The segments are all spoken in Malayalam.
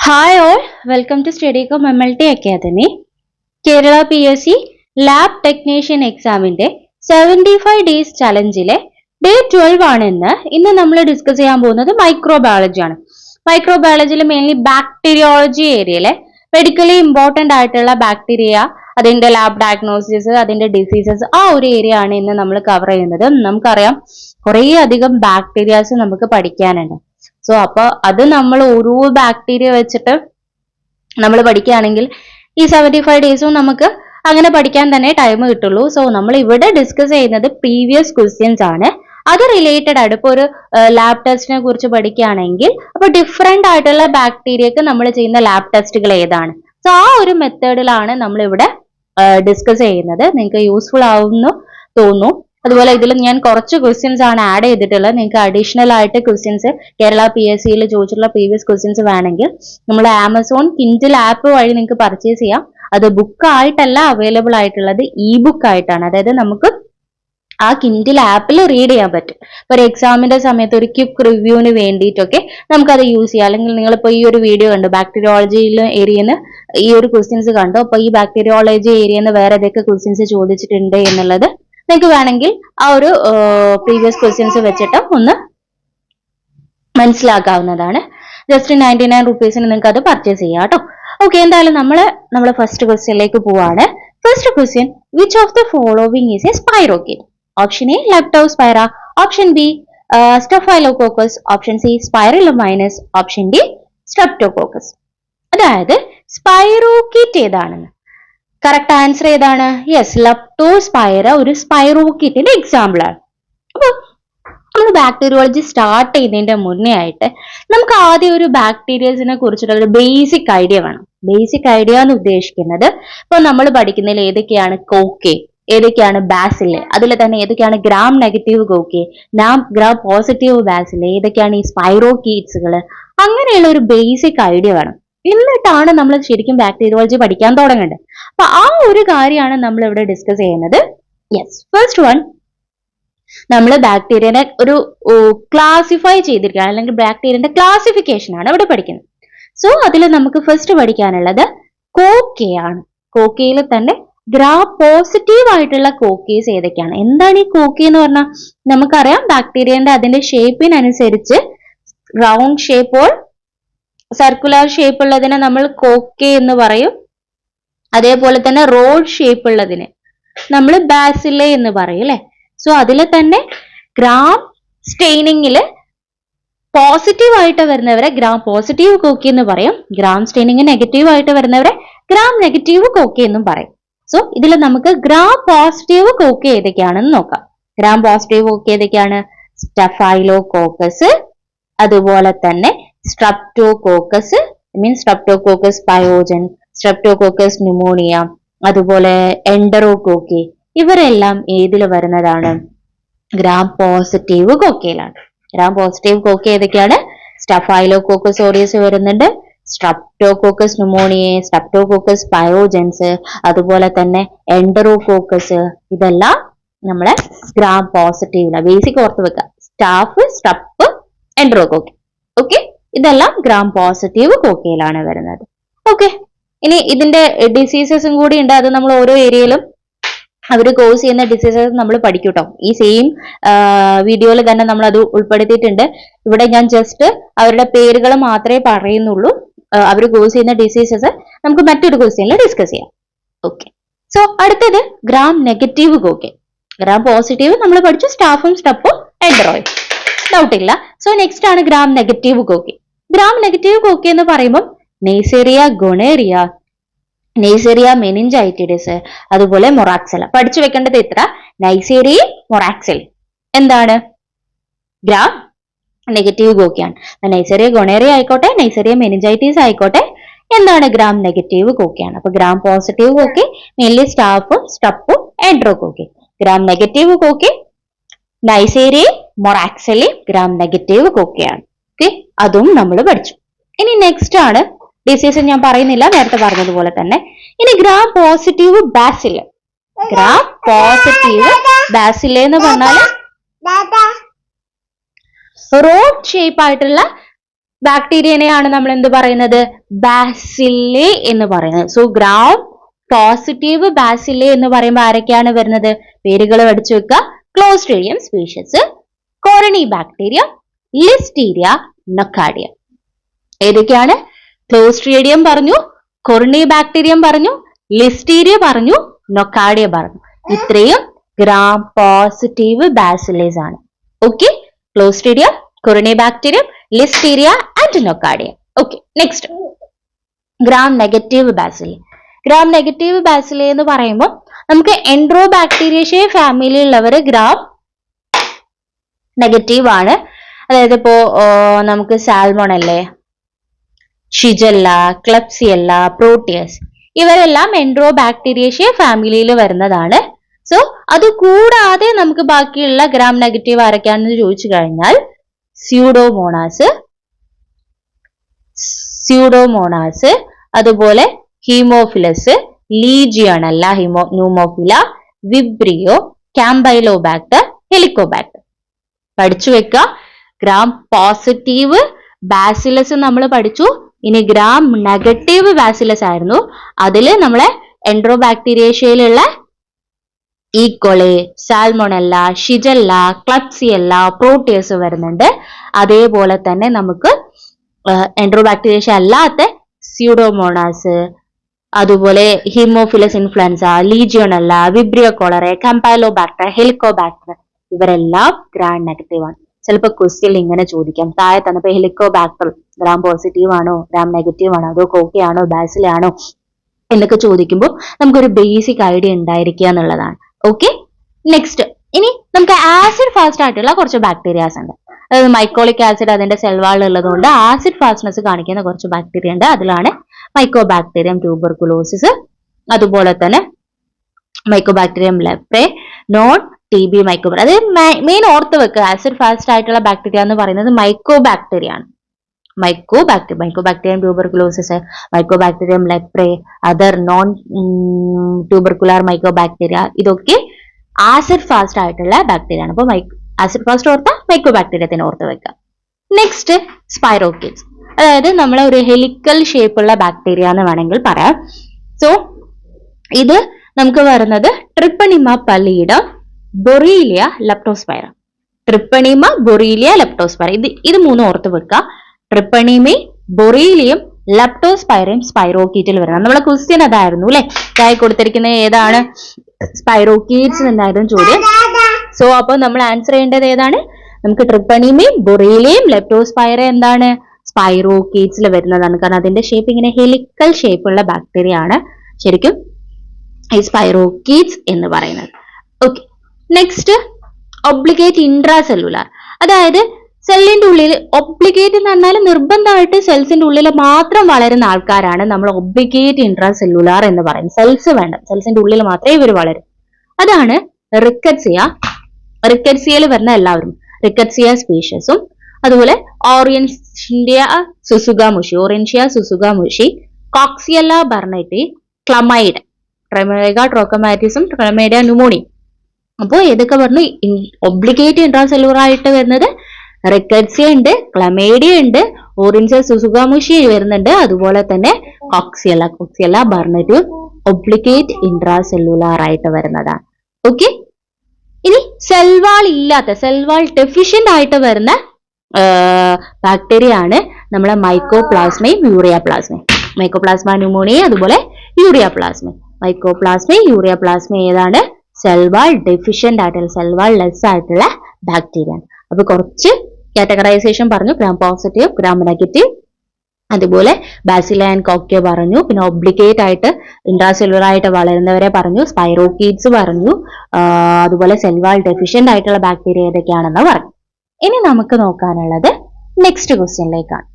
Hi all, welcome to StudyCom MLT Academy. Kerala PSC lab technician എക്സാമിന്റെ 75 ഡേയ്സ് ചലഞ്ചിലെ ഡേ 12 ആണ് ഇന്ന് നമ്മൾ ഡിസ്കസ് ചെയ്യാൻ പോകുന്നത് മൈക്രോബയോളജി ആണ്. മൈക്രോബയോളജിയിൽ മെയിൻലി ബാക്ടീരിയോളജി ഏരിയയിലെ മെഡിക്കലി ഇമ്പോർട്ടന്റ് ആയിട്ടുള്ള ബാക്ടീരിയ, അതിന്റെ ലാബ് ഡയഗ്നോസിസ്, അതിന്റെ ഡിസീസസ്, ആ ഒരു ഏരിയ ആണ് ഇന്ന് നമ്മൾ കവർ ചെയ്യുന്നത്. നമുക്കറിയാം കുറേ അധികം ബാക്ടീരിയാസ് നമുക്ക് പഠിക്കാനുണ്ട്. സോ അപ്പൊ അത് നമ്മൾ ഓരോ ബാക്ടീരിയ വെച്ചിട്ട് നമ്മൾ പഠിക്കുകയാണെങ്കിൽ ഈ 75 ഡേയ്സും നമുക്ക് അങ്ങനെ പഠിക്കാൻ തന്നെ ടൈം കിട്ടുള്ളൂ. സോ നമ്മൾ ഇവിടെ ഡിസ്കസ് ചെയ്യുന്നത് പ്രീവിയസ് ക്വസ്റ്റ്യൻസ് ആണ്. അത് റിലേറ്റഡ് ആയിട്ട് ഇപ്പൊ ഒരു ലാബ് ടെസ്റ്റിനെ കുറിച്ച് പഠിക്കുകയാണെങ്കിൽ അപ്പൊ ഡിഫറെന്റ് ആയിട്ടുള്ള ബാക്ടീരിയക്ക് നമ്മൾ ചെയ്യുന്ന ലാബ് ടെസ്റ്റുകൾ ഏതാണ്, സോ ആ ഒരു മെത്തേഡിലാണ് നമ്മൾ ഇവിടെ ഡിസ്കസ് ചെയ്യുന്നത്. നിങ്ങൾക്ക് യൂസ്ഫുൾ ആവുമെന്ന് തോന്നുന്നു. അതുപോലെ ഇതിൽ ഞാൻ കുറച്ച് ക്വസ്റ്റ്യൻസ് ആണ് ആഡ് ചെയ്തിട്ടുള്ളത്. നിങ്ങൾക്ക് അഡീഷണൽ ആയിട്ട് ക്വസ്റ്റ്യൻസ് കേരള PSC ചോദിച്ചിട്ടുള്ള പ്രീവിയസ് ക്വസ്റ്റ്യൻസ് വേണമെങ്കിൽ നമ്മൾ ആമസോൺ കിൻഡിൽ ആപ്പ് വഴി നിങ്ങൾക്ക് പർച്ചേസ് ചെയ്യാം. അത് ബുക്ക് ആയിട്ടല്ല അവൈലബിൾ ആയിട്ടുള്ളത്, ബുക്ക് ആയിട്ടാണ്. അതായത് നമുക്ക് ആ കിൻഡിൽ ആപ്പിൽ റീഡ് ചെയ്യാൻ പറ്റും. ഇപ്പൊ ഒരു എക്സാമിന്റെ സമയത്ത് ഒരു ക്വിക്ക് റിവ്യൂവിന് വേണ്ടിയിട്ടൊക്കെ നമുക്കത് യൂസ് ചെയ്യാം. അല്ലെങ്കിൽ നിങ്ങളിപ്പോ ഈ ഒരു വീഡിയോ കണ്ടു, ബാക്ടീരിയോളജിയിലെ ഏരിയന്ന് ഈ ഒരു ക്വസ്റ്റ്യൻസ് കണ്ടു, അപ്പൊ ഈ ബാക്ടീരിയോളജി ഏരിയന്ന് വേറെ ഏതൊക്കെ ക്വസ്റ്റ്യൻസ് ചോദിച്ചിട്ടുണ്ട് എന്നുള്ളത് നിങ്ങൾക്ക് വേണമെങ്കിൽ ആ ഒരു പ്രീവിയസ് ക്വസ്റ്റ്യൻസ് വെച്ചിട്ട് ഒന്ന് മനസ്സിലാക്കാവുന്നതാണ്. ജസ്റ്റ് 99 റുപ്പീസിന് നിങ്ങൾക്ക് അത് പർച്ചേസ് ചെയ്യാം കേട്ടോ. ഓക്കെ, എന്തായാലും നമ്മളെ ഫസ്റ്റ് ക്വസ്റ്റ്യനിലേക്ക് പോവാണ്. First question, which of the following is a spirochete? Option A leptospira, option B staphylococcus, option C spirillum minus, option D streptococcus. അതായത് സ്പൈറോക്കിറ്റ് ഏതാണെന്ന് കറക്റ്റ് ആൻസർ ഏതാണ്? യെസ്, ലെപ്റ്റോസ്പൈറ ഒരു സ്പൈറോക്കിറ്റിന്റെ എക്സാമ്പിൾ ആണ്. അപ്പൊ നമ്മൾ ബാക്ടീരിയോളജി സ്റ്റാർട്ട് ചെയ്യുന്നതിന്റെ മുന്നേ ആയിട്ട് നമുക്ക് ആദ്യം ഒരു ബാക്ടീരിയസിനെ കുറിച്ചിട്ടുള്ള ഒരു ബേസിക് ഐഡിയ വേണം. ബേസിക് ഐഡിയ എന്ന് ഉദ്ദേശിക്കുന്നത് ഇപ്പൊ നമ്മൾ പഠിക്കുന്നതിൽ ഏതൊക്കെയാണ് കോക്കെ, ഏതൊക്കെയാണ് ബാസിലെ, അതിൽ തന്നെ ഏതൊക്കെയാണ് gram negative cocci, gram positive bacilli, ഏതൊക്കെയാണ് ഈ സ്പൈറോക്കീറ്റ്സുകൾ, അങ്ങനെയുള്ള ഒരു ബേസിക് ഐഡിയ വേണം. എന്നിട്ടാണ് നമ്മൾ ശരിക്കും ബാക്ടീരിയോളജി പഠിക്കാൻ തുടങ്ങേണ്ടത്. അപ്പൊ ആ ഒരു കാര്യമാണ് നമ്മൾ ഇവിടെ ഡിസ്കസ് ചെയ്യുന്നത്. യെസ്, ഫസ്റ്റ് വൺ, നമ്മൾ ബാക്ടീരിയനെ ഒരു ക്ലാസിഫൈ ചെയ്തിരിക്കുകയാണ്, അല്ലെങ്കിൽ ബാക്ടീരിയന്റെ ക്ലാസിഫിക്കേഷൻ ആണ് ഇവിടെ പഠിക്കുന്നത്. സോ അതിൽ നമുക്ക് ഫസ്റ്റ് പഠിക്കാനുള്ളത് കോക്കയാണ്. കോക്കയിൽ തന്നെ ഗ്രാം പോസിറ്റീവ് ആയിട്ടുള്ള കോക്കേസ് ഏതൊക്കെയാണ്? എന്താണ് ഈ കോക്കെ എന്ന് പറഞ്ഞാൽ? നമുക്കറിയാം ബാക്ടീരിയന്റെ അതിന്റെ ഷേപ്പിനനുസരിച്ച് round shape or circular shape ഉള്ളതിനെ നമ്മൾ കോക്കെ എന്ന് പറയും. അതേപോലെ തന്നെ റോഡ് ഷേപ്പ് ഉള്ളതിന് നമ്മൾ ബാസിലെ എന്ന് പറയും അല്ലെ. സോ അതിൽ തന്നെ ഗ്രാം സ്റ്റെയിനിങ്ങില് പോസിറ്റീവ് ആയിട്ട് വരുന്നവരെ ഗ്രാം പോസിറ്റീവ് കോക്കി എന്ന് പറയും. ഗ്രാം സ്റ്റെയിനിങ് നെഗറ്റീവ് ആയിട്ട് വരുന്നവരെ ഗ്രാം നെഗറ്റീവ് കോക്കി എന്നും പറയും. സോ ഇതിൽ നമുക്ക് ഗ്രാം പോസിറ്റീവ് കോക്കി ഏതൊക്കെയാണെന്ന് നോക്കാം. ഗ്രാം പോസിറ്റീവ് കോക്കി ഏതൊക്കെയാണ്? സ്റ്റഫൈലോകോക്കസ്, അതുപോലെ തന്നെ streptococcus, means streptococcus pyogenes, streptococcus pneumoniae, അതുപോലെ എൻഡറോകോക്കി, ഇവരെല്ലാം ഏതിൽ വരുന്നതാണ്? ഗ്രാം പോസിറ്റീവ് കോക്കയിലാണ്. ഗ്രാം പോസിറ്റീവ് കോക്ക ഏതൊക്കെയാണ്? സ്റ്റഫൈലോകോക്കസ് ഓറിയസ് വരുന്നുണ്ട്, സ്ട്രെപ്റ്റോകോക്കസ് ന്യൂമോണിയ, സ്ട്രെപ്റ്റോകോക്കസ് പയോജൻസ്, അതുപോലെ തന്നെ എൻഡറോകോക്കസ്, ഇതെല്ലാം നമ്മളെ ഗ്രാം പോസിറ്റീവിലാണ്. ബേസിക് ഓർത്ത് വെക്കുക, സ്റ്റാഫ്, സ്ട്രെപ്പ്, എൻഡറോകോക്കി. ഓക്കെ, ഇതെല്ലാം ഗ്രാം പോസിറ്റീവ് കോക്കയിലാണ് വരുന്നത്. ഓക്കെ, ഇനി ഇതിന്റെ ഡിസീസസും കൂടി ഉണ്ട്. അത് നമ്മൾ ഓരോ ഏരിയയിലും അവർ കോസ് ചെയ്യുന്ന ഡിസീസസ് നമ്മൾ പഠിക്കും കേട്ടോ. ഈ സെയിം വീഡിയോയിൽ തന്നെ നമ്മൾ അത് ഉൾപ്പെടുത്തിയിട്ടുണ്ട്. ഇവിടെ ഞാൻ ജസ്റ്റ് അവരുടെ പേരുകൾ മാത്രമേ പറയുന്നുള്ളൂ. അവർ കോസ് ചെയ്യുന്ന ഡിസീസസ് നമുക്ക് മറ്റൊരു ക്വസ്റ്റ്യനിൽ ഡിസ്കസ് ചെയ്യാം. ഓക്കെ, സോ അടുത്തത് gram negative cocci. Gram positive നമ്മൾ പഠിച്ചു, സ്റ്റാഫും സ്റ്റെപ്പും എൻഡറോയും, ഡൗട്ട് ഇല്ല. സോ നെക്സ്റ്റ് ആണ് gram negative cocci. Gram negative Koke എന്ന് പറയുമ്പോൾ നെയ്സെറിയ ഗൊണേറിയ, നെയ്സെറിയ മെനിഞ്ചൈറ്റിഡിസ്, അതുപോലെ മൊറാക്സല. പഠിച്ചു വെക്കേണ്ടത് ഇത്ര, നൈസേറിയ, മൊറാക്സൽ എന്താണ്? ഗ്രാം നെഗറ്റീവ് കോക്കയാണ്. നൈസെറിയ ഗൊണേറിയ ആയിക്കോട്ടെ, നൈസെറിയ മെനിഞ്ചൈറ്റിസ് ആയിക്കോട്ടെ, എന്താണ്? ഗ്രാം നെഗറ്റീവ് കോക്കയാണ്. അപ്പൊ ഗ്രാം പോസിറ്റീവ് കോക്കെ മെയിൻലി സ്റ്റാഫും സ്റ്റെപ്പും enterococci. Gram negative cocci neisseria, moraxella gram negative കോക്കയാണ്. ഓക്കെ, അതും നമ്മൾ പഠിച്ചു. ഇനി നെക്സ്റ്റ് ആണ് ഡിസീസ്, ഞാൻ പറയുന്നില്ല, നേരത്തെ പറഞ്ഞതുപോലെ തന്നെ. ഇനി gram positive Basil. Gram positive ബാസിലെ എന്ന് പറഞ്ഞാൽ റോഡ് ഷേപ്പ് ആയിട്ടുള്ള ബാക്ടീരിയനെയാണ് നമ്മൾ എന്ത് പറയുന്നത്? ബാസില്ലേ എന്ന് പറയുന്നത്. സോ ഗ്രാം പോസിറ്റീവ് ബാസില്ലേ എന്ന് പറയുമ്പോൾ ആരൊക്കെയാണ് വരുന്നത്? പേരുകൾ പഠിച്ചു വെക്കുക. Clostridium species, corynebacterium, listeria, nocardia. ഏതൊക്കെയാണ്? ക്ലോസ്ട്രീഡിയം പറഞ്ഞു, കൊറിനി ബാക്ടീരിയം പറഞ്ഞു, ലിസ്റ്റീരിയ പറഞ്ഞു, നൊക്കാഡിയ പറഞ്ഞു. ഇത്രയും ഗ്രാം പോസിറ്റീവ് ബാസിലേസ് ആണ്. Okay, clostridium, corynebacterium, listeria and nocardia. Okay, next gram negative bacilli. Gram negative bacilli എന്ന് പറയുമ്പോൾ നമുക്ക് എൻട്രോബാക്ടീരിയേഷ്യേ ഫാമിലിയിലുള്ളവർ ഗ്രാം നെഗറ്റീവ് ആണ്. അതായത് ഇപ്പോ നമുക്ക് സാൽമോണല്ലേ, ഷിജല്ല, ക്ലബ്സിയല്ല, പ്രോട്ടിയസ് ഇവരെല്ലാം എൻട്രോബാക്ടീരിയേഷ്യേ ഫാമിലിയിൽ വരുന്നതാണ്. സോ അത് കൂടാതെ നമുക്ക് ബാക്കിയുള്ള ഗ്രാം നെഗറ്റീവ് ആരൊക്കെയാണെന്ന് ചോദിച്ചു കഴിഞ്ഞാൽ സ്യൂഡോമോണാസ്, അതുപോലെ ഹീമോഫിലസ്, ലീജിയണല്ല, ന്യൂമോഫില, വിബ്രിയോ, കാമ്പൈലോബാക്ടർ, ഹെലിക്കോബാക്ടർ. പഠിച്ചു വെക്കുക. ഗ്രാം പോസിറ്റീവ് ബാസിലസ് നമ്മൾ പഠിച്ചു. ഇനി ഗ്രാം നെഗറ്റീവ് ബാസിലസ് ആയിരുന്നു. അതില് നമ്മളെ എൻട്രോബാക്ടീരിയേഷ്യയിലുള്ള E coli, salmonella, shigella, klebsiella, proteus വരുന്നുണ്ട്. അതേപോലെ തന്നെ നമുക്ക് എൻട്രോബാക്ടീരിയേഷ്യ അല്ലാത്ത സ്യൂഡോമോണാസ്, അതുപോലെ haemophilus influenzae, legionella, vibrio cholerae, campylobacter, helicobacter ഇവരെല്ലാം ഗ്രാം നെഗറ്റീവ് ആണ്. ചിലപ്പോൾ ക്വസ്റ്റ്യൻ ഇങ്ങനെ ചോദിക്കാം, താഴെ തന്നപ്പോ ഹെലിക്കോബാക്ടർ ഗ്രാം പോസിറ്റീവ് ആണോ, ഗ്രാം നെഗറ്റീവ് ആണോ, അതോ കോക്കയാണോ, ബാസിലാണോ എന്നൊക്കെ ചോദിക്കുമ്പോൾ നമുക്കൊരു ബേസിക് ഐഡിയ ഉണ്ടായിരിക്കുക എന്നുള്ളതാണ്. ഓക്കെ, നെക്സ്റ്റ് ഇനി നമുക്ക് ആസിഡ് ഫാസ്റ്റ് ആയിട്ടുള്ള കുറച്ച് ബാക്ടീരിയാസ് ഉണ്ട്. അതായത് മൈക്കോളിക് ആസിഡ് അതിന്റെ സെൽവാളിൽ ഉള്ളതുകൊണ്ട് ആസിഡ് ഫാസ്റ്റ്നെസ് കാണിക്കുന്ന കുറച്ച് ബാക്ടീരിയ ഉണ്ട്. അതിലാണ് മൈക്കോബാക്ടീരിയം ട്യൂബർകുലോസിസ്, അതുപോലെ തന്നെ മൈക്കോബാക്ടീരിയം ലെപ്രെ, നോൺ TB മൈക്കോബാക്ടീരിയ. അത് മെയിൻ ഓർത്ത് വെക്കുക. ആസിഡ് ഫാസ്റ്റ് ആയിട്ടുള്ള ബാക്ടീരിയ എന്ന് പറയുന്നത് മൈക്കോബാക്ടീരിയ ആണ്. Mycobacterium tuberculosis, mycobacterium leprae, other non tubercular mycobacteria ഇതൊക്കെ ആസിഡ് ഫാസ്റ്റ് ആയിട്ടുള്ള ബാക്ടീരിയ ആണ്. അപ്പൊ ആസിഡ് ഫാസ്റ്റ് ഓർത്ത മൈക്കോബാക്ടീരിയത്തിന് ഓർത്ത് വെക്കുക. നെക്സ്റ്റ് സ്പൈറോക്കിഡ്സ്, അതായത് നമ്മളെ ഒരു ഹെലിക്കൽ ഷേപ്പുള്ള ബാക്ടീരിയ എന്ന് വേണമെങ്കിൽ പറയാം. സോ ഇത് നമുക്ക് വരുന്നത് ട്രിപ്പണിമ പലീഡം, ബൊറീലിയ, ലെപ്റ്റോസ്പൈറ. ട്രിപ്പണിമ, ബൊറീലിയ, ലെപ്റ്റോസ്പൈറ ഇത് മൂന്നും ഓർത്ത് വെക്കുക. ട്രിപ്പണിമയും ബൊറീലിയം, ലെപ്റ്റോസ്പൈറയും സ്പൈറോക്കീറ്റിൽ വരുന്നത്. നമ്മളെ ക്വസ്റ്റ്യൻ അതായിരുന്നു അല്ലെ, താഴെ കൊടുത്തിരിക്കുന്നത് ഏതാണ്? സ്പൈറോക്കീറ്റ്സ് എന്നായിരുന്നു ചോദ്യം. സോ അപ്പോൾ നമ്മൾ ആൻസർ ചെയ്യേണ്ടത് ഏതാണ്? നമുക്ക് ട്രിപ്പണിമയും ബൊറീലിയം, ലെപ്റ്റോസ്പൈറ എന്താണ്? സ്പൈറോക്കീറ്റ്സിൽ വരുന്നതാണ്. കാരണം അതിന്റെ ഷേപ്പ് ഇങ്ങനെ ഹെലിക്കൽ ഷേപ്പുള്ള ബാക്ടീരിയ ആണ് ശരിക്കും ഈ സ്പൈറോക്കീറ്റ്സ് എന്ന് പറയുന്നത്. Okay, next obligate intracellular. അതായത് സെല്ലിന്റെ ഉള്ളിൽ ഒബ്ലിഗേറ്റ് എന്ന് പറഞ്ഞാൽ നിർബന്ധമായിട്ട് സെൽസിന്റെ ഉള്ളിൽ മാത്രം വളരുന്ന ആൾക്കാരാണ് നമ്മൾ ഒബ്ലിഗേറ്റ് ഇൻട്രാസെല്ലുലാർ എന്ന് പറയുന്നത്. സെൽസ് വേണ്ട, സെൽസിന്റെ ഉള്ളിൽ മാത്രമേ ഇവർ വളരും. അതാണ് റിക്കറ്റ്സിയ. റിക്കറ്റ്സിയയിൽ വരുന്ന എല്ലാവരും റിക്കറ്റ്സിയ സ്പീഷീസും, അതുപോലെ ഓറിയൻഷ്യ സുസുഗാമുഷി, കോക്സിയല്ല ബർണറ്റി, ക്ലമൈഡ്, ട്രമേഗ ട്രോക്കമാറ്റിസും, ട്രമേഡ ന്യൂമോണി. അപ്പോൾ ഏതൊക്കെ പറഞ്ഞു? ഒബ്ലിഗേറ്റ് ഇൻട്രാസെല്ലുലാർ ആയിട്ട് വരുന്നത് റിക്കറ്റ്സിയ ഉണ്ട്, ക്ലമേഡിയ ഉണ്ട്, ഓറിയൻഷ്യ സുസുഗാമുഷി വരുന്നുണ്ട്, അതുപോലെ തന്നെ കോക്സിയല്ല ബർണറ്റും ഒബ്ലിഗേറ്റ് ഇൻട്രാസെല്ലുലാർ ആയിട്ട് വരുന്നതാണ്. ഓക്കെ, ഇനി സെൽവാൾ ഇല്ലാത്ത, സെൽവാൾ ഡെഫിഷ്യന്റ് ആയിട്ട് വരുന്ന ബാക്ടീരിയ ആണ് നമ്മളെ മൈക്കോപ്ലാസ്മയും യൂറിയാപ്ലാസ്മയും. മൈക്കോപ്ലാസ്മ ന്യൂമോണിയ, അതുപോലെ യൂറിയാപ്ലാസ്മ. മൈക്കോപ്ലാസ്മയും യൂറിയാപ്ലാസ്മയും ഏതാണ്? സെൽവാൾ ഡെഫിഷ്യന്റ് ആയിട്ടുള്ള, സെൽവാൾ ലെസ് ആയിട്ടുള്ള ബാക്ടീരിയ ആണ്. അപ്പൊ കുറച്ച് കാറ്റഗറൈസേഷൻ പറഞ്ഞു. ഗ്രാം പോസിറ്റീവ്, ഗ്രാം നെഗറ്റീവ്, അതുപോലെ ബാസില ആൻഡ് കോക്യ പറഞ്ഞു. പിന്നെ ഒബ്ലിഗേറ്റ് ആയിട്ട് ഇൻട്രാസെല്ലുലാർ ആയിട്ട് വളരുന്നവരെ പറഞ്ഞു. സ്പൈറോക്കീറ്റ്സ് പറഞ്ഞു. അതുപോലെ സെൽവാൾ ഡെഫിഷ്യന്റ് ആയിട്ടുള്ള ബാക്ടീരിയ ഏതൊക്കെയാണെന്ന് പറഞ്ഞു. ഇനി നമുക്ക് നോക്കാനുള്ളത് നെക്സ്റ്റ് ക്വസ്റ്റ്യനിലേക്കാണ്.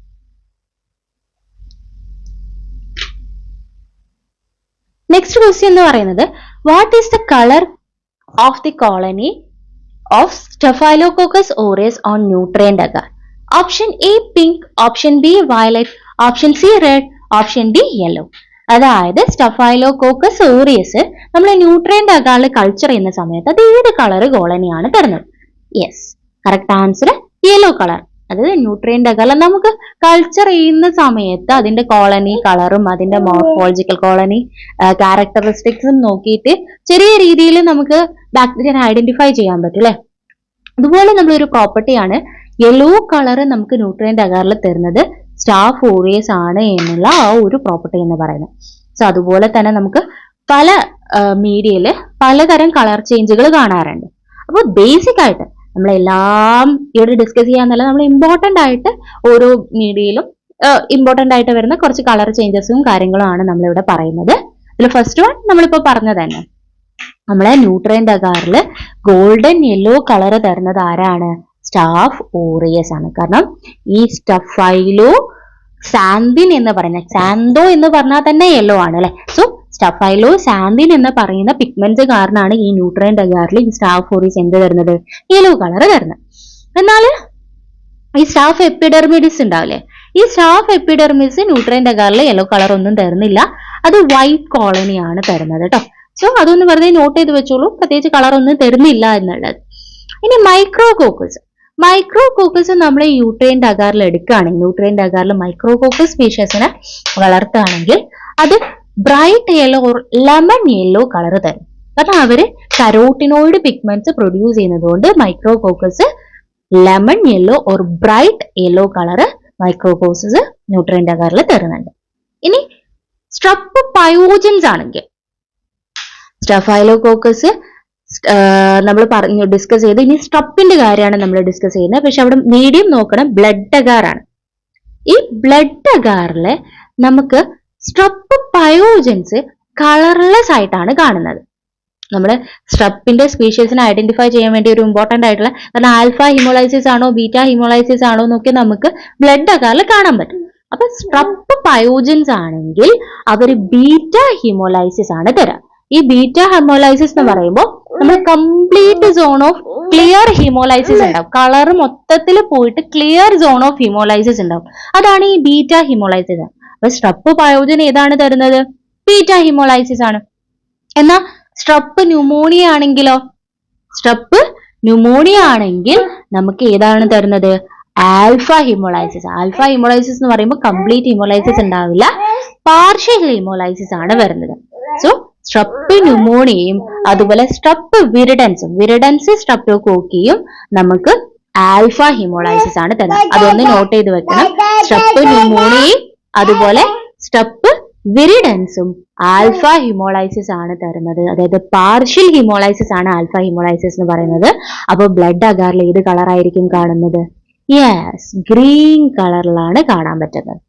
നെക്സ്റ്റ് ക്വസ്റ്റ്യൻ എന്ന് പറയുന്നത് what is the colour of the colony of Staphylococcus aureus on nutrient agar? Option A pink, option B violet, option C red, option D yellow. അതായത് സ്റ്റഫൈലോകോക്കസ് ഓറിയസ് നമ്മൾ ന്യൂട്രിയന്റ് അഗാറിൽ കൾച്ചർ ചെയ്യുന്ന സമയത്ത് അത് ഏത് കളർ കോളനിയാണ് തരുന്നത്? Yes, correct answer yellow colour. അതായത് ന്യൂട്രിയന്റ് അഗാർ നമുക്ക് കൾച്ചർ ചെയ്യുന്ന സമയത്ത് അതിന്റെ കോളനി കളറും അതിന്റെ മോർഫോളജിക്കൽ കോളനി ക്യാരക്ടറിസ്റ്റിക്സും നോക്കിയിട്ട് ചെറിയ രീതിയിൽ നമുക്ക് ബാക്ടീരിയനെ ഐഡന്റിഫൈ ചെയ്യാൻ പറ്റും അല്ലെ. അതുപോലെ നമ്മളൊരു പ്രോപ്പർട്ടിയാണ് യെല്ലോ കളർ നമുക്ക് ന്യൂട്രിയന്റ് അഗാറിൽ തരുന്നത് സ്റ്റാഫ് ഓറിയസ് ആണ് എന്നുള്ള ആ ഒരു പ്രോപ്പർട്ടി എന്ന് പറയുന്നത്. സോ അതുപോലെ തന്നെ നമുക്ക് പല മീഡിയയില് പലതരം കളർ ചേഞ്ചുകൾ കാണാറുണ്ട്. അപ്പോൾ ബേസിക് ആയിട്ട് നമ്മളെല്ലാം ഇവിടെ ഡിസ്കസ് ചെയ്യാന്നല്ല, നമ്മൾ ഇമ്പോർട്ടന്റ് ആയിട്ട് ഓരോ മീഡിയയിലും ഇമ്പോർട്ടന്റ് ആയിട്ട് വരുന്ന കുറച്ച് കളർ ചേഞ്ചസും കാര്യങ്ങളും ആണ് നമ്മളിവിടെ പറയുന്നത്. ഇതിൽ ഫസ്റ്റ് വൺ നമ്മളിപ്പോ പറഞ്ഞത് തന്നെ, നമ്മളെ ന്യൂട്രിയന്റ് അഗാറിൽ ഗോൾഡൻ യെല്ലോ കളർ തരുന്നത് ആരാണ്? സ്റ്റാഫ് ഓറിയസ് ആണ്. കാരണം ഈ സ്റ്റഫൈലോ സാന്തിൻ എന്ന് പറയുന്ന, സാന്തോ എന്ന് പറഞ്ഞാൽ തന്നെ യെല്ലോ ആണ് അല്ലെ. സോ സ്റ്റഫൈലോ സാന്തിൻ എന്ന് പറയുന്ന പിഗ്മെന്റ്സ് കാരണമാണ് ഈ ന്യൂട്രിയന്റ് അഗാറിൽ ഈ സ്റ്റാഫ് ഓറിയസ് എന്ത് തരുന്നത്? യെല്ലോ കളർ തരുന്നത്. എന്നാൽ ഈ സ്റ്റാഫ് എപ്പിഡെർമിഡിസ് ഉണ്ടാവില്ലേ, ഈ സ്റ്റാഫ് എപ്പിഡെർമിസ് ന്യൂട്രിയന്റ് അഗാറിൽ യെല്ലോ കളർ ഒന്നും തരുന്നില്ല, അത് വൈറ്റ് കോളനിയാണ് തരുന്നത് കേട്ടോ. സോ അതൊന്ന് വെറുതെ നോട്ട് ചെയ്ത് വെച്ചോളൂ, പ്രത്യേകിച്ച് കളർ ഒന്നും തരുന്നില്ല എന്നുള്ളത്. ഇനി മൈക്രോകോക്കസ്, മൈക്രോകോക്കസ് നമ്മൾ ന്യൂട്രിയന്റ് അഗാറിൽ എടുക്കുകയാണെങ്കിൽ, ന്യൂട്രിയന്റ് അഗാറിൽ മൈക്രോകോക്കസ് സ്പീഷീസിനെ വളർത്തുകയാണെങ്കിൽ അത് bright yellow or lemon yellow colour തരും. കാരണം അവര് കരോട്ടിനോയിഡ് പിഗ്മെന്റ്സ് പ്രൊഡ്യൂസ് ചെയ്യുന്നത് കൊണ്ട് micrococcus lemon yellow or bright yellow colour micrococcus nutrient അഗാറിൽ തരുന്നുണ്ട്. ഇനി സ്ട്രപ്പ് പയോജൻസ് ആണെങ്കിൽ, സ്റ്റഫൈലോകോക്കസ് നമ്മൾ പറഞ്ഞു ഡിസ്കസ് ചെയ്ത്, ഇനി സ്ട്രപ്പിന്റെ കാര്യമാണ് നമ്മൾ ഡിസ്കസ് ചെയ്യുന്നത്. പക്ഷെ അവിടെ മീഡിയം നോക്കണം, ബ്ലഡ് അഗാറാണ്. ഈ ബ്ലഡ് അഗാറില് നമുക്ക് സ്ട്രപ്പ് പയോജൻസ് കളർലെസ് ആയിട്ടാണ് കാണുന്നത്. നമ്മൾ സ്ട്രപ്പിന്റെ സ്പീഷീസിനെ ഐഡന്റിഫൈ ചെയ്യാൻ വേണ്ടി ഒരു ഇമ്പോർട്ടന്റ് ആയിട്ടുള്ള, കാരണം ആൽഫ ഹിമോളൈസിസ് ആണോ ബീറ്റ ഹിമോളൈസിസ് ആണോ എന്നൊക്കെ നമുക്ക് ബ്ലഡ് അഗാറിൽ കാണാൻ പറ്റും. അപ്പൊ സ്ട്രപ്പ് പയോജൻസ് ആണെങ്കിൽ അവർ ബീറ്റ ഹിമോളൈസിസ് ആണ് തരാം. ഈ ബീറ്റ ഹെമോലൈസിസ് എന്ന് പറയുമ്പോൾ നമ്മൾ complete zone of clear haemolysis ഉണ്ടാവും, കളർ മൊത്തത്തിൽ പോയിട്ട് ക്ലിയർ സോൺ ഓഫ് ഹിമോലൈസിസ് ഉണ്ടാവും. അതാണ് ഈ ബീറ്റ ഹിമോലൈസിസ്. അപ്പൊ സ്ട്രപ്പ് പയോജൻ ഏതാണ് തരുന്നത്? ബീറ്റ ഹിമോലൈസിസ് ആണ്. എന്നാൽ സ്ട്രപ്പ് ന്യൂമോണിയ ആണെങ്കിലോ, സ്ട്രപ്പ് ന്യൂമോണിയ ആണെങ്കിൽ നമുക്ക് ഏതാണ് തരുന്നത്? Alpha haemolysis. ആൽഫ ഹിമോലൈസിസ് എന്ന് പറയുമ്പോൾ കംപ്ലീറ്റ് ഹിമോലൈസിസ് ഉണ്ടാവില്ല, പാർഷ്യൽ ഹിമോലൈസിസ് ആണ് വരുന്നത്. സോ സ്ട്രപ്പ് ന്യൂമോണിയയും അതുപോലെ സ്ട്രപ്പ് വിരിഡൻസും, വിരിഡൻസ് സ്ട്രെപ്റ്റോകോക്കിയും നമുക്ക് ആൽഫ ഹിമോലൈസിസ് ആണ് തരുന്നത്. അതൊന്ന് നോട്ട് ചെയ്ത് വെക്കണം. സ്ട്രപ്പ് ന്യൂമോണിയയും അതുപോലെ സ്ട്രപ്പ് വിരിഡൻസും ആൽഫ ഹിമോലൈസിസ് ആണ് തരുന്നത്. അതായത് പാർഷ്യൽ ഹിമോലൈസിസ് ആണ് ആൽഫ ഹിമോലൈസിസ് എന്ന് പറയുന്നത്. അപ്പോൾ ബ്ലഡ് അഗാറിൽ ഏത് കളർ ആയിരിക്കും കാണുന്നത്? യെസ്, ഗ്രീൻ കളറിലാണ് കാണാൻ പറ്റുന്നത്.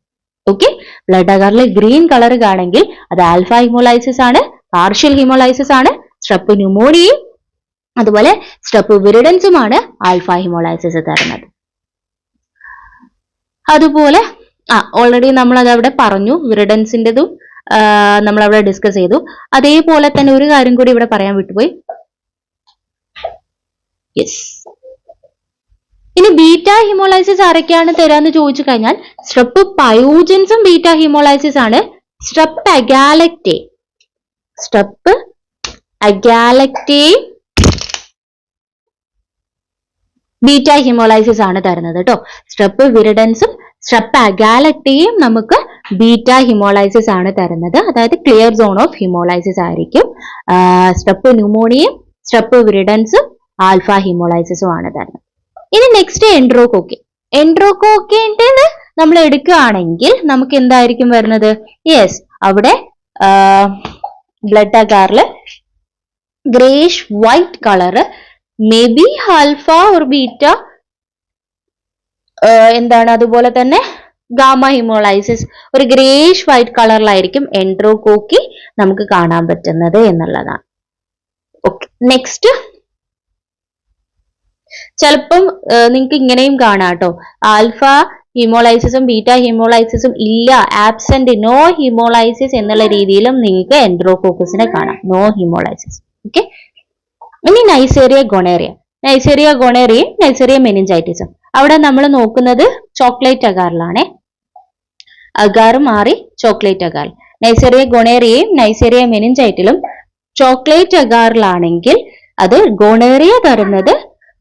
ഓക്കെ, ബ്ലഡ് അഗാറിൽ ഗ്രീൻ കളർ കാണെങ്കിൽ അത് ആൽഫ ഹിമോലൈസിസ് ആണ്, പാർഷ്യൽ ഹിമോലൈസിസ് ആണ്. സ്ട്രപ്പ് ന്യൂമോണിയയും അതുപോലെ സ്ട്രപ്പ് വിരിഡൻസുമാണ് ആൽഫ ഹിമോലൈസിസ് തരുന്നത്. അതുപോലെ ഓൾറെഡി നമ്മൾ അത് അവിടെ പറഞ്ഞു, വിരിഡൻസിൻ്റെതും നമ്മൾ അവിടെ ഡിസ്കസ് ചെയ്തു. അതേപോലെ തന്നെ ഒരു കാര്യം കൂടി ഇവിടെ പറയാൻ വിട്ടുപോയി. യെസ്, ഇനി ബീറ്റ ഹിമോലൈസിസ് ആരൊക്കെയാണ് തരാന്ന് ചോദിച്ചു കഴിഞ്ഞാൽ സ്ട്രപ്പ് പയോജൻസും ബീറ്റ ഹിമോലൈസിസ് ആണ്. സ്ട്രപ്പ് അഗാലക്റ്റേ, സ്ട്രപ്പ് അഗാലക്റ്റേ ബീറ്റ ഹിമോലൈസിസ് ആണ് തരുന്നത് കേട്ടോ. സ്ട്രപ്പ് വിരിഡൻസും സ്ട്രപ്പ് അഗാലക്റ്റയും നമുക്ക് ബീറ്റ ഹിമോലൈസിസ് ആണ് തരുന്നത്. അതായത് ക്ലിയർ സോൺ ഓഫ് ഹിമോലൈസിസ് ആയിരിക്കും. സ്ട്രപ്പ് ന്യൂമോണിയയും സ്ട്രപ്പ് വിരിഡൻസും ആൽഫ ഹിമോലൈസിസും ആണ് തരുന്നത്. ഇനി നെക്സ്റ്റ് എൻട്രോകോക്കി. എൻട്രോകോക്കിൻ്റെത് നമ്മൾ എടുക്കുകയാണെങ്കിൽ നമുക്ക് എന്തായിരിക്കും വരുന്നത്? യെസ്, അവിടെ ബ്ലഡ് അഗാറിൽ greyish white colour, may be alpha or beta എന്താണ്, അതുപോലെ തന്നെ ഗാമ ഹിമോലൈസിസ് ഒരു ഗ്രേഷ് വൈറ്റ് കളറിലായിരിക്കും എൻട്രോകോക്കി നമുക്ക് കാണാൻ പറ്റുന്നത് എന്നുള്ളതാണ്. ഓക്കെ, നെക്സ്റ്റ് ചിലപ്പം നിങ്ങൾക്ക് ഇങ്ങനെയും കാണാം കേട്ടോ, ആൽഫ ഹിമോലൈസിസും ബീറ്റ ഹിമോലൈസിസും ഇല്ല, ആബ്സെന്റ്, നോ ഹിമോലൈസിസ് എന്നുള്ള രീതിയിലും നിങ്ങൾക്ക് എൻട്രോകോക്കസിനെ കാണാം, നോ ഹിമോലൈസിസ്. ഓക്കെ, ഇനി നൈസേറിയ ഗൊണേറിയ. നൈസേറിയ ഗൊണേറിയയും നൈസേറിയ മെനിഞ്ചൈറ്റിസും അവിടെ നമ്മൾ നോക്കുന്നത് ചോക്ലേറ്റ് അഗാറിലാണേ. അഗാർ മാറി ചോക്ലേറ്റ് അഗാർ. നൈസേറിയ ഗൊണേറിയയും നൈസേറിയ മെനിഞ്ചൈറ്റിലും ചോക്ലേറ്റ് അഗാറിലാണെങ്കിൽ അത് ഗൊണേറിയ തരുന്നത്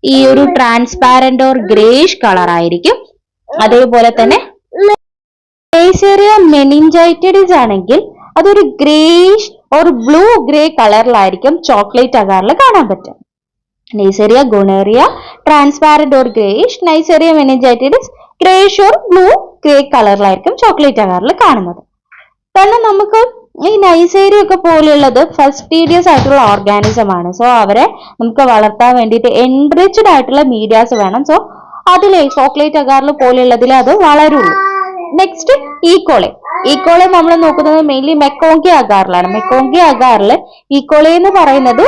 ഈ ഒരു ട്രാൻസ്പാരന്റ് ഓർ ഗ്രേഷ് കളർ ആയിരിക്കും. അതേപോലെ തന്നെ നെയ്സേറിയ മെനിഞ്ചൈറ്റിഡിസ് ആണെങ്കിൽ അതൊരു ഗ്രേഷ് ഒരു ബ്ലൂ ഗ്രേ കളറിലായിരിക്കും ചോക്ലേറ്റ് അകാറിൽ കാണാൻ പറ്റും. Neisseria gonorrhoeae transparent or greyish, neisseria meningitidis greyish or blue grey കളറിലായിരിക്കും ചോക്ലേറ്റ് അകാറിൽ കാണുന്നത്. കാരണം നമുക്ക് ഈ നൈസേരിയ ഒക്കെ പോലെയുള്ളത് ഫസ്റ്റീരിയസ് ആയിട്ടുള്ള ഓർഗാനിസം ആണ്. സോ അവരെ നമുക്ക് വളർത്താൻ വേണ്ടിയിട്ട് എൻറിച്ച്ഡ് ആയിട്ടുള്ള മീഡിയാസ് വേണം. സോ അതിലെ ചോക്ലേറ്റ് അകാറിൽ പോലെയുള്ളതിൽ അത് വളരുള്ളൂ. നെക്സ്റ്റ് ഈക്കോളെ. ഈക്കോളെ നമ്മൾ നോക്കുന്നത് മെയിൻലി മെക്കോങ്കി അകാറിലാണ്. മെക്കോങ്കി അകാറിൽ ഈക്കോളെ എന്ന് പറയുന്നത്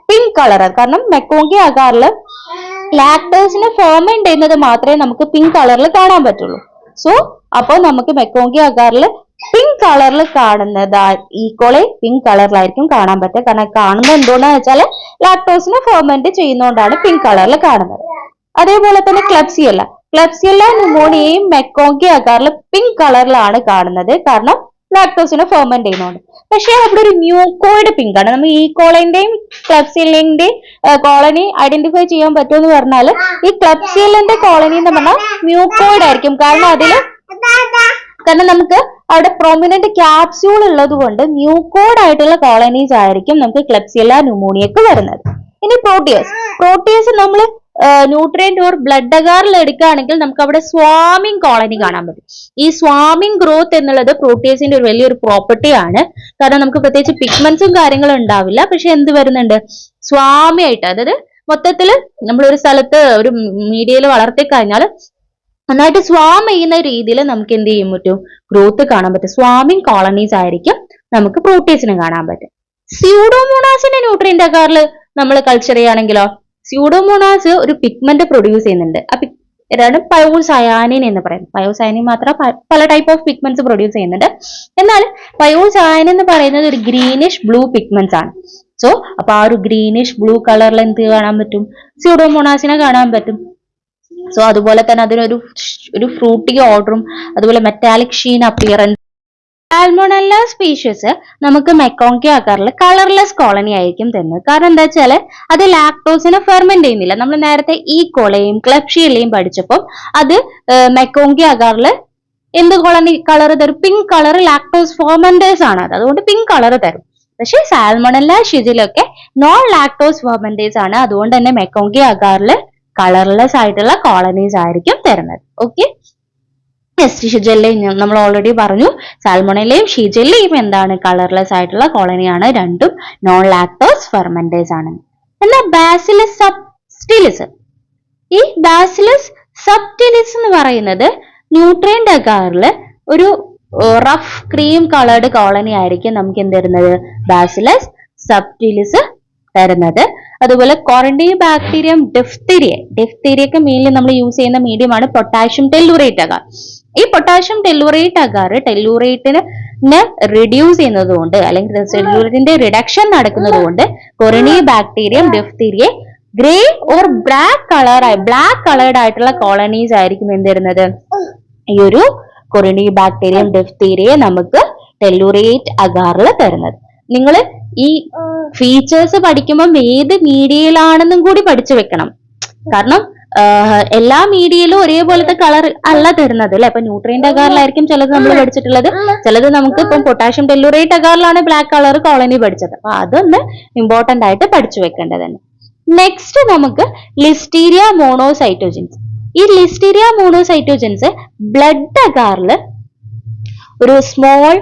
പിങ്ക് കളർ. കാരണം മെക്കോങ്കി അകാറിൽ ലാക്ടോസിനെ ഫെർമെന്റ് ചെയ്യുന്നത് മാത്രമേ നമുക്ക് പിങ്ക് കളറിൽ കാണാൻ പറ്റുള്ളൂ. സോ അപ്പോൾ നമുക്ക് മെക്കോങ്കി അകാറിൽ പിങ്ക് കളറിൽ കാണുന്നത് ഈക്കോളെ പിങ്ക് കളറിലായിരിക്കും കാണാൻ പറ്റുക. കാരണം കാണുന്നത് എന്തുകൊണ്ടാന്ന് വെച്ചാൽ ലാക്ടോസിനെ ഫെർമെന്റ് ചെയ്യുന്നതുകൊണ്ടാണ് പിങ്ക് കളറിൽ കാണുന്നത്. അതേപോലെ തന്നെ ക്ലബ്സിയല്ല ന്യൂമോണിയയും മെക്കോങ്കി അകാറിൽ പിങ്ക് കളറിലാണ് കാണുന്നത്. കാരണം ലാക്ടോസിനെ ഫെർമെന്റ് ചെയ്യുന്നതുകൊണ്ട്. പക്ഷേ അവിടെ ഒരു മ്യൂക്കോയിഡ് പിങ്ക് ആണ്. നമ്മൾ ഈക്കോളന്റെയും ക്ലബ്സിയലിന്റെയും കോളനി ഐഡന്റിഫൈ ചെയ്യാൻ പറ്റുമെന്ന് പറഞ്ഞാൽ ഈ ക്ലബ്സിയലിന്റെ കോളനി എന്ന് പറഞ്ഞാൽ മ്യൂക്കോയിഡ് ആയിരിക്കും. കാരണം നമുക്ക് അവിടെ പ്രൊമിനന്റ് ക്യാപ്സ്യൂൾ ഉള്ളത് കൊണ്ട് മ്യൂക്കോയിഡ് ആയിട്ടുള്ള കോളനീസ് ആയിരിക്കും നമുക്ക് ക്ലബ്സിയല്ല ന്യൂമോണിയക്ക് വരുന്നത്. ഇനി പ്രോട്ടിയസ് നമ്മൾ ന്യൂട്രിയന്റ് ഓർ ബ്ലഡ് അകാറിൽ എടുക്കുകയാണെങ്കിൽ നമുക്ക് അവിടെ സ്വാമിംഗ് കോളനി കാണാൻ പറ്റും. ഈ സ്വാമിംഗ് ഗ്രോത്ത് എന്നുള്ളത് പ്രോട്ടിയസിന്റെ ഒരു വലിയൊരു പ്രോപ്പർട്ടി ആണ്. കാരണം നമുക്ക് പ്രത്യേകിച്ച് പിഗ്മെന്റ്സും കാര്യങ്ങളും ഉണ്ടാവില്ല. പക്ഷെ എന്ത് വരുന്നുണ്ട്, സ്വാമി ആയിട്ട്, അതായത് മൊത്തത്തിൽ നമ്മളൊരു സ്ഥലത്ത് ഒരു മീഡിയയിൽ വളർത്തി കഴിഞ്ഞാൽ നന്നായിട്ട് സ്വാം ചെയ്യുന്ന രീതിയിൽ നമുക്ക് എന്ത് ചെയ്യാൻ പറ്റും, ഗ്രോത്ത് കാണാൻ പറ്റും. സ്വാമിംഗ് കോളനീസ് ആയിരിക്കും നമുക്ക് പ്രോട്ടീസിന് കാണാൻ പറ്റും. സ്യൂഡോമോണാസിന്റെ ന്യൂട്രിയന്റ് അകാറിൽ നമ്മൾ കൾച്ചർ ചെയ്യുകയാണെങ്കിലോ, സ്യൂഡോമോണാസ് ഒരു പിഗ്മെന്റ് പ്രൊഡ്യൂസ് ചെയ്യുന്നുണ്ട്. ഏതാണ് പയോസയാനിൻ എന്ന് പറയുന്നത്. പയോസയാനിൻ മാത്രം പല ടൈപ്പ് ഓഫ് പിഗ്മെന്റ്സ് പ്രൊഡ്യൂസ് ചെയ്യുന്നുണ്ട്. എന്നാൽ പയോസയാനിൻ എന്ന് പറയുന്നത് ഒരു ഗ്രീനിഷ് ബ്ലൂ പിഗ്മെന്റ്സ് ആണ്. സോ അപ്പൊ ആ ഒരു ഗ്രീനിഷ് ബ്ലൂ കളറിൽ എന്ത് കാണാൻ പറ്റും, സ്യൂഡോമോണാസിനെ കാണാൻ പറ്റും. സോ അതുപോലെ തന്നെ അതിനൊരു ഫ്രൂട്ടി ഓർഡറും അതുപോലെ metallic sheen appearance. Salmonella species നമുക്ക് മെക്കോങ്കി അകാറിൽ കളർലെസ് കോളനി ആയിരിക്കും തരുന്നത്. കാരണം എന്താ വെച്ചാൽ അത് ലാക്ടോസിനെ ഫെർമെന്റ് ചെയ്യുന്നില്ല. നമ്മൾ നേരത്തെ ഈ കോളയും ക്ലബ്ഷിയലെയും പഠിച്ചപ്പോൾ അത് മെക്കോങ്കി അകാറിൽ എന്ത് കോളനി കളർ തരും, പിങ്ക് കളർ. ലാക്ടോസ് ഫെർമെന്റേഴ്സ് ആണ് അത്, അതുകൊണ്ട് പിങ്ക് കളർ തരും. പക്ഷെ സാൽമോണല്ല ഷിജിലൊക്കെ നോൺ ലാക്ടോസ് ഫെർമെന്റേഴ്സ് ആണ്. അതുകൊണ്ട് തന്നെ മെക്കോങ്കി അകാറിൽ കളർലെസ് ആയിട്ടുള്ള കോളനീസ് ആയിരിക്കും തരുന്നത്. ഓക്കെ, ഷിജല്ലയും നമ്മൾ ഓൾറെഡി പറഞ്ഞു. സാൽമോണല്ലയും ഷിജല്ലയും എന്താണ്, കളർലെസ് ആയിട്ടുള്ള കോളനിയാണ്. രണ്ടും നോൺ ലാക്ടോസ് ഫെർമെന്റേഴ്സ് ആണ്. എന്നാൽ ബാസിലസ് സബ്റ്റിലിസ്, ഈ ബാസിലസ് സബ്റ്റിലിസ് എന്ന് പറയുന്നത് ന്യൂട്രിയന്റ് അകാറിൽ ഒരു റഫ് ക്രീം കളേർഡ് കോളനി ആയിരിക്കും നമുക്ക് എന്ത് തരുന്നത്, ബാസിലസ് സബ്റ്റിലിസ് തരുന്നത്. അതുപോലെ കൊറിനിബാക്ടീരിയം ഡിഫ്തീരിയക്ക് മെയിൻലി നമ്മൾ യൂസ് ചെയ്യുന്ന മീഡിയമാണ് പൊട്ടാഷ്യം ടെല്ലൂറേറ്റ് അകാർ. ഈ പൊട്ടാഷ്യം ടെല്ലൂറേറ്റ് അകാർ ടെല്ലൂറേറ്റിനെ റിഡ്യൂസ് ചെയ്യുന്നത് കൊണ്ട്, അല്ലെങ്കിൽ ടെല്ലൂറേറ്റിന്റെ റിഡക്ഷൻ നടക്കുന്നത് കൊണ്ട് corynebacterium diphtheriae grey or black coloured ആയിട്ടുള്ള കോളനീസ് ആയിരിക്കും എന്ത് തരുന്നത്, ഈ ഒരു കൊറിനിബാക്ടീരിയം ഡിഫ്തീരിയ നമുക്ക് ടെല്ലൂറേറ്റ് അകാറിൽ തരുന്നത്. നിങ്ങൾ ഈ ഫീച്ചേഴ്സ് പഠിക്കുമ്പോൾ ഏത് മീഡിയയിലാണെന്നും കൂടി പഠിച്ചു വെക്കണം. കാരണം എല്ലാ മീഡിയയിലും ഒരേപോലത്തെ കളർ അല്ല തരുന്നത് അല്ലെ. ഇപ്പൊ ന്യൂട്രിയന്റ് അകാറിലായിരിക്കും ചിലത് നമ്മൾ പഠിച്ചിട്ടുള്ളത്, ചിലത് നമുക്ക് ഇപ്പം പൊട്ടാഷ്യം ടെല്ലൂറേറ്റ് അകാറിലാണ് ബ്ലാക്ക് കളർ കോളനി പഠിച്ചത്. അപ്പൊ അതൊന്ന് ഇമ്പോർട്ടന്റ് ആയിട്ട് പഠിച്ചു വെക്കേണ്ടതുണ്ട്. നെക്സ്റ്റ് നമുക്ക് ലിസ്റ്റീരിയ മോണോസൈറ്റോജൻസ്. ഈ ലിസ്റ്റീരിയ മോണോസൈറ്റോജൻസ് ബ്ലഡ് അകാറിൽ ഒരു സ്മോൾ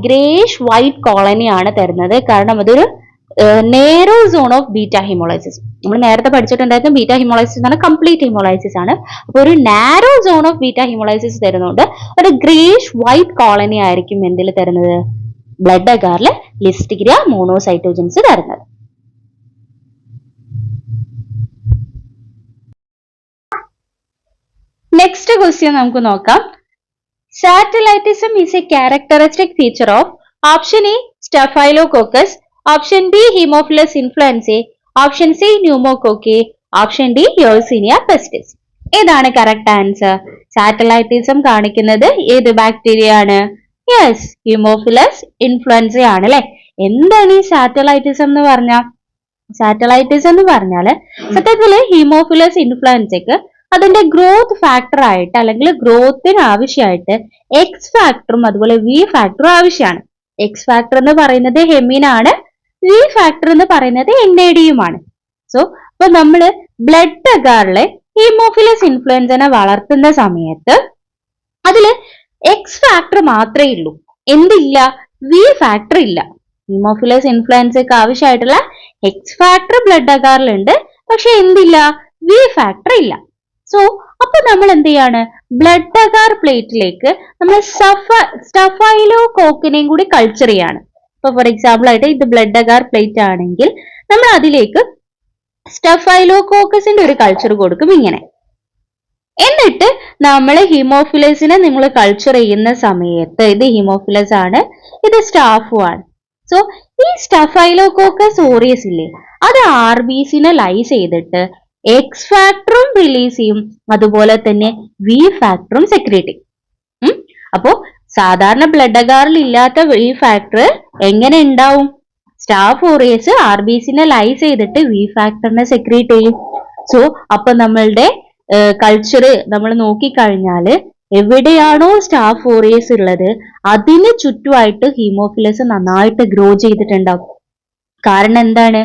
ഗ്രേഷ് വൈറ്റ് കോളനിയാണ് തരുന്നത്. കാരണം അതൊരു നേരോ സോൺ ഓഫ് ബീറ്റാ ഹിമോളൈസിസ്. നമ്മൾ നേരത്തെ പഠിച്ചിട്ടുണ്ടായിരുന്നു ബീറ്റാ ഹിമോളൈസിസ് ആണ് കംപ്ലീറ്റ് ഹിമോളൈസിസ് ആണ്. അപ്പൊ ഒരു നാരോ സോൺ ഓഫ് ബീറ്റാ ഹിമോളൈസിസ് തരുന്നുണ്ട്. ഒരു ഗ്രേഷ് വൈറ്റ് കോളനി ആയിരിക്കും എന്തിൽ തരുന്നത്, ബ്ലഡ് അകാറിൽ ലിസ്റ്റീരിയ മോണോസൈറ്റോജൻസ് തരുന്നത്. നെക്സ്റ്റ് ക്വസ്റ്റ്യൻ നമുക്ക് നോക്കാം. Satellitism is a characteristic feature of option A Staphylococcus, option B Haemophilus influenzae, option C Pneumococci, option D Yersinia pestis. ഏതാണ് കറക്റ്റ് ആൻസർ? സാറ്റലൈറ്റിസം കാണിക്കുന്നത് ഏത് ബാക്ടീരിയ ആണ്? യെസ്, ഹീമോഫിലസ് ഇൻഫ്ലുവൻസ ആണ് അല്ലെ. എന്താണ് ഈ സാറ്റലൈറ്റിസം എന്ന് പറഞ്ഞാൽ? സാറ്റലൈറ്റിസം എന്ന് പറഞ്ഞാല് സത്യത്തില് ഹീമോഫിലസ് ഇൻഫ്ലുവൻസയ്ക്ക് അതിന്റെ ഗ്രോത്ത് ഫാക്ടർ ആയിട്ട് അല്ലെങ്കിൽ ഗ്രോത്തിന് ആവശ്യമായിട്ട് എക്സ് ഫാക്ടറും അതുപോലെ വി ഫാക്ടറും ആവശ്യമാണ്. എക്സ് ഫാക്ടർ എന്ന് പറയുന്നത് ഹെമിനാണ്, വി ഫാക്ടർ എന്ന് പറയുന്നത് NADയുമാണ്. സോ അപ്പൊ നമ്മള് ബ്ലഡ് അഗാറിലെ ഹീമോഫിലസ് ഇൻഫ്ലുവൻസനെ വളർത്തുന്ന സമയത്ത് അതില് എക്സ് ഫാക്ടർ മാത്രമേ ഉള്ളൂ, എന്തില്ല, വി ഫാക്ടർ ഇല്ല. ഹീമോഫിലസ് ഇൻഫ്ലുവൻസയ്ക്ക് ആവശ്യമായിട്ടുള്ള എക്സ് ഫാക്ടർ ബ്ലഡ് അഗാറിലുണ്ട്, പക്ഷെ എന്തില്ല, വി ഫാക്ടർ ഇല്ല. സോ അപ്പൊ നമ്മൾ എന്ത് ചെയ്യാണ്, ബ്ലഡ് അഗാർ പ്ലേറ്റിലേക്ക് നമ്മൾ സ്റ്റഫൈലോകോക്കിനെയും കൂടി കൾച്ചർ ചെയ്യാണ്. ഇപ്പൊ ഫോർ എക്സാമ്പിൾ ആയിട്ട് ഇത് ബ്ലഡ് അഗാർ പ്ലേറ്റ് ആണെങ്കിൽ നമ്മൾ അതിലേക്ക് സ്റ്റഫൈലോകോക്കസിന്റെ ഒരു കൾച്ചർ കൊടുക്കും ഇങ്ങനെ. എന്നിട്ട് നമ്മൾ ഹീമോഫിലസിനെ നിങ്ങൾ കൾച്ചർ ചെയ്യുന്ന സമയത്ത് ഇത് ഹീമോഫിലസ് ആണ്, ഇത് സ്റ്റാഫും ആണ്. സോ ഈ സ്റ്റഫൈലോകോക്കസ് ഓറിയസ് ഇല്ലേ, അത് RBCനെ ലൈസ് ചെയ്തിട്ട് എക്സ് ഫാക്ടറും റിലീസ് ചെയ്യും, അതുപോലെ തന്നെ വി ഫാക്ടറും സെക്രീറ്റ് ചെയ്യും. അപ്പോ സാധാരണ ബ്ലഡ് അഗാറിൽ ഇല്ലാത്ത വി ഫാക്ടർ എങ്ങനെ ഉണ്ടാവും, സ്റ്റാഫ് ഓറിയസ് RBCനെ ലൈസ് ചെയ്തിട്ട് വി ഫാക്ടറിനെ സെക്രീറ്റ് ചെയ്യും. സോ അപ്പൊ നമ്മളുടെ കൾച്ചർ നമ്മൾ നോക്കിക്കഴിഞ്ഞാല് എവിടെയാണോ സ്റ്റാഫ് ഓറിയസ് ഉള്ളത് അതിന് ചുറ്റുമായിട്ട് ഹീമോഫിലസ് നന്നായിട്ട് ഗ്രോ ചെയ്തിട്ടുണ്ടാവും. കാരണം എന്താണ്,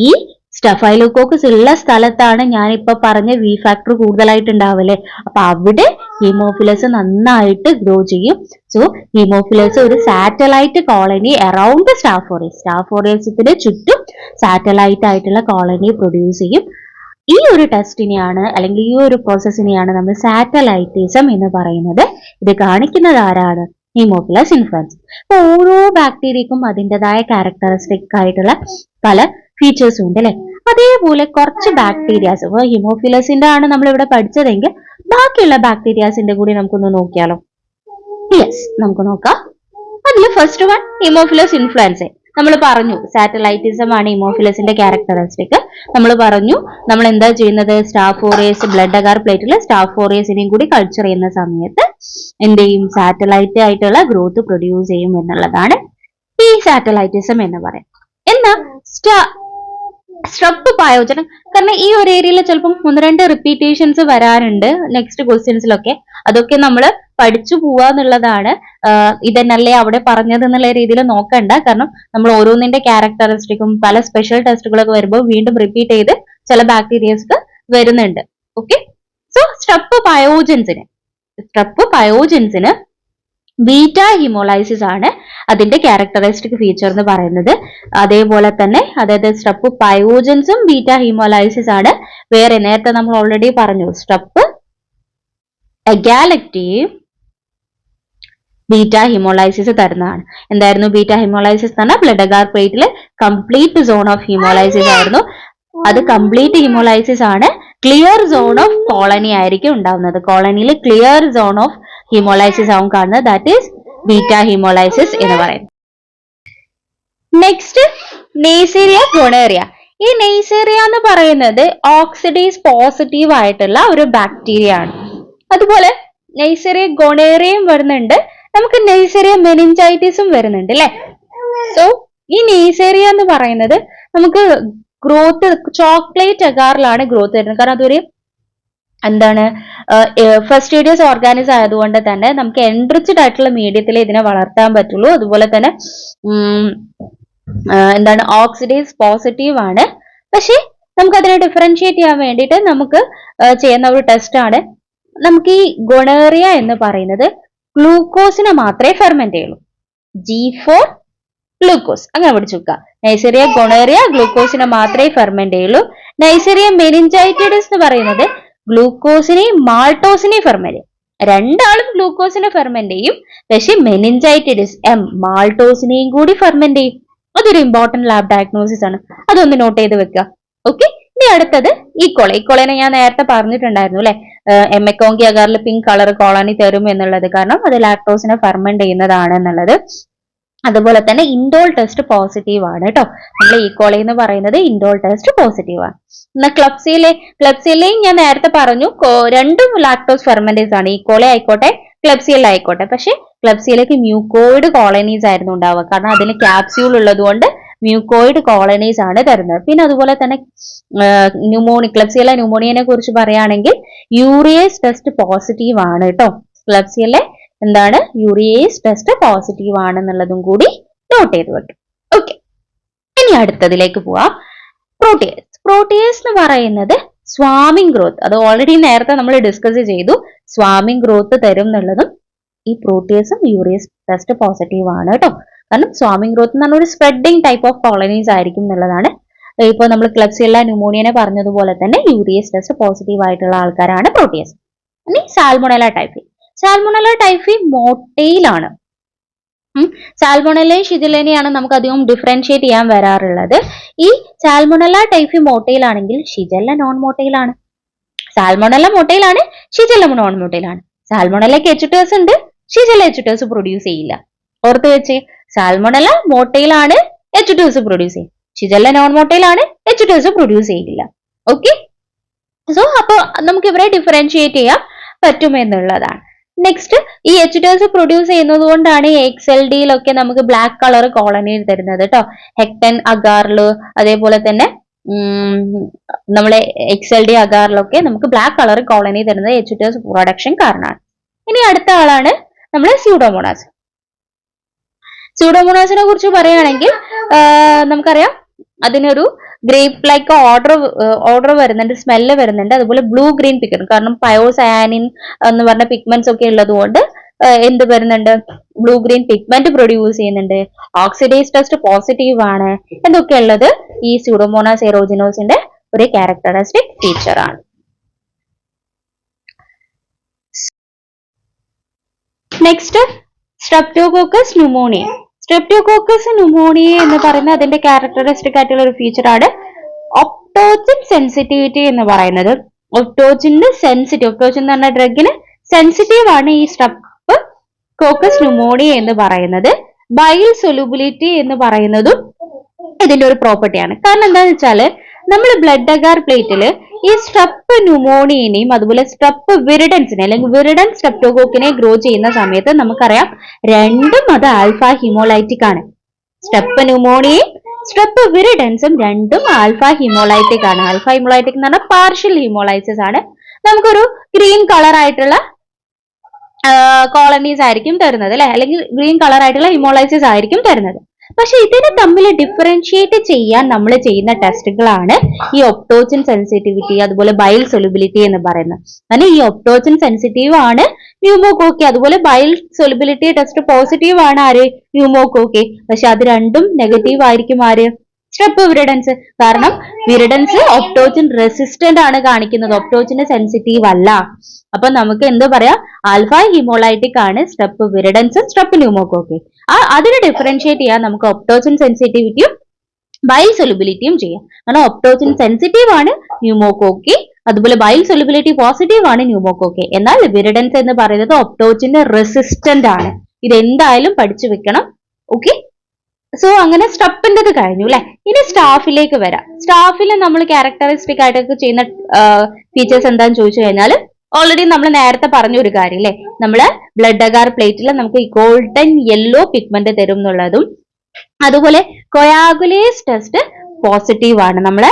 ഈ സ്റ്റഫൈലോകോക്കസ് ഉള്ള സ്ഥലത്താണ് ഞാനിപ്പോ പറഞ്ഞ വി ഫാക്ടർ കൂടുതലായിട്ട് ഉണ്ടാവല്ലേ, അപ്പൊ അവിടെ ഹീമോഫിലസ് നന്നായിട്ട് ഗ്രോ ചെയ്യും. സോ ഹീമോഫിലസ് ഒരു സാറ്റലൈറ്റ് കോളനി അറൌണ്ട് സ്റ്റാഫ് ഓറിയസിന് ചുറ്റും സാറ്റലൈറ്റ് ആയിട്ടുള്ള കോളനി പ്രൊഡ്യൂസ് ചെയ്യും. ഈ ഒരു ടെസ്റ്റിനെയാണ് അല്ലെങ്കിൽ ഈ ഒരു പ്രോസസ്സിനെയാണ് നമ്മൾ സാറ്റലൈറ്റിസം എന്ന് പറയുന്നത്. ഇത് കാണിക്കുന്നത് ആരാണ്, ഹീമോഫിലസ് ഇൻഫ്ലുവൻസ്. അപ്പൊ ഓരോ ബാക്ടീരിയക്കും അതിൻ്റെതായ ക്യാരക്ടറിസ്റ്റിക് ആയിട്ടുള്ള പല ഫീച്ചേഴ്സും ഉണ്ട് അല്ലെ. അതേപോലെ കുറച്ച് ബാക്ടീരിയാസ്, ഇപ്പൊ ഹീമോഫിലസിന്റെ ആണ് നമ്മൾ ഇവിടെ പഠിച്ചതെങ്കിൽ ബാക്കിയുള്ള ബാക്ടീരിയാസിന്റെ കൂടി നമുക്കൊന്ന് നോക്കിയാലോ. യെസ്, നമുക്ക് നോക്കാം. അതിൽ ഫസ്റ്റ് വൺ ഹീമോഫിലസ് ഇൻഫ്ലുവൻസെ. നമ്മൾ പറഞ്ഞു സാറ്റലൈറ്റിസം ആണ് ഹീമോഫിലസിന്റെ ക്യാരക്ടറിസ്റ്റിക്. നമ്മൾ പറഞ്ഞു നമ്മൾ എന്താ ചെയ്യുന്നത്, സ്റ്റാഫ് ഓറിയസ് ബ്ലഡ് അഗാർ പ്ലേറ്റിൽ സ്റ്റാഫ് ഓറിയസിനെയും കൂടി കൾച്ചർ ചെയ്യുന്ന സമയത്ത് എന്ത് ചെയ്യും, സാറ്റലൈറ്റ് ആയിട്ടുള്ള ഗ്രോത്ത് പ്രൊഡ്യൂസ് ചെയ്യും എന്നുള്ളതാണ് ഈ സാറ്റലൈറ്റിസം എന്ന് പറയും. എന്നാ സ്ട്രപ്പ് പയോജനം, കാരണം ഈ ഒരു ഏരിയയിൽ ചിലപ്പം 1-2 റിപ്പീറ്റേഷൻസ് വരാറുണ്ട് നെക്സ്റ്റ് ക്വസ്റ്റ്യൻസിലൊക്കെ, അതൊക്കെ നമ്മൾ പഠിച്ചു പോവാന്നുള്ളതാണ്. ഇതെന്നല്ലേ അവിടെ പറഞ്ഞത് എന്നുള്ള രീതിയിൽ നോക്കണ്ട, കാരണം നമ്മൾ ഓരോന്നിന്റെ ക്യാരക്ടറിസ്റ്റിക്കും പല സ്പെഷ്യൽ ടെസ്റ്റുകളൊക്കെ വരുമ്പോൾ വീണ്ടും റിപ്പീറ്റ് ചെയ്ത് ചില ബാക്ടീരിയസ് വരുന്നുണ്ട്. ഓക്കെ, സോ സ്ട്രപ്പ് പയോജൻസിന് ബീറ്റ ഹീമോലൈസിസ് ആണ് അതിന്റെ ക്യാരക്ടറിസ്റ്റിക് ഫീച്ചർ എന്ന് പറയുന്നത്. അതേപോലെ തന്നെ അതായത് സ്ട്രപ്പ് പയോജൻസും ബീറ്റ ഹീമോലൈസിസ് ആണ്. വേറെ നേരത്തെ നമ്മൾ ഓൾറെഡി പറഞ്ഞു സ്ട്രപ്പ് അഗാലക്റ്റിയും ബീറ്റ ഹീമോലൈസിസ് തരുന്നതാണ്. എന്തായിരുന്നു ബീറ്റ ഹീമോലൈസിസ് തന്നെ, ബ്ലഡ് അഗാർ പ്ലേറ്റിൽ കംപ്ലീറ്റ് സോൺ ഓഫ് ഹീമോലൈസിസ് ആയിരുന്നു. അത് കംപ്ലീറ്റ് ഹീമോലൈസിസ് ആണ്. ക്ലിയർ സോൺ ഓഫ് കോളനി ആയിരിക്കും ഉണ്ടാവുന്നത്. കോളനിയിൽ ക്ലിയർ സോൺ ഓഫ് ഹീമോലൈസിസ് ആവും കാണുന്നത്. ദാറ്റ് ഈസ് ബീറ്റ ഹീമോലൈസിസ് എന്ന് പറയുന്നത്. Next neisseria gonorrhoeae. ഈ നെയ്സീരിയ എന്ന് പറയുന്നത് ഓക്സിഡേസ് പോസിറ്റീവ് ആയിട്ടുള്ള ഒരു ബാക്ടീരിയ ആണ്. അതുപോലെ നെയ്സീരിയ ഗൊണേറിയയും വരുന്നുണ്ട്, നമുക്ക് നെയ്സീരിയ മെനിഞ്ചൈറ്റിസും വരുന്നുണ്ട് അല്ലെ. സോ ഈ നെയ്സീരിയ എന്ന് പറയുന്നത് നമുക്ക് ഗ്രോത്ത് ചോക്ലേറ്റ് അഗാറിലാണ് ഗ്രോത്ത് വരുന്നത്. കാരണം അതൊരു എന്താണ് ഫസ്റ്റീഡിയസ് ഓർഗാനിസം ആയതുകൊണ്ട് തന്നെ നമുക്ക് എൻറിച്ച്ഡ് ആയിട്ടുള്ള മീഡിയത്തിൽ ഇതിനെ വളർത്താൻ പറ്റുള്ളൂ. അതുപോലെ തന്നെ എന്താണ് ഓക്സിഡേസ് പോസിറ്റീവ് ആണ്. പക്ഷെ നമുക്ക് അതിനെ ഡിഫറൻഷിയേറ്റ് ചെയ്യാൻ വേണ്ടിയിട്ട് നമുക്ക് ചെയ്യുന്ന ഒരു ടെസ്റ്റ് ആണ്. നമുക്ക് ഈ ഗൊണേറിയ എന്ന് പറയുന്നത് ഗ്ലൂക്കോസിനെ മാത്രമേ ഫെർമെന്റ് ചെയ്യുള്ളൂ. G4 ഗ്ലൂക്കോസ്, അങ്ങനെ പഠിച്ചു വെക്കുക. നൈസീരിയ ഗൊണേറിയ ഗ്ലൂക്കോസിനെ മാത്രമേ ഫെർമെന്റ് ചെയ്യുള്ളൂ. നൈസീരിയ മെനിഞ്ചൈറ്റിഡിസ് എന്ന് പറയുന്നത് ഗ്ലൂക്കോസിനെയും മാൾട്ടോസിനെയും ഫെർമെന്റ് ചെയ്യും. രണ്ടാളും ഗ്ലൂക്കോസിനെ ഫെർമെന്റ് ചെയ്യും, പക്ഷെ മെനിഞ്ചൈറ്റിഡിസ് മാൾട്ടോസിനെയും കൂടി ഫെർമെന്റ് ചെയ്യും. അതൊരു ഇമ്പോർട്ടന്റ് ലാബ് ഡയഗ്നോസിസ് ആണ്, അതൊന്ന് നോട്ട് ചെയ്ത് വെക്കുക. ഓക്കെ, ഇനി അടുത്തത് ഈക്കോളനെ ഞാൻ നേരത്തെ പറഞ്ഞിട്ടുണ്ടായിരുന്നു അല്ലെ. എമ്മക്കോങ്കി അഗാറിൽ പിങ്ക് കളർ കോളനി തരും എന്നുള്ളത്, കാരണം അത് ലാക്ടോസിനെ ഫെർമെന്റ് ചെയ്യുന്നതാണ് എന്നുള്ളത്. അതുപോലെ തന്നെ ഇൻഡോൾ ടെസ്റ്റ് പോസിറ്റീവ് ആണ് കേട്ടോ. നമ്മൾ ഈക്കോളി എന്ന് പറയുന്നത് ഇൻഡോൾ ടെസ്റ്റ് പോസിറ്റീവ് ആണ്. എന്നാൽ ക്ലബ്സിയലയും ഞാൻ നേരത്തെ പറഞ്ഞു രണ്ടും ലാക്ടോസ് ഫെർമെന്റേസ് ആണ്. ഈക്കോളി ആയിക്കോട്ടെ ക്ലബ്സിയൽ ആയിക്കോട്ടെ. പക്ഷെ ക്ലബ്സിയലേക്ക് മ്യൂക്കോയിഡ് കോളനീസ് ആയിരുന്നു ഉണ്ടാവുക, കാരണം അതിന് ക്യാപ്സ്യൂൾ ഉള്ളത് കൊണ്ട് മ്യൂക്കോയിഡ് കോളനീസ് ആണ് തരുന്നത്. പിന്നെ അതുപോലെ തന്നെ ക്ലബ്സിയല ന്യൂമോണിയനെ കുറിച്ച് പറയുകയാണെങ്കിൽ യൂറിയേസ് ടെസ്റ്റ് പോസിറ്റീവ് ആണ് കേട്ടോ. ക്ലബ്സിയയിലെ എന്താണ് യൂറിയേസ് ടെസ്റ്റ് പോസിറ്റീവ് ആണെന്നുള്ളതും കൂടി നോട്ട് ചെയ്ത് വെക്കും. ഓക്കെ, ഇനി അടുത്തതിലേക്ക് പോവാം. പ്രോട്ടിയേസ്. പ്രോട്ടിയേസ് എന്ന് പറയുന്നത് സ്വാമിങ് ഗ്രോത്ത്, അത് ഓൾറെഡി നേരത്തെ നമ്മൾ ഡിസ്കസ് ചെയ്തു. സ്വാമിങ് ഗ്രോത്ത് തരും എന്നുള്ളതും ഈ പ്രോട്ടിയേസും യൂറിയേസ് ടെസ്റ്റ് പോസിറ്റീവ് ആണ് കേട്ടോ. കാരണം സ്വാമിങ് ഗ്രോത്ത് എന്ന് പറഞ്ഞ ഒരു സ്പ്രെഡിങ് ടൈപ്പ് ഓഫ് കോളനീസ് ആയിരിക്കും എന്നുള്ളതാണ്. ഇപ്പോൾ നമ്മൾ ക്ലബ്സിയല്ല ന്യൂമോണിയനെ പറഞ്ഞതുപോലെ തന്നെ യൂറിയേസ് ടെസ്റ്റ് പോസിറ്റീവ് ആയിട്ടുള്ള ആൾക്കാരാണ് പ്രോട്ടിയേസ്. ഇനി സാൽമോണല്ല ടൈഫി. സാൽമോണല്ല ടൈഫി മോട്ടയിലാണ്. സാൽമോണല്ലയും ഷിജലിനെയാണ് നമുക്ക് അധികം ഡിഫറൻഷിയേറ്റ് ചെയ്യാൻ വരാറുള്ളത്. ഈ സാൽമോണല്ല ടൈഫി മോട്ടയിലാണെങ്കിൽ ഷിജല്ല നോൺ മോട്ടയിലാണ്. സാൽമോണല്ല മോട്ടയിലാണ്, ഷിജല്ല നോൺ മോട്ടയിലാണ്. സാൽമോണല്ലയ്ക്ക് H2S ഉണ്ട്, ഷിജല്ല H2S പ്രൊഡ്യൂസ് ചെയ്യില്ല. ഓർത്ത് വെച്ച്, സാൽമോണല്ല മോട്ടയിലാണ് H2S പ്രൊഡ്യൂസ് ചെയ്യും, ഷിജല്ല നോൺ മോട്ടയിലാണ് H2S പ്രൊഡ്യൂസ് ചെയ്യില്ല. ഓക്കെ, സോ അപ്പൊ നമുക്ക് ഇവരെ ഡിഫറൻഷിയേറ്റ് ചെയ്യാൻ പറ്റുമെന്നുള്ളതാണ്. നെക്സ്റ്റ്, ഈ H2S പ്രൊഡ്യൂസ് ചെയ്യുന്നത് കൊണ്ടാണ് XLDയിലൊക്കെ നമുക്ക് ബ്ലാക്ക് കളർ കോളനി തരുന്നത് കേട്ടോ. ഹെക്ടൻ അഗാറില് അതേപോലെ തന്നെ നമ്മളെ XLD അഗാറിലൊക്കെ നമുക്ക് ബ്ലാക്ക് കളർ കോളനി തരുന്നത് H2S പ്രൊഡക്ഷൻ കാരണമാണ്. ഇനി അടുത്ത ആളാണ് നമ്മളെ സ്യൂഡോമോണാസ്. സ്യൂഡോമോണാസിനെ കുറിച്ച് പറയുകയാണെങ്കിൽ നമുക്കറിയാം അതിനൊരു ഗ്രേപ്പ് ലൈക്ക് ഓർഡർ വരുന്നുണ്ട്, സ്മെല്ല് വരുന്നുണ്ട്, അതുപോലെ ബ്ലൂ ഗ്രീൻ പിഗ്മെന്റ്. കാരണം പയോസയാനിൻ എന്ന് പറഞ്ഞ പിഗ്മെന്റ്സ് ഒക്കെ ഉള്ളത് കൊണ്ട് എന്ത് വരുന്നുണ്ട്, ബ്ലൂ ഗ്രീൻ പിഗ്മെന്റ് പ്രൊഡ്യൂസ് ചെയ്യുന്നുണ്ട്. ഓക്സിഡൈസ് ടെസ്റ്റ് പോസിറ്റീവ് ആണ്. എന്തൊക്കെ ഉള്ളത് ഈ സ്യൂഡോമോണാസ് എയറോജിനോസിന്റെ ഒരു ക്യാരക്ടറിസ്റ്റിക് ഫീച്ചർ ആണ്. Next, streptococcus pneumonia. Streptococcus pneumonia എന്ന് പറയുന്ന അതിന്റെ ക്യാരക്ടറിസ്റ്റിക് ആയിട്ടുള്ള ഒരു ഫീച്ചർ ആണ് ഒപ്റ്റോജിൻ സെൻസിറ്റിവിറ്റി എന്ന് പറയുന്നത്. ഒപ്റ്റോജിന് സെൻസിറ്റീവ്, ഒപ്റ്റോജിൻ എന്ന് പറഞ്ഞ ഡ്രഗിന് സെൻസിറ്റീവ് ആണ് ഈ സ്ട്രെപ്റ്റോകോക്കസ് ന്യൂമോണിയ എന്ന് പറയുന്നത്. ബൈൽ സൊല്യൂബിലിറ്റി എന്ന് പറയുന്നതും ഇതിന്റെ ഒരു പ്രോപ്പർട്ടിയാണ്. കാരണം എന്താണെന്ന് വെച്ചാല് നമ്മൾ ബ്ലഡ് അഗാർ പ്ലേറ്റിൽ ഈ സ്ട്രെപ്പ് ന്യൂമോണിയനെയും അതുപോലെ സ്ട്രെപ്പ് വിരിഡൻസിനെ അല്ലെങ്കിൽ വിരിഡൻ സ്ട്രെപ്റ്റോകോക്കിനെ ഗ്രോ ചെയ്യുന്ന സമയത്ത് നമുക്കറിയാം രണ്ടും അത് ആൽഫ ഹിമോലൈറ്റിക് ആണ്. സ്ട്രെപ്പ് ന്യൂമോണിയയും സ്ട്രെപ്പ് വിരിഡൻസും രണ്ടും ആൽഫ ഹിമോലൈറ്റിക് ആണ്. ആൽഫ ഹിമോലൈറ്റിക് എന്ന് പറഞ്ഞാൽ പാർഷ്യൽ ഹിമോലൈസിസ് ആണ്. നമുക്കൊരു ഗ്രീൻ കളർ ആയിട്ടുള്ള കോളനീസ് ആയിരിക്കും തരുന്നത് അല്ലെ, അല്ലെങ്കിൽ ഗ്രീൻ കളർ ആയിട്ടുള്ള ഹിമോലൈസിസ് ആയിരിക്കും തരുന്നത്. പക്ഷെ ഇതിനെ തമ്മിൽ ഡിഫറൻഷിയേറ്റ് ചെയ്യാൻ നമ്മൾ ചെയ്യുന്ന ടെസ്റ്റുകളാണ് ഈ ഒപ്റ്റോജിൻ സെൻസിറ്റിവിറ്റി അതുപോലെ ബൈൽ സൊല്യൂബിലിറ്റി എന്ന് പറയുന്നത്. അങ്ങനെ ഈ ഒപ്റ്റോജിൻ സെൻസിറ്റീവ് ആണ് ന്യൂമോകോക്കി, അതുപോലെ ബൈൽ സൊല്യൂബിലിറ്റി ടെസ്റ്റ് പോസിറ്റീവ് ആണ് ആര്, ന്യൂമോകോക്കി. പക്ഷെ അത് രണ്ടും നെഗറ്റീവ് ആയിരിക്കും ആര്, സ്ട്രെപ്പ് വിരിഡൻസ്. കാരണം വിരിഡൻസ് ഒപ്റ്റോജിൻ റെസിസ്റ്റന്റ് ആണ് കാണിക്കുന്നത്, ഒപ്റ്റോജിന് സെൻസിറ്റീവ് അല്ല. അപ്പൊ നമുക്ക് എന്ത് പറയാം, ആൽഫ ഹിമോലൈറ്റിക് ആണ് സ്ട്രെപ്പ് വിരിഡൻസും സ്ട്രെപ്പ് ന്യൂമോകോക്കി. അതിന് ഡിഫറൻഷിയേറ്റ് ചെയ്യാൻ നമുക്ക് ഒപ്റ്റോജിൻ സെൻസിറ്റിവിറ്റിയും ബൈൽ സൊല്യൂബിലിറ്റിയും ചെയ്യാം. കാരണം ഒപ്റ്റോജിൻ സെൻസിറ്റീവ് ആണ് ന്യൂമോകോക്കി, അതുപോലെ ബൈൽ സൊല്യൂബിലിറ്റി പോസിറ്റീവ് ആണ് ന്യൂമോകോക്കി. എന്നാൽ വിരിഡൻസ് എന്ന് പറയുന്നത് ഒപ്റ്റോജിന് റെസിസ്റ്റന്റ് ആണ്. ഇത് എന്തായാലും പഠിച്ചു വെക്കണം. ഓക്കെ, സോ അങ്ങനെ സ്ട്രെപ്പിൻ്റെത് കഴിഞ്ഞു അല്ലെ. ഇനി സ്റ്റാഫിലേക്ക് വരാം. സ്റ്റാഫിൽ നമ്മൾ ക്യാരക്ടറിസ്റ്റിക് ആയിട്ടൊക്കെ ചെയ്യുന്ന ഫീച്ചേഴ്സ് എന്താന്ന് ചോദിച്ചു കഴിഞ്ഞാൽ ഓൾറെഡി നമ്മൾ നേരത്തെ പറഞ്ഞ ഒരു കാര്യം അല്ലെ, നമ്മള് ബ്ലഡ് അഗാർ പ്ലേറ്റിൽ നമുക്ക് ഗോൾഡൻ യെല്ലോ പിഗ്മെന്റ് തരും എന്നുള്ളതും, അതുപോലെ കൊയാഗുലേസ് ടെസ്റ്റ് പോസിറ്റീവ് ആണ്. നമ്മളെ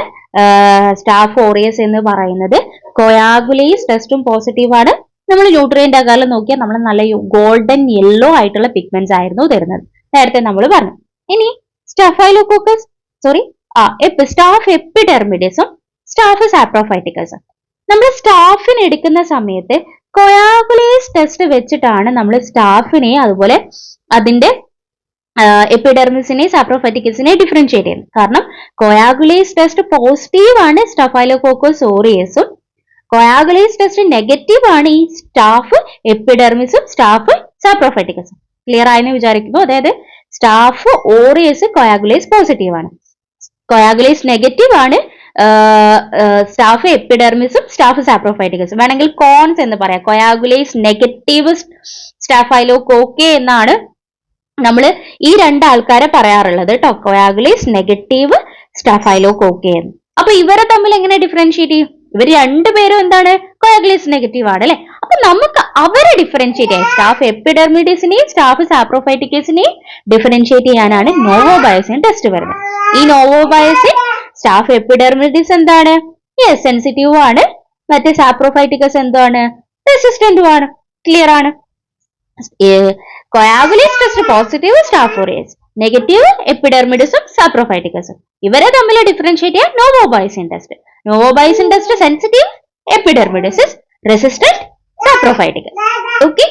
സ്റ്റാഫ് ഓറിയസ് എന്ന് പറയുന്നത് കൊയാഗുലേസ് ടെസ്റ്റും പോസിറ്റീവ് ആണ്. നമ്മൾ ന്യൂട്രിയന്റ് അഗാറിൽ നോക്കിയാൽ നമ്മൾ നല്ല ഗോൾഡൻ യെല്ലോ ആയിട്ടുള്ള പിഗ്മെന്റ്സ് ആയിരുന്നു തരുന്നത്, നേരത്തെ നമ്മൾ പറഞ്ഞു. ഇനി സ്റ്റഫൈലോകോക്കസ് സ്റ്റാഫ് എപ്പിഡെർമിഡിസും സ്റ്റാഫ് സാപ്രോഫൈറ്റിക്കസും. നമ്മൾ സ്റ്റാഫിന് എടുക്കുന്ന സമയത്ത് കൊയാഗുലേസ് ടെസ്റ്റ് വെച്ചിട്ടാണ് നമ്മൾ സ്റ്റാഫിനെ അതുപോലെ അതിന്റെ എപ്പിഡെർമിസിനെ സാപ്രോഫൈറ്റിക്കസിനെ ഡിഫറൻഷിയേറ്റ് ചെയ്യുന്നത്. കാരണം കൊയാഗുലേസ് ടെസ്റ്റ് പോസിറ്റീവ് ആണ് സ്റ്റഫൈലോകോക്കസ് ഓറിയസും, കൊയാഗുലേസ് ടെസ്റ്റ് നെഗറ്റീവ് ആണ് ഈ സ്റ്റാഫ് എപ്പിഡെർമിസും സ്റ്റാഫ് സാപ്രോഫൈറ്റിക്കസും. ക്ലിയർ ആയെന്ന് വിചാരിക്കുന്നു. അതായത് സ്റ്റാഫ് ഓറിയസ് കൊയാഗുലേസ് പോസിറ്റീവ് ആണ്, കൊയാഗുലേസ് നെഗറ്റീവ് ആണ് സ്റ്റാഫ് എപ്പിഡെർമിസും സ്റ്റാഫ് സാപ്രോഫൈറ്റിക്കസും. വേണമെങ്കിൽ കോൺസ് എന്ന് പറയാം. കൊയാഗുലേസ് നെഗറ്റീവ് സ്റ്റഫൈലോകോക്കെ എന്നാണ് നമ്മൾ ഈ രണ്ട് ആൾക്കാരെ പറയാറുള്ളത് കേട്ടോ, കൊയാഗുലേസ് നെഗറ്റീവ് സ്റ്റഫൈലോകോക്കെ എന്ന്. അപ്പൊ ഇവരെ തമ്മിൽ എങ്ങനെ ഡിഫറൻഷിയേറ്റ് ചെയ്യും? ഇവർ രണ്ടുപേരും എന്താണ്, കൊയാഗുലേസ് നെഗറ്റീവ് ആണ് അല്ലെ. അപ്പൊ നമുക്ക് അവരെ ഡിഫറൻഷിയേറ്റ് ചെയ്യാം, സ്റ്റാഫ് എപ്പിഡെർമിഡിസിനെയും സ്റ്റാഫ് സാപ്രോഫൈറ്റിക്കസിനെയും ഡിഫറൻഷിയേറ്റ് ചെയ്യാനാണ് നോവോബയോസിൻ ടെസ്റ്റ് വരുന്നത്. ഈ നോവോബയോസിൻ സ്റ്റാഫ് എപ്പിഡെർമിഡിസ് എന്താണ്, സെൻസിറ്റീവ് ആണ്, മറ്റേ സാപ്രോഫൈറ്റിക്കസ് എന്താണ്? റെസിസ്റ്റന്റുമാണ്. ക്ലിയർ ആണ്. Coagulase test positive staph aureus, negative എപ്പിഡെർമിഡിസും സാപ്രോഫൈറ്റിക്കസും. ഇവരെ തമ്മിൽ ഡിഫറൻഷിയേറ്റ് ചെയ്യാൻ novobiocin test. Novobiocin test sensitive, epidermidis resistant, saprophyticus. Okay.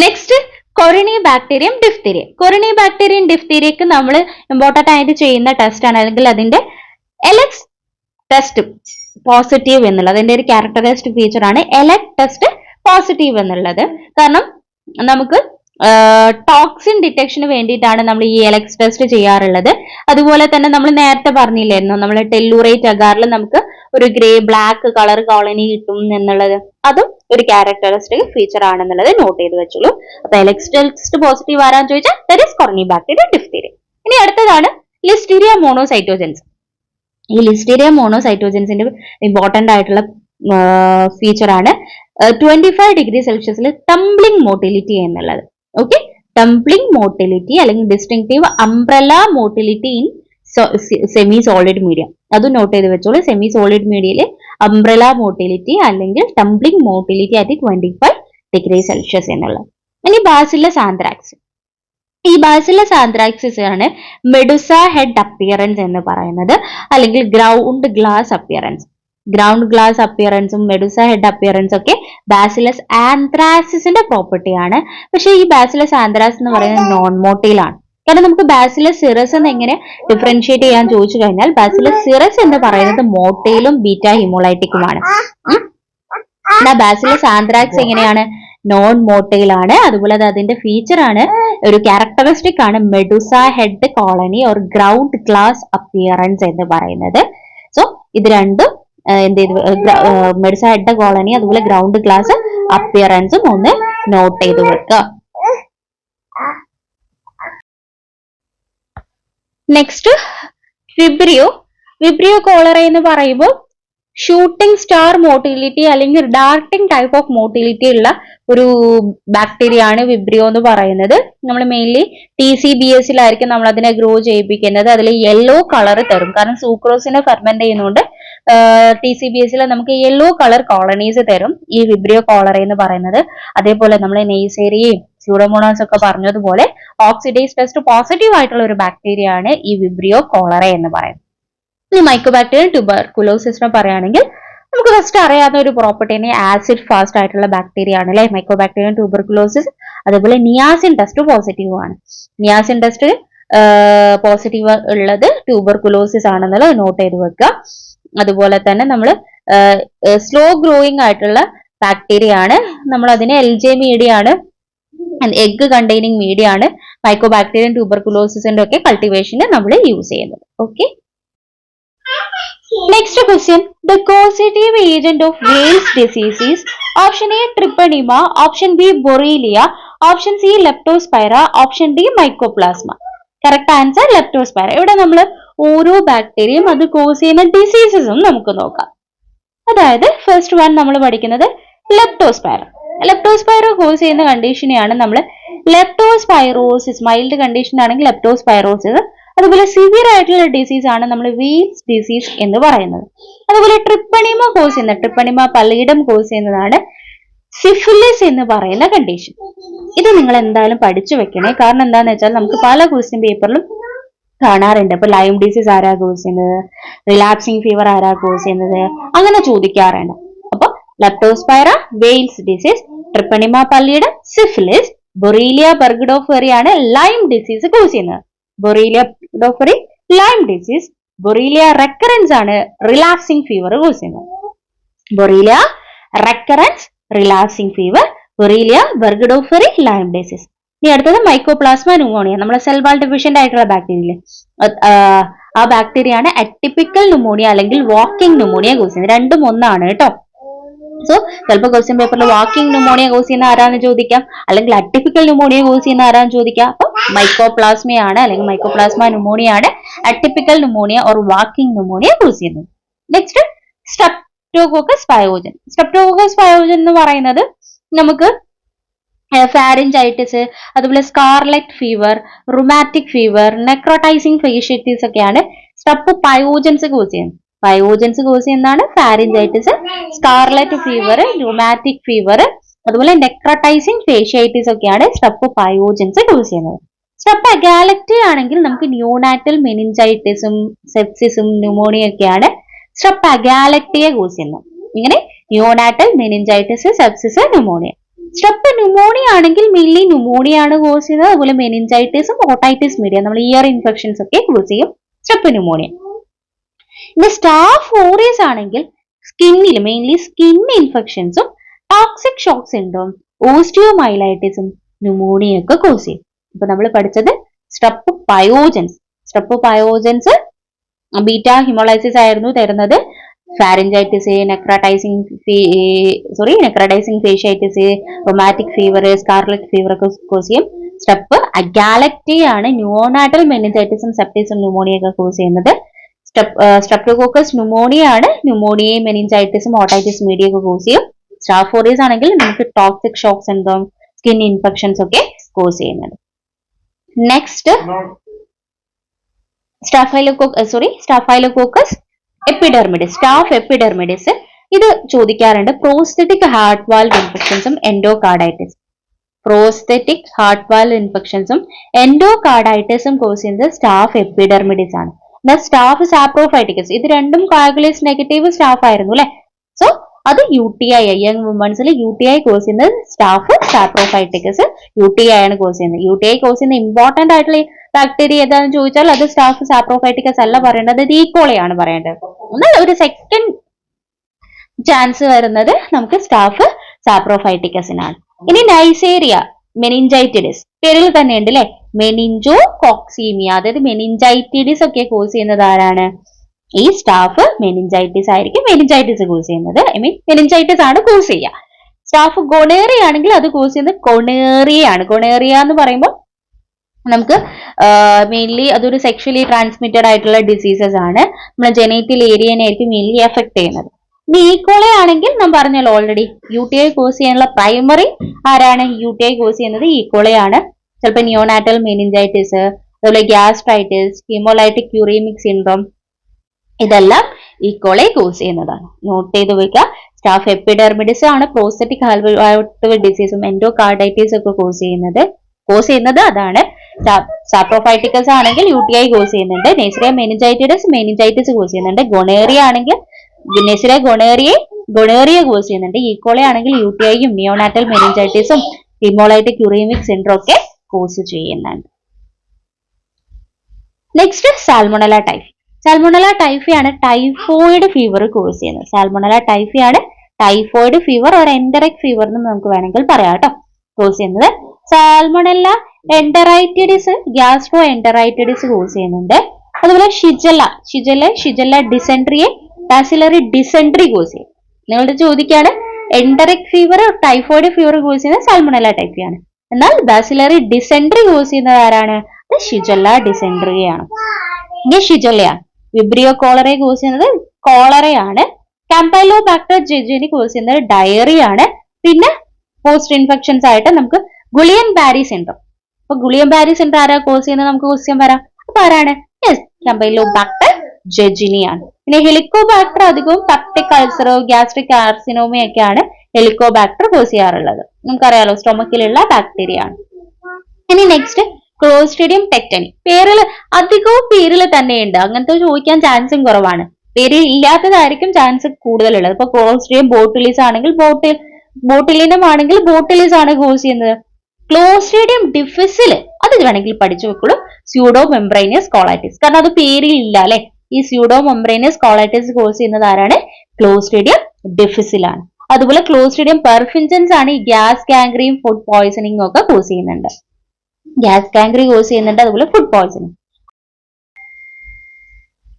Next corynebacterium diphtheriae. Corynebacterium ഡിഫ്തീരിയക്ക് നമ്മൾ ഇമ്പോർട്ടന്റ് ആയിട്ട് ചെയ്യുന്ന ടെസ്റ്റ് ആണ്, അല്ലെങ്കിൽ അതിന്റെ എലക്സ് ടെസ്റ്റ് പോസിറ്റീവ് എന്നുള്ളത് അതിന്റെ ഒരു ക്യാരക്ടറിസ്റ്റിക് ഫീച്ചർ ആണ് എലക്ട് ടെസ്റ്റ് പോസിറ്റീവ് എന്നുള്ളത്. കാരണം നമുക്ക് ടോക്സിൻ ഡിറ്റക്ഷന് വേണ്ടിയിട്ടാണ് നമ്മൾ ഈ എലക്സ് ടെസ്റ്റ് ചെയ്യാറുള്ളത്. അതുപോലെ തന്നെ നമ്മൾ നേരത്തെ പറഞ്ഞില്ലായിരുന്നു, നമ്മൾ ടെല്ലൂറേറ്റ് അഗാറിൽ നമുക്ക് ഒരു ഗ്രേ ബ്ലാക്ക് കളർ കോളനി കിട്ടും എന്നുള്ളത്. അതും ഒരു ക്യാരക്ടറിസ്റ്റിക് ഫീച്ചർ ആണെന്നുള്ളത് നോട്ട് ചെയ്ത് വെച്ചോളൂ. അപ്പൊ എലക്സ് ടെസ്റ്റ് പോസിറ്റീവ് ആരാന്ന് ചോദിച്ചാൽ ദാറ്റ് ഈസ് കൊറിനിബാക്ടീരിയം ഡിഫ്തീരിയ. ഇനി അടുത്തതാണ് ലിസ്റ്റീരിയ മോണോസൈറ്റോജൻസ്. ഈ ലിസ്റ്റീരിയ മോണോസൈറ്റോജൻസിന്റെ ഇമ്പോർട്ടന്റ് ആയിട്ടുള്ള ഫീച്ചർ ആണ് 25 ഡിഗ്രി സെൽഷ്യസിൽ ടംബ്ലിംഗ് മോട്ടിലിറ്റി എന്നുള്ളത്. ഓക്കെ, ടംബ്ലിംഗ് മോട്ടിലിറ്റി അല്ലെങ്കിൽ distinctive umbrella motility in semi solid media. അതും നോട്ട് ചെയ്ത് വെച്ചോളൂ. സെമി സോളിഡ് മീഡിയയിൽ അംബ്രല മോട്ടിലിറ്റി അല്ലെങ്കിൽ tumbling motility at 25 degree Celsius എന്നുള്ളത്. ഇനി ബാസില്ലസ് ആന്ത്രാക്സ്. ഈ ബാസില്ലസ് ആന്ത്രാക്സിസ് ആണ് മെഡുസ ഹെഡ് അപ്പിയറൻസ് എന്ന് പറയുന്നത്, അല്ലെങ്കിൽ ground glass appearance. Ground glass അപ്പിയറൻസും മെഡുസ ഹെഡ് അപ്പിയറൻസും ഒക്കെ ബാസിലസ് ആന്ത്രാസിസിന്റെ പ്രോപ്പർട്ടി ആണ്. പക്ഷേ ഈ ബാസിലസ് ആന്ത്രാസ് എന്ന് പറയുന്നത് നോൺ മോട്ടൈൽ ആണ്. കാരണം നമുക്ക് ബാസിലസ് സിറസ് എന്ന് എങ്ങനെ ഡിഫറൻഷിയേറ്റ് ചെയ്യാൻ ചോദിച്ചു കഴിഞ്ഞാൽ, ബാസിലസ് സിറസ് എന്ന് പറയുന്നത് മോട്ടൈലും ബീറ്റ ഹിമോലൈറ്റിക്കുമാണ്. ബാസിലസ് ആന്ത്രാക്സ് എങ്ങനെയാണ്? നോൺ മോട്ടൈൽ ആണ്. അതുപോലെ അതിന്റെ ഫീച്ചർ ആണ്, ഒരു ക്യാരക്ടറിസ്റ്റിക് ആണ് medusa head colony or ground glass appearance എന്ന് പറയുന്നത്. സോ ഇത് രണ്ടും എന്ത് ചെയ്ത് മെഡുസ ഹെഡ് കോളനി അതുപോലെ ഗ്രൗണ്ട് ഗ്ലാസ് അപ്പിയറൻസും ഒന്ന് നോട്ട് ചെയ്ത് വെക്കുക. Next Vibrio. വിബ്രിയോ കോളറ എന്ന് പറയുമ്പോൾ ഷൂട്ടിംഗ് സ്റ്റാർ മോട്ടിലിറ്റി അല്ലെങ്കിൽ ഡാർട്ടിംഗ് ടൈപ്പ് ഓഫ് മോട്ടിലിറ്റി ഉള്ള ഒരു ബാക്ടീരിയ ആണ് വിബ്രിയോ എന്ന് പറയുന്നത്. നമ്മൾ മെയിൻലി TCBSലായിരിക്കും നമ്മൾ അതിനെ ഗ്രോ ചെയ്യിപ്പിക്കുന്നത്. അതിൽ യെല്ലോ കളർ തരും. കാരണം സൂക്രോസിനെ ഫെർമെന്റ് ചെയ്യുന്നതുകൊണ്ട് TCBSൽ നമുക്ക് യെല്ലോ കളർ കോളനീസ് തരും ഈ വിബ്രിയോ കോളറ എന്ന് പറയുന്നത്. അതേപോലെ നമ്മൾ നെയ്സേരിയയും സ്യൂഡോമോണാസ് ഒക്കെ പറഞ്ഞതുപോലെ ഓക്സിഡൈസ് ടെസ്റ്റ് പോസിറ്റീവ് ആയിട്ടുള്ള ഒരു ബാക്ടീരിയ ആണ് ഈ വിബ്രിയോ കോളറ എന്ന് പറയുന്നത്. ഇനി മൈക്കോബാക്ടീരിയം ട്യൂബർകുലോസിസിനെ പറയുകയാണെങ്കിൽ നമുക്ക് ഫസ്റ്റ് അറിയാവുന്ന ഒരു പ്രോപ്പർട്ടിനെ ആസിഡ് ഫാസ്റ്റ് ആയിട്ടുള്ള ബാക്ടീരിയ ആണ് അല്ലെ മൈക്കോബാക്ടീരിയം ട്യൂബർകുലോസിസ്. അതേപോലെ നിയാസിൻ ടെസ്റ്റ് പോസിറ്റീവ് ആണ്. നിയാസിൻ ടെസ്റ്റ് പോസിറ്റീവ് ഉള്ളത് ട്യൂബർകുലോസിസ് ആണെന്നുള്ളത് നോട്ട് ചെയ്ത് വെക്കുക. അതുപോലെ തന്നെ നമ്മൾ സ്ലോ ഗ്രോയിങ് ആയിട്ടുള്ള ബാക്ടീരിയ ആണ്. നമ്മൾ അതിനെ LJ മീഡിയ ആണ്, എഗ് കണ്ടെയ്നിങ് മീഡിയ ആണ് മൈക്കോബാക്ടീരിയം ട്യൂബർകുലോസിസിന്റെ ഒക്കെ കൾട്ടിവേഷന് നമ്മൾ യൂസ് ചെയ്യുന്നത്. Okay. Next question. The causative agent of Wales disease is option A Treponema, option B Borrelia, option C Leptospira, option D Mycoplasma. Correct answer Leptospira. ഇവിടെ നമ്മൾ ഓരോ ബാക്ടീരിയയും അത് കോസ് ചെയ്യുന്ന ഡിസീസസും നമുക്ക് നോക്കാം. അതായത് ഫസ്റ്റ് വൺ നമ്മൾ പഠിക്കുന്നത് ലെപ്റ്റോസ്പൈറ. ലെപ്റ്റോസ്പൈറ കോസ് ചെയ്യുന്ന കണ്ടീഷനെയാണ് നമ്മൾ ലെപ്റ്റോസ്പൈറോസിസ്. മൈൽഡ് കണ്ടീഷൻ ആണെങ്കിൽ ലെപ്റ്റോസ്പൈറോസിസ്. അതുപോലെ സിവിയർ ആയിട്ടുള്ള ഡിസീസ് ആണ് നമ്മൾ വീൽസ് ഡിസീസ് എന്ന് പറയുന്നത്. അതുപോലെ ട്രിപ്പണിമ കോസ് ചെയ്യുന്ന ട്രിപ്പണിമ പല്ലിയിടം കോസ് ചെയ്യുന്നതാണ് സിഫിലിസ് എന്ന് പറയുന്ന കണ്ടീഷൻ. ഇത് നിങ്ങൾ എന്തായാലും പഠിച്ചു വെക്കണേ. കാരണം എന്താണെന്ന് വെച്ചാൽ നമുക്ക് പല ക്വസ്റ്റ്യൻ പേപ്പറിലും കാണാറുണ്ട്. ഇപ്പൊ ലൈം ഡിസീസ് ആരാ കോസ് ചെയ്യുന്നത്, റിലാപ്സിംഗ് ഫീവർ ആരാ കോസ് ചെയ്യുന്നത്, അങ്ങനെ ചോദിക്കാറുണ്ട്. അപ്പൊ leptospira Weil's disease, treponema pallidum syphilis, borrelia burgdorferi ആണ് ലൈം ഡിസീസ് കോസ് ചെയ്യുന്നത്. Borrelia burgdorferi Lyme disease. Borrelia recurrentis ആണ് റിലാപ്സിംഗ് ഫീവർ കോസ് ചെയ്യുന്നത്. Borrelia recurrentis relapsing fever, borrelia burgdorferi Lyme disease. ഇനി അടുത്തത് മൈക്കോപ്ലാസ്മ ന്യൂമോണിയ. നമ്മുടെ സെൽ വാൾ ഡെഫിഷ്യന്റ് ആയിട്ടുള്ള ബാക്ടീരിയ, ആ ബാക്ടീരിയ ആണ് അറ്റിപ്പിക്കൽ ന്യൂമോണിയ അല്ലെങ്കിൽ വാക്കിംഗ് ന്യൂമോണിയ കോസ് ചെയ്യുന്നത്. രണ്ടും ഒന്നാണ് കേട്ടോ. സോ ചിലപ്പോൾ ക്വസ്റ്റ്യൻ പേപ്പറിൽ വാക്കിംഗ് ന്യൂമോണിയ കോസ് ചെയ്യുന്ന ആരാന്ന് ചോദിക്കാം, അല്ലെങ്കിൽ അറ്റിപ്പിക്കൽ ന്യൂമോണിയ കോസ് ചെയ്യുന്ന ആരാന്ന് ചോദിക്കാം. അപ്പൊ മൈക്കോപ്ലാസ്മയാണ് അല്ലെങ്കിൽ മൈക്കോപ്ലാസ്മ ന്യൂമോണിയ ആണ് atypical pneumonia or walking pneumonia cause ചെയ്യുന്നത്. Next streptococcus pyogenes. Streptococcus pyogenes എന്ന് പറയുന്നത് നമുക്ക് ഫാരിഞ്ചൈറ്റിസ്, അതുപോലെ scarlet fever, rheumatic fever, necrotising fasciitis ഒക്കെയാണ് സ്ട്രെപ്പ് പയോജൻസ് കോസ് ചെയ്യുന്നത്. പയോജൻസ് കോസ് ചെയ്യുന്നതാണ് pharyngitis, scarlet fever, rheumatic fever, അതുപോലെ നെക്രോട്ടൈസിങ് ഫേഷ്യറ്റിസ് ഒക്കെയാണ് സ്ട്രെപ്പ് പയോജൻസ് കോസ് ചെയ്യുന്നത്. സ്ട്രെപ്പ് അഗാലക്റ്റി ആണെങ്കിൽ നമുക്ക് ന്യൂനാറ്റൽ മെനിഞ്ചൈറ്റിസും സെപ്സിസും ന്യൂമോണിയ ഒക്കെയാണ് സ്ട്രെപ്പ് അഗാലക്റ്റിയെ കോസ് ചെയ്യുന്നത്. ഇങ്ങനെ neonatal meningitis, sepsis, pneumonia. Strep pneumoniae ആണെങ്കിൽ മെയിൻലി ന്യൂമോണിയ ആണ് കോസ് ചെയ്യുന്നത്. അതുപോലെ മെനിഞ്ചൈറ്റിസും ഓട്ടൈറ്റിസ് മീഡിയ, നമ്മൾ ഇയർ ഇൻഫെക്ഷൻസ് ഒക്കെ കോസ് ചെയ്യും സ്ട്രെപ്പ് ന്യൂമോണിയ. ഇനി സ്റ്റാഫ് ഓറിയസ് ആണെങ്കിൽ സ്കിന്നിൽ മെയിൻലി സ്കിൻ ഇൻഫെക്ഷൻസും ടോക്സിക് ഷോക്ക് സിൻഡ്രോം, ഓസ്റ്റിയോമൈലൈറ്റിസും ന്യൂമോണിയ ഒക്കെ കോസ് ചെയ്യും. ഇപ്പൊ നമ്മൾ പഠിച്ചത് strep pyogenes. Strep pyogenes beta haemolysis ആയിരുന്നു തരുന്നത്. Pharyngitis, necrotising fasciitis, rheumatic fever, scarlet fever ഒക്കെ കോസ് ചെയ്യും. സ്ട്രെപ്പ് അഗാലക്റ്റി ആണ് ന്യൂനാറ്റൽ മെനിഞ്ചൈറ്റിസും സെപ്റ്റിസും ന്യൂമോണിയ ഒക്കെ കോസ് ചെയ്യുന്നത്. സ്ട്രെപ്റ്റോകോക്കസ് ന്യൂമോണിയ ആണ് ന്യൂമോണിയയും മെനിഞ്ചൈറ്റിസും ഓട്ടൈറ്റിസ് മീഡിയ ഒക്കെ കോസ് ചെയ്യും. സ്റ്റാഫ് ഓറിയസ് ആണെങ്കിൽ നമുക്ക് toxic shock syndrome, skin infections ഒക്കെ കോസ് ചെയ്യുന്നത്. Next staphylococcus epidermidis, staph epidermidis. ഇത് ചോദിക്കാറുണ്ട്. പ്രോസ്തെറ്റിക് ഹാർട്ട് വാൽവ് ഇൻഫെക്ഷൻസും എൻഡോകാർഡൈറ്റിസ്. പ്രോസ്തെറ്റിക് ഹാർട്ട് വാൽവ് ഇൻഫെക്ഷൻസും എൻഡോകാർഡൈറ്റിസും കോസ് ചെയ്യുന്നത് സ്റ്റാഫ് എപ്പിഡെർമിഡിസ് ആണ്. എന്നാൽ സ്റ്റാഫ് സാപ്രോഫൈറ്റിക്കസ്, ഇത് രണ്ടും കോയാഗുലേസ് നെഗറ്റീവ് സ്റ്റാഫ് ആയിരുന്നു അല്ലെ. സോ അത് UTI, യങ് വുമൺസിൽ UTI കോസ് ചെയ്യുന്നത് സ്റ്റാഫ് സാപ്രോഫൈറ്റിക്കസ് UTI ആണ് കോസ് ചെയ്യുന്നത്. UTI കോസ് ചെയ്യുന്ന ഇമ്പോർട്ടന്റ് ആയിട്ടുള്ള ബാക്ടീരിയ ഏതാണെന്ന് ചോദിച്ചാൽ അത് സ്റ്റാഫ് സാപ്രോഫൈറ്റിക്കസ് അല്ല പറയേണ്ടത്, ഈക്കോളയാണ് പറയേണ്ടത്. എന്നാൽ ഒരു സെക്കൻഡ് ചാൻസ് വരുന്നത് നമുക്ക് സ്റ്റാഫ് സാപ്രോഫൈറ്റിക്കസിനാണ്. ഇനി നൈസേരിയ മെനിഞ്ചൈറ്റിഡിസ്, പേരിൽ തന്നെ ഉണ്ട് അല്ലെ, മെനിഞ്ചോ കോക്സീമിയ, അതായത് മെനിഞ്ചൈറ്റിഡിസ് ഒക്കെ കോസ് ചെയ്യുന്നത് ആരാണ്? ഈ സ്റ്റാഫ് മെനിഞ്ചൈറ്റിസ് ആയിരിക്കും മെനിഞ്ചൈറ്റിസ് കോസ് ചെയ്യുന്നത്. മെനിഞ്ചൈറ്റിസ് ആണ് കോസ് ചെയ്യുക. സ്റ്റാഫ് ഗൊണേറിയ ആണെങ്കിൽ അത് കോസ് ചെയ്യുന്നത് കൊണേറിയ ആണ്. കൊണേറിയ എന്ന് പറയുമ്പോൾ നമുക്ക് മെയിൻലി അതൊരു സെക്ഷലി ട്രാൻസ്മിറ്റഡ് ആയിട്ടുള്ള ഡിസീസസ് ആണ്. നമ്മുടെ ജെനൈറ്റൽ ഏരിയനെ ആയിരിക്കും മെയിൻലി എഫക്ട് ചെയ്യുന്നത്. ഇനി ഈക്കോളെ ആണെങ്കിൽ ഞാൻ പറഞ്ഞല്ലോ ഓൾറെഡി, UTI കോസ് ചെയ്യാനുള്ള പ്രൈമറി ആരാണ്? UTI കോസ് ചെയ്യുന്നത് ഈക്കോളെ ആണ്. ചിലപ്പോൾ നിയോനാറ്റൽ മെനിഞ്ചൈറ്റിസ്, അതുപോലെ ഗ്യാസ്ട്രൈറ്റിസ്, ഹീമോലൈറ്റിക് യൂറീമിക് സിൻഡ്രോം, ഇതെല്ലാം ഈക്കോളെ കോസ് ചെയ്യുന്നതാണ്. നോട്ട് ചെയ്ത് വെക്കുക. സ്റ്റാഫ് എപ്പിഡെർമിഡിസ് ആണ് പ്രോസ്തെറ്റിക് ഹാർട്ട് ഡിസീസും എൻഡോകാർഡൈറ്റിസ് ഒക്കെ കോസ് ചെയ്യുന്നത് അതാണ്. സാപ്രോഫൈറ്റിക്കസ് ആണെങ്കിൽ UTI കോസ് ചെയ്യുന്നുണ്ട്. നെസിറിയ മെനിഞ്ചൈറ്റിസ് കോസ് ചെയ്യുന്നുണ്ട്. ഗൊണേറിയ ആണെങ്കിൽ നെസിറിയ ഗൊണേറിയ കോസ് ചെയ്യുന്നുണ്ട്. ഈക്കോളെ ആണെങ്കിൽ UTIയും നിയോനാറ്റൽ മെനിഞ്ചൈറ്റിസും ഹീമോലൈറ്റിക് യൂറീമിക് സിൻഡ്രോം ഒക്കെ കോസ് ചെയ്യുന്നുണ്ട്. Next salmonella typhi. Salmonella typhi ആണ് ടൈഫോയിഡ് ഫീവർ കോസ് ചെയ്യുന്നത്. സാൽമോണല ടൈഫി ആണ് ടൈഫോയിഡ് ഫീവർ ഒരു എൻഡറിക് ഫീവർ എന്ന് നമുക്ക് വേണമെങ്കിൽ പറയാം കേട്ടോ, കോസ് ചെയ്യുന്നത്. Salmonella enteritidis, gastro enteritidis cause ചെയ്യുന്നുണ്ട്. അതുപോലെ ഷിജല്ല ഡിസെൻട്രിയെ ബാസിലറി ഡിസെൻട്രി കോസ് ചെയ്യും. നിങ്ങളുടെ ചോദിക്കാണ് enteric fever typhoid fever cause ചെയ്യുന്നത് സാൽമോണല ടൈഫി ആണ്. എന്നാൽ ബാസിലറി ഡിസെൻട്രി കോസ് ചെയ്യുന്നത് ആരാണ്? അത് ഷിജല്ല ഡിസെൻട്രിയാണ്. ഇനി ഷിജല്ലയാണ്. വിബ്രിയോ കോളറെ കോസ് ചെയ്യുന്നത് കോളറയാണ്. കാമ്പൈലോബാക്ടർ ജെജുനി കോസ് ചെയ്യുന്നത് ഡയറിയ ആണ്. പിന്നെ പോസ്റ്റ് ഇൻഫെക്ഷൻസ് ആയിട്ട് നമുക്ക് ഗുളിയൻ ബാരി സിൻഡ്രോം. അപ്പൊ ഗുളിയൻ ബാരി സിൻഡ്രോം ആരാ കോസ് ചെയ്യുന്നത് നമുക്ക് ക്വസ്റ്റ്യൻ വരാം. അപ്പൊ ആരാണ്? യെസ്, കാമ്പൈലോബാക്ടർ ജെജുനി ആണ്. പിന്നെ ഹെലിക്കോബാക്ടർ അധികവും പെപ്റ്റിക് അൾസറോ ഗ്യാസ്ട്രിക് കാർസിനോമയൊക്കെയാണ് ഹെലിക്കോബാക്ടർ കോസ് ചെയ്യാറുള്ളത്. നമുക്കറിയാലോ സ്റ്റൊമക്കിലുള്ള ബാക്ടീരിയ ആണ്. ഇനി നെക്സ്റ്റ് ക്ലോസ്ട്രീഡിയം ടെക്ടനി. അധികവും പേരിൽ തന്നെയുണ്ട്, അങ്ങനത്തെ ചോദിക്കാൻ ചാൻസും കുറവാണ്. പേര് ഇല്ലാത്തതായിരിക്കും ചാൻസ് കൂടുതലുള്ളത്. ഇപ്പൊ ക്ലോസ്ട്രീഡിയം ബോട്ടിലിസ് ആണെങ്കിൽ ബോട്ടിലിനം ആണെങ്കിൽ ബോട്ടിലിസ് ആണ് കോസ് ചെയ്യുന്നത്. ക്ലോസ്ട്രീഡിയം ഡിഫിസില് അത് വേണമെങ്കിൽ പഠിച്ചു വെക്കുള്ളൂ. സ്യൂഡോ മെംബ്രൈനസ് കോളൈറ്റിസ്, കാരണം അത് പേരിൽ ഇല്ല അല്ലെ. ഈ സ്യൂഡോ മെംബ്രൈനസ് കോളൈറ്റിസ് കോസ് ചെയ്യുന്നത് ആരാണ്? ക്ലോസ്ട്രീഡിയം ഡിഫിസിലാണ്. അതുപോലെ ക്ലോസ്ട്രീഡിയം പെർഫിൻജൻസ് ആണ് ഈ ഗ്യാസ് ഗാംഗ്രീൻ ഫുഡ് പോയ്സണിങ് ഒക്കെ കോസ് ചെയ്യുന്നുണ്ട്. ഗ്യാസ് ഗാംഗ്രീൻ കോസ് ചെയ്യുന്നുണ്ട്, അതുപോലെ ഫുഡ് പോയ്സണിങ്.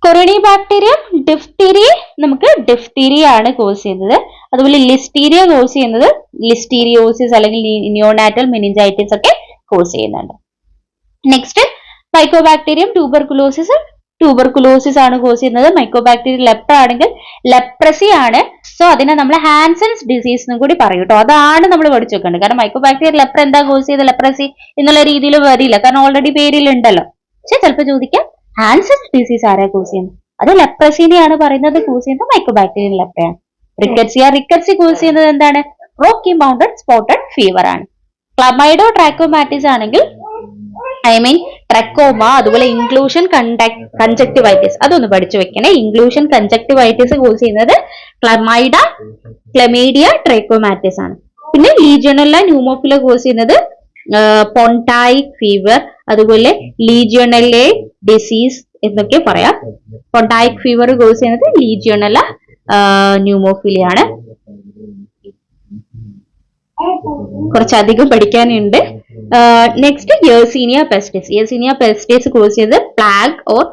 കൊറോണി ബാക്ടീരിയം ഡിഫ്തീരിയ നമുക്ക് ഡിഫ്തീരിയ ആണ് കോസ് ചെയ്യുന്നത്. അതുപോലെ ലിസ്റ്റീരിയ കോസ് ചെയ്യുന്നത് ലിസ്റ്റീരിയോസിസ് അല്ലെങ്കിൽ നിയോനാറ്റൽ മെനിഞ്ചൈറ്റിസ് ഒക്കെ കോസ് ചെയ്യുന്നുണ്ട്. നെക്സ്റ്റ് മൈക്കോബാക്ടീരിയം ട്യൂബർകുലോസിസ് ട്യൂബർകുലോസിസ് ആണ് കോസ് ചെയ്യുന്നത്. മൈക്കോബാക്ടീരിയം ലെപ്ര ആണെങ്കിൽ ലെപ്രസി ആണ്. സോ അതിനെ നമ്മൾ ഹാൻസൻസ് ഡിസീസ് എന്നും കൂടി പറയും കേട്ടോ. അതാണ് നമ്മൾ പഠിച്ചു വെക്കേണ്ടത്. കാരണം മൈക്കോബാക്ടീരിയം ലെപ്ര എന്താ കോസ് ചെയ്ത് ലെപ്രസി എന്നുള്ള രീതിയിൽ വരില്ല, കാരണം ഓൾറെഡി പേരിലുണ്ടല്ലോ. പക്ഷെ ചിലപ്പോൾ ചോദിക്കാം ഹാൻസൻസ് ഡിസീസ് ആരാ കോസ് ചെയ്യുന്നത്? അത് ലെപ്രസിനെയാണ് പറയുന്നത് കോസ് ചെയ്യുന്നത് മൈക്കോബാക്ടീരിയം ലെപ്രയാണ്. റിക്കറ്റ്സി കോസ് ചെയ്യുന്നത് എന്താണ്? റോക്കി മൗണ്ടഡ് സ്പോട്ടഡ് ഫീവർ ആണ്. ക്ലമൈഡോ ട്രാക്കോമാറ്റിസ് ആണെങ്കിൽ ട്രക്കോമ, അതുപോലെ ഇൻക്ലൂഷൻ കൺജക്ടിവൈറ്റിസ് അതൊന്ന് പഠിച്ചു വെക്കണേ. ഇൻക്ലൂഷൻ കൺജക്ടിവൈറ്റിസ് കോസ് ചെയ്യുന്നത് ക്ലമീഡിയ ട്രാക്കോമാറ്റിസ് ആണ്. പിന്നെ ലീജിയണല്ല ന്യൂമോഫില കോസ് ചെയ്യുന്നത് പൊണ്ടായിക് ഫീവർ, അതുപോലെ ലീജിയണലെ ഡിസീസ് എന്നൊക്കെ പറയാം. പൊണ്ടായിക് ഫീവർ കോസ് ചെയ്യുന്നത് ലീജിയണല ന്യൂമോഫിലിയാണ്. കുറച്ചധികം പഠിക്കാനുണ്ട്. Next yersinia pestis. Yersinia pestis cause ചെയ്ത് പ്ലാഗ് ഓർ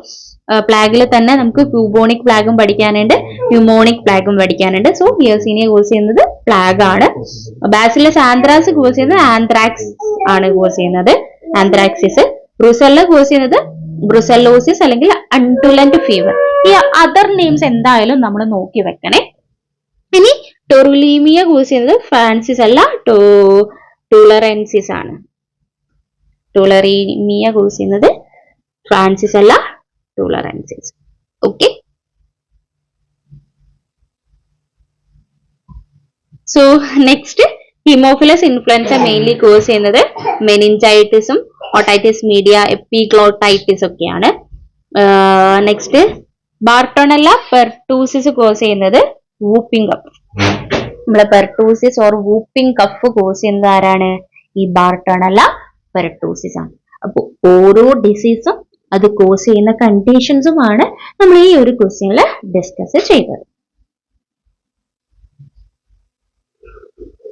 പ്ലാഗിൽ തന്നെ നമുക്ക് ബൂബോണിക് പ്ലാഗും പഠിക്കാനുണ്ട്, ന്യൂമോണിക് പ്ലാഗും പഠിക്കാനുണ്ട്. സോ യേഴ്സീനിയ കോസ് ചെയ്യുന്നത് പ്ലാഗ് ആണ്. ബാസിലസ് ആന്ത്രാക്സ് കോസ് ചെയ്യുന്നത് ആന്ത്രാക്സ് ആണ് കോസ് ചെയ്യുന്നത്, ആന്ത്രാക്സിസ്. ബ്രുസെല്ല കോസ് ചെയ്യുന്നത് ബ്രുസെല്ലോസിസ് അല്ലെങ്കിൽ അൺടുലന്റ് ഫീവർ. ഈ അതർ നെയിംസ് എന്തായാലും നമ്മൾ നോക്കി വെക്കണേ. ഇനി ടൊറുലീമിയ കോസ് ചെയ്യുന്നത് ഫ്രാൻസിസ് അല്ല ടൂളറൻസിസ് ആണ്. ടൂളറീമിയ കോസ് ചെയ്യുന്നത് francisella tularensis. Okay, so next haemophilus influenzae mainly cause ചെയ്യുന്നത് മെനിഞ്ചൈറ്റിസും ഓട്ടൈറ്റിസ് മീഡിയ എപ്പിഗ്ലോട്ടൈറ്റിസ് ഒക്കെയാണ്. നെക്സ്റ്റ് ബാർട്ടോണല്ല പെർട്ടൂസിസ് കോസ് ചെയ്യുന്നത് വൂപ്പിംഗ് കഫ്. നമ്മളെ pertussis or whooping cough cause ചെയ്യുന്നത് ആരാണ്? ഈ ബാർട്ടോണല്ല പെർട്ടൂസിസ് ആണ്. അപ്പൊ ഓരോ ഡിസീസും അത് കോസ് ചെയ്യുന്ന കണ്ടീഷൻസുമാണ് നമ്മൾ ഈ ഒരു ക്വസ്റ്റ്യനിൽ ഡിസ്കസ് ചെയ്തത്.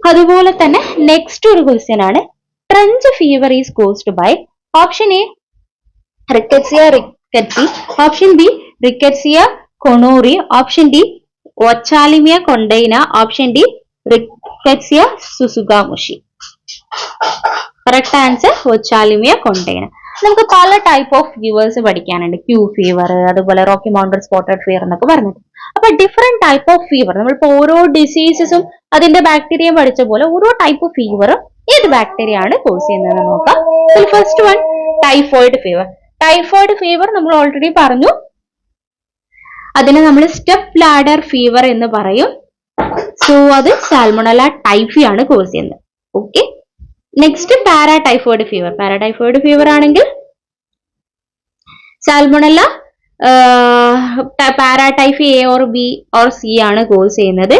അതുപോലെ തന്നെ നെക്സ്റ്റ് ഒരു ക്വസ്റ്റ്യൻ ആണ്, trench fever is caused by option A rickettsia rickettsii, option B rickettsia conorii, option D rochalimaea quintana, option D rickettsia tsutsugamushi. Correct answer rochalimaea quintana. നമുക്ക് പല ടൈപ്പ് ഓഫ് ഫീവേഴ്സ് പഠിക്കാനുണ്ട്, ക്യൂ ഫീവർ, അതുപോലെ റോക്കി മൗണ്ടഡ് സ്പോട്ടഡ് ഫീവർ എന്നൊക്കെ പറഞ്ഞിട്ട്. അപ്പൊ ഡിഫറെന്റ് ടൈപ്പ് ഓഫ് ഫീവർ, നമ്മളിപ്പോ ഓരോ ഡിസീസസും അതിന്റെ ബാക്ടീരിയ പഠിച്ച പോലെ ഓരോ ടൈപ്പ് ഓഫ് ഫീവറും ഏത് ബാക്ടീരിയ ആണ് കോസ് ചെയ്യുന്നതെന്ന് നോക്കാം. First one typhoid fever. Typhoid fever നമ്മൾ ഓൾറെഡി പറഞ്ഞു, അതിനെ നമ്മൾ സ്റ്റെപ്പ് ലാഡർ ഫീവർ എന്ന് പറയും. സോ അത് സാൽമണല ടൈഫി ആണ് കോസ് ചെയ്യുന്നത്. Okay, next paratyphoid fever. Paratyphoid fever ആണെങ്കിൽ salmonella paratyphi A or B or C ആണ് കോസ് ചെയ്യുന്നത്.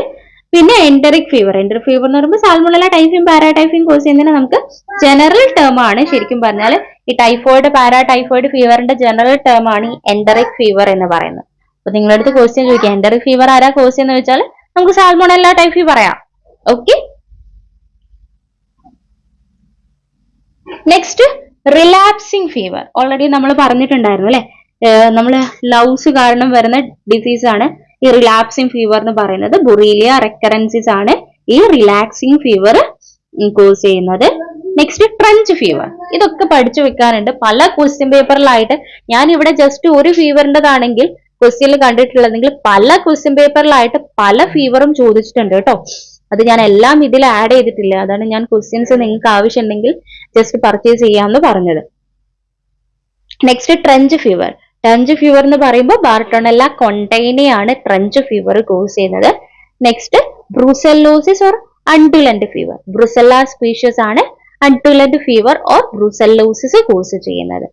പിന്നെ എൻഡറിക് ഫീവർ. എൻഡറിക് ഫീവർ എന്ന് പറയുമ്പോൾ സാൽമണല ടൈഫിയും പാരാടൈഫിയും കോസ് ചെയ്യുന്നതിന് നമുക്ക് ജനറൽ ടേം ആണ്. ശരിക്കും പറഞ്ഞാൽ ഈ ടൈഫോയിഡ് പാരാടൈഫോയിഡ് ഫീവറിന്റെ ജനറൽ ടേം ആണ് ഈ എൻഡറിക് ഫീവർ എന്ന് പറയുന്നത്. അപ്പൊ നിങ്ങളുടെ അടുത്ത് ക്വസ്റ്റ്യൻ ചോദിക്കാം, എൻഡറിക് ഫീവർ ആരാ കോസ് എന്ന് വെച്ചാൽ നമുക്ക് സാൽമണല ടൈഫി പറയാം. Okay, next relapsing fever. Already നമ്മൾ പറഞ്ഞിട്ടുണ്ടായിരുന്നു അല്ലെ, നമ്മൾ ലൗസ് കാരണം വരുന്ന ഡിസീസ് ആണ് ഈ റിലാപ്സിംഗ് ഫീവർ എന്ന് പറയുന്നത്. ബുറീലിയ റെക്കറൻസിസ് ആണ് ഈ റിലാക്സിംഗ് ഫീവർ കോസ് ചെയ്യുന്നത്. Next trench fever. ഇതൊക്കെ പഠിച്ചു വെക്കാനുണ്ട് പല ക്വസ്റ്റ്യൻ പേപ്പറിലായിട്ട്. ഞാൻ ഇവിടെ ജസ്റ്റ് ഒരു ഫീവറിൻ്റെതാണെങ്കിൽ ക്വസ്റ്റ്യനിൽ കണ്ടിട്ടുള്ളതെങ്കിൽ പല ക്വസ്റ്റ്യൻ പേപ്പറിലായിട്ട് പല ഫീവറും ചോദിച്ചിട്ടുണ്ട് കേട്ടോ. അത് ഞാൻ എല്ലാം ഇതിൽ ആഡ് ചെയ്തിട്ടില്ല. അതാണ് ഞാൻ ക്വസ്റ്റ്യൻസ് നിങ്ങൾക്ക് ആവശ്യമുണ്ടെങ്കിൽ ജസ്റ്റ് പർച്ചേസ് ചെയ്യാമെന്ന് പറഞ്ഞത്. Next trench fever. Trench fever എന്ന് പറയുമ്പോൾ ബാർട്ടോണല്ല കൊണ്ടൈനയാണ് ട്രഞ്ച് ഫീവർ കോസ് ചെയ്യുന്നത്. Next brucellosis or undulant fever. Brucella species ആണ് undulant fever or brucellosis cause ചെയ്യുന്നത്.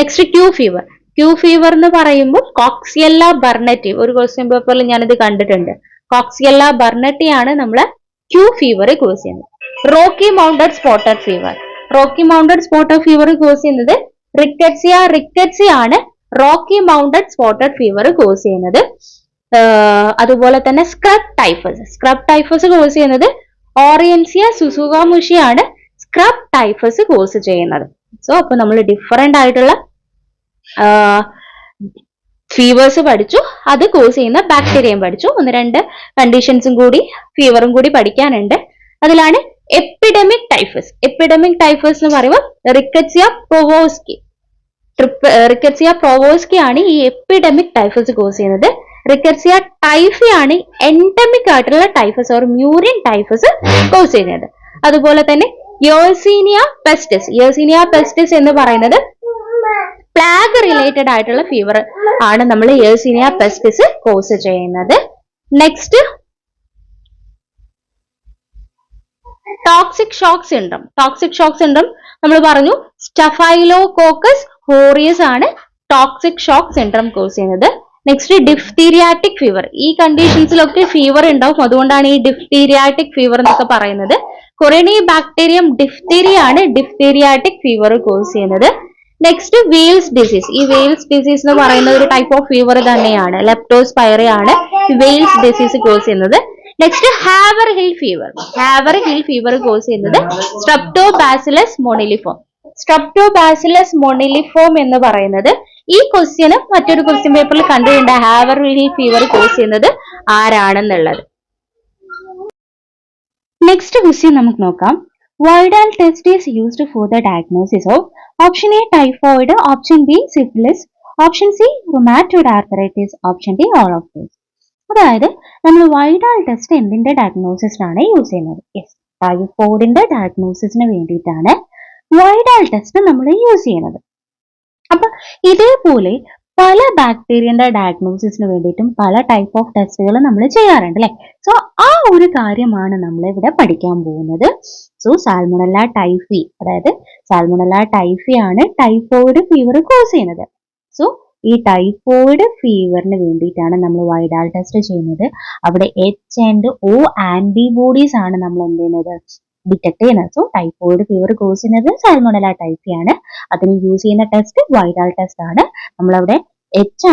Next Q fever. Q fever എന്ന് പറയുമ്പോൾ കോക്സിയല്ല ബർണറ്റി. ഒരു ക്വസ്റ്റ്യൻ പേപ്പറിൽ ഞാനിത് കണ്ടിട്ടുണ്ട്. കോക്സിയല്ല ബർണറ്റി ആണ് നമ്മളെ ക്യൂ ഫീവർ കോസ് ചെയ്യുന്നത്. Rocky mounted spotted fever. Rocky mounted spotted fever cause ചെയ്യുന്നത് റിക്കറ്റ്സിയ റിക്കറ്റ്സി ആണ് Rocky mounted spotted fever cause ചെയ്യുന്നത്. അതുപോലെ തന്നെ scrub typhus. Scrub typhus cause ചെയ്യുന്നത് ഓറിയൻസിയ സുസുഗാമുഷി ആണ് സ്ക്രബ് ടൈഫസ് കോസ് ചെയ്യുന്നത്. സോ അപ്പൊ നമ്മൾ ഡിഫറെന്റ് ആയിട്ടുള്ള ഫീവേഴ്സ് പഠിച്ചു, അത് കോസ് ചെയ്യുന്ന ബാക്ടീരിയയും പഠിച്ചു. ഒന്ന് രണ്ട് കണ്ടീഷൻസും കൂടി ഫീവറും കൂടി പഠിക്കാനുണ്ട്. അതിലാണ് എപ്പിഡമിക് ടൈഫസ്. എപ്പിഡമിക് ടൈഫസ് എന്ന് പറയുമ്പോൾ റിക്കറ്റ്സിയ പ്രൊവോസ്കി. റിക്കർസിയ പ്രൊവോസ്കി ആണ് ഈ എപ്പിഡമിക് ടൈഫസ് കോസ് ചെയ്യുന്നത്. റിക്കർസിയ ടൈഫി ആണ് എൻഡമിക് ആയിട്ടുള്ള typhus or murine typhus cause ചെയ്യുന്നത്. അതുപോലെ തന്നെ യേഴ്സീനിയ പെസ്റ്റിസ് എന്ന് പറയുന്നത് പ്ലാഗ് റിലേറ്റഡ് ആയിട്ടുള്ള ഫീവർ ആണ് നമ്മൾ യേഴ്സീനിയ പെസ്റ്റിസ് കോസ് ചെയ്യുന്നത്. നെക്സ്റ്റ് ടോക്സിക് ഷോക്ക് സിൻഡ്രം നമ്മൾ പറഞ്ഞു സ്റ്റഫൈലോകോക്കസ് ഹോറിയസ് ആണ് ടോക്സിക് ഷോക്ക് സിൻഡ്രം കോസ് ചെയ്യുന്നത്. Next diphtheritic fever. ഈ കണ്ടീഷൻസിലൊക്കെ ഫീവർ ഉണ്ടാവും, അതുകൊണ്ടാണ് ഈ ഡിഫ്തീരിയാറ്റിക് ഫീവർ എന്നൊക്കെ പറയുന്നത്. കൊറോണി ബാക്ടീരിയം ഡിഫ്തീരിയ ആണ് ഡിഫ്തീരിയാറ്റിക് ഫീവർ കോസ് ചെയ്യുന്നത്. Next Wales disease. ഈ വെയിൽസ് ഡിസീസ് എന്ന് പറയുന്ന ഒരു ടൈപ്പ് ഓഫ് ഫീവർ തന്നെയാണ്. ലെപ്റ്റോസ്പൈറ ആണ് വെയിൽസ് ഡിസീസ് കോസ് ചെയ്യുന്നത്. നെക്സ്റ്റ് ഹാവർ ഹിൽ ഫീവർ കോസ് ചെയ്യുന്നത് സ്ട്രെപ്റ്റോബാസിലസ് മൊണിലിഫോം എന്ന് പറയുന്നത് ഈ ക്വസ്റ്റ്യന് മറ്റൊരു ക്വസ്റ്റ്യൻ പേപ്പറിൽ കണ്ടിട്ടുണ്ട്, ഹാവർ ഹിൽ ഫീവർ കോസ് ചെയ്യുന്നത് ആരാണെന്നുള്ളത്. നെക്സ്റ്റ് ക്വസ്റ്റ്യൻ നമുക്ക് നോക്കാം. വൈഡാൽ test is used for the diagnosis of option A typhoid, option B syphilis, option C rheumatoid arthritis, option D all of these. അതായത് നമ്മൾ വൈഡാൽ ടെസ്റ്റ് എന്തിന്റെ ഡയഗ്നോസിസിനാണ് യൂസ് ചെയ്യുന്നത്? ടൈഫോയിഡിന്റെ ഡയഗ്നോസിസിന് വേണ്ടിയിട്ടാണ് വൈഡാൽ ടെസ്റ്റ് നമ്മൾ യൂസ് ചെയ്യുന്നത്. അപ്പൊ ഇതേപോലെ പല ബാക്ടീരിയന്റെ ഡയഗ്നോസിസിന് വേണ്ടിയിട്ടും പല ടൈപ്പ് ഓഫ് ടെസ്റ്റുകൾ നമ്മൾ ചെയ്യാറുണ്ട് അല്ലെ. സോ ആ ഒരു കാര്യമാണ് നമ്മൾ ഇവിടെ പഠിക്കാൻ പോകുന്നത്. സോ സാൽമണല്ല ടൈഫി, അതായത് സാൽമണല്ല ടൈഫി ആണ് ടൈഫോയിഡ് ഫീവർ കോസ് ചെയ്യുന്നത്. സോ ഈ ടൈഫോയിഡ് ഫീവറിന് വേണ്ടിയിട്ടാണ് നമ്മൾ വൈഡാൽ ടെസ്റ്റ് ചെയ്യുന്നത്. അവിടെ H&O ആന്റിബോഡീസ് ആണ് നമ്മൾ എന്ത് ചെയ്യുന്നത്, ഡിറ്റക്ട് ചെയ്യുന്നത്. സോ ടൈഫോയിഡ് ഫീവർ കോസ് ചെയ്യുന്നത് സാൽമണല്ല ടൈഫി ആണ്. അതിന് യൂസ് ചെയ്യുന്ന ടെസ്റ്റ് വൈഡാൽ ടെസ്റ്റ് ആണ്. നമ്മളവിടെ H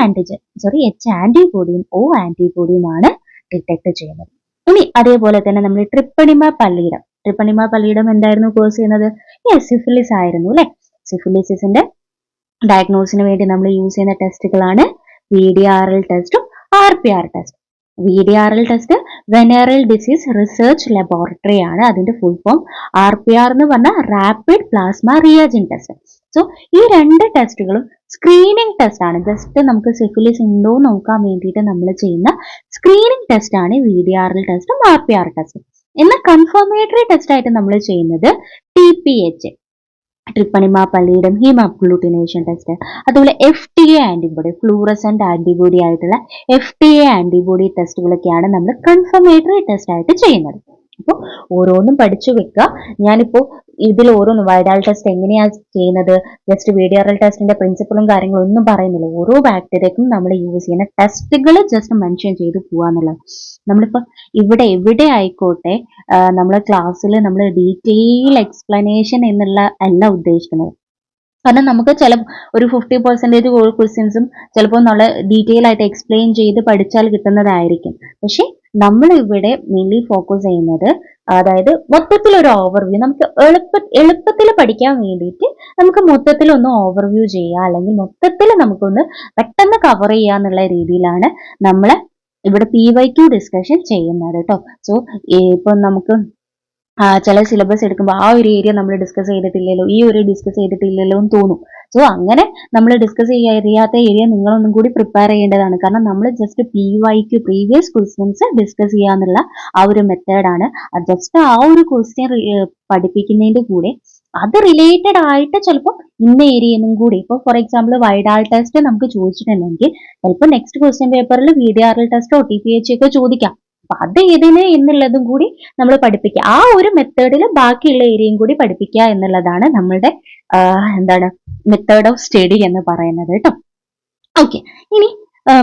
ആന്റിബോഡിയും O ആന്റിബോഡിയും ആണ് ഡിറ്റക്ട് ചെയ്യുന്നത്. ഇനി അതേപോലെ തന്നെ നമ്മൾ ട്രിപ്പണിമ പല്ലിയിടം എന്തായിരുന്നു കോസ് ചെയ്യുന്നത്? സിഫിലിസ് ആയിരുന്നു അല്ലെ. സിഫിലിസിന്റെ ഡയഗ്നോസിന് വേണ്ടി നമ്മൾ യൂസ് ചെയ്യുന്ന ടെസ്റ്റുകളാണ് VDRL ടെസ്റ്റും RPR ടെസ്റ്റും. VDRL test venereal disease research laboratory ആണ്, അതിന്റെ ഫുൾ ഫോം. RPR എന്ന് പറഞ്ഞാൽ റാപ്പിഡ് പ്ലാസ്മ റിയാജൻ ടെസ്റ്റ്. സോ ഈ രണ്ട് ടെസ്റ്റുകളും സ്ക്രീനിങ് ടെസ്റ്റ് ആണ്. ജസ്റ്റ് നമുക്ക് സിഫിലിസ് ഉണ്ടോ നോക്കാൻ വേണ്ടിയിട്ട് നമ്മൾ ചെയ്യുന്ന സ്ക്രീനിങ് ടെസ്റ്റ് ആണ് VDRL ടെസ്റ്റും RPR ടെസ്റ്റും. എന്നാൽ കൺഫർമേറ്ററി ടെസ്റ്റ് ആയിട്ട് നമ്മൾ ചെയ്യുന്നത് TPH, ട്രിപ്പണിമ പല്ലിയിടം ഹീമഗ്ലൂട്ടിനേഷൻ ടെസ്റ്റ്. അതുപോലെ FDA ആന്റിബോഡി, ഫ്ലൂറസെന്റ് ആന്റിബോഡി ആയിട്ടുള്ള FDA ആന്റിബോഡി ടെസ്റ്റുകളൊക്കെയാണ് നമ്മൾ കൺഫർമേറ്ററി ടെസ്റ്റ് ആയിട്ട് ചെയ്യുന്നത്. അപ്പോൾ ഓരോന്നും പഠിച്ചു വെക്കുക. ഞാനിപ്പോ ഇതിൽ ഓരോന്നും വൈഡാൽ ടെസ്റ്റ് എങ്ങനെയാണ് ചെയ്യുന്നത്, ജസ്റ്റ് VDRL ടെസ്റ്റിന്റെ പ്രിൻസിപ്പളും കാര്യങ്ങളും ഒന്നും പറയുന്നില്ല. ഓരോ ബാക്ടീരിയക്കും നമ്മൾ യൂസ് ചെയ്യുന്ന ടെസ്റ്റുകൾ ജസ്റ്റ് മെൻഷൻ ചെയ്ത് പോവാന്നുള്ളത്. നമ്മളിപ്പോ ഇവിടെ എവിടെ ആയിക്കോട്ടെ നമ്മളെ ക്ലാസ്സിൽ നമ്മൾ ഡീറ്റെയിൽ എക്സ്പ്ലനേഷൻ എന്നുള്ള അല്ല ഉദ്ദേശിക്കുന്നത്. കാരണം നമുക്ക് ഒരു 50% ക്വസ്റ്റ്യൻസും ചിലപ്പോൾ നമ്മൾ ഡീറ്റെയിൽ ആയിട്ട് എക്സ്പ്ലെയിൻ ചെയ്ത് പഠിച്ചാൽ കിട്ടുന്നതായിരിക്കും. പക്ഷെ നമ്മൾ ഇവിടെ മെയിൻലി ഫോക്കസ് ചെയ്യുന്നത്, അതായത് മൊത്തത്തിൽ ഒരു ഓവർവ്യൂ, നമുക്ക് എളുപ്പത്തിൽ പഠിക്കാൻ വേണ്ടിയിട്ട് നമുക്ക് മൊത്തത്തിൽ ഒന്ന് ഓവർവ്യൂ ചെയ്യുക, അല്ലെങ്കിൽ മൊത്തത്തിൽ നമുക്കൊന്ന് പെട്ടെന്ന് കവർ ചെയ്യുക എന്നുള്ള രീതിയിലാണ് നമ്മൾ ഇവിടെ PYQ ഡിസ്കഷൻ ചെയ്യുന്നത് കേട്ടോ. സോ ഇപ്പൊ നമുക്ക് ചില സിലബസ് എടുക്കുമ്പോൾ ആ ഒരു ഏരിയ നമ്മൾ ഡിസ്കസ് ചെയ്തിട്ടില്ലല്ലോ എന്ന് തോന്നും. സോ അങ്ങനെ നമ്മൾ ഡിസ്കസ് ചെയ്യാത്ത ഏരിയ നിങ്ങളൊന്നും കൂടി പ്രിപ്പയർ ചെയ്യേണ്ടതാണ്. കാരണം നമ്മൾ just PYQ previous questions discuss ചെയ്യാന്നുള്ള ആ ഒരു മെത്തേഡാണ്. ജസ്റ്റ് ആ ഒരു ക്വസ്റ്റ്യൻ പഠിപ്പിക്കുന്നതിന്റെ കൂടെ അത് റിലേറ്റഡ് ആയിട്ട് ചിലപ്പോൾ ഇന്ന ഏരിയയും കൂടി, ഇപ്പോൾ ഫോർ എക്സാമ്പിൾ വൈഡാൽ ടെസ്റ്റ് നമുക്ക് ചോദിച്ചിട്ടുണ്ടെങ്കിൽ ചിലപ്പോൾ നെക്സ്റ്റ് ക്വസ്റ്റ്യൻ പേപ്പറിൽ VDRL ടെസ്റ്റോ TPH ഒക്കെ ചോദിക്കാം. അപ്പൊ അത് ഏതിന് എന്നുള്ളതും കൂടി നമ്മൾ പഠിപ്പിക്കുക. ആ ഒരു മെത്തേഡിൽ ബാക്കിയുള്ള ഏരിയയും കൂടി പഠിപ്പിക്കുക എന്നുള്ളതാണ് നമ്മളുടെ മെത്തേഡ് ഓഫ് സ്റ്റഡി എന്ന് പറയുന്നത് കേട്ടോ. ഓക്കെ, ഇനി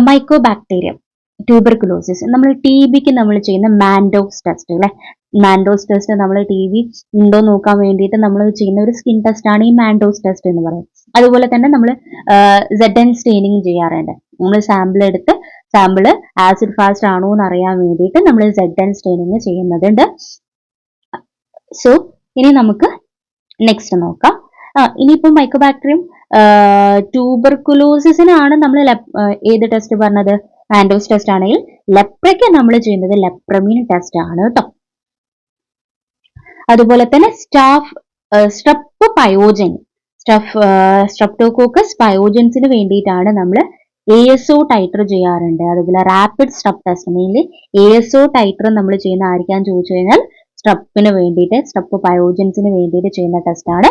മൈക്കോബാക്ടീരിയം ട്യൂബർകുലോസിസ്, നമ്മൾ TBക്ക് നമ്മൾ ചെയ്യുന്ന മാൻഡോസ് ടെസ്റ്റ് അല്ലെ. മാൻഡോസ് ടെസ്റ്റ് നമ്മൾ TB ഉണ്ടോ നോക്കാൻ വേണ്ടിയിട്ട് നമ്മൾ ചെയ്യുന്ന ഒരു സ്കിൻ ടെസ്റ്റ് ആണ് ഈ മാൻഡോസ് ടെസ്റ്റ് എന്ന് പറയുന്നത്. അതുപോലെ തന്നെ നമ്മൾ ZN സ്റ്റെയിനിങ് ചെയ്യാറുണ്ട്. നമ്മൾ സാമ്പിള് ആസിഡ് ഫാസ്റ്റ് ആണോ എന്ന് അറിയാൻ വേണ്ടിയിട്ട് നമ്മൾ ZN സ്റ്റെയിനിങ് ചെയ്യുന്നുണ്ട്. സോ ഇനി നമുക്ക് നെക്സ്റ്റ് നോക്കാം. ഇനിയിപ്പോൾ മൈക്കോബാക്ടീരിയം ട്യൂബർകുലോസിസിനാണ് നമ്മൾ ഏത് ടെസ്റ്റ് പറഞ്ഞത്? മാൻഡോസ് ടെസ്റ്റ് ആണെങ്കിൽ ലെപ്രയ്ക്ക് നമ്മൾ ചെയ്യുന്നത് ലെപ്രമിൻ ടെസ്റ്റ് ആണ് കേട്ടോ. അതുപോലെ തന്നെ സ്ട്രെപ്പ് സ്ട്രെപ്റ്റോകോക്കസ് പയോജൻസിന് വേണ്ടിയിട്ടാണ് നമ്മൾ ASO ടൈറ്റർ ചെയ്യാറുണ്ട്. അതുപോലെ rapid strep test, mainly ASO ടൈറ്റർ നമ്മൾ ചെയ്യുന്ന ആയിരിക്കാൻ ചോദിച്ചു കഴിഞ്ഞാൽ സ്ട്രെപ്പിന് വേണ്ടിയിട്ട്, സ്ട്രെപ്പ് പയോജൻസിന് വേണ്ടിയിട്ട് ചെയ്യുന്ന ടെസ്റ്റാണ്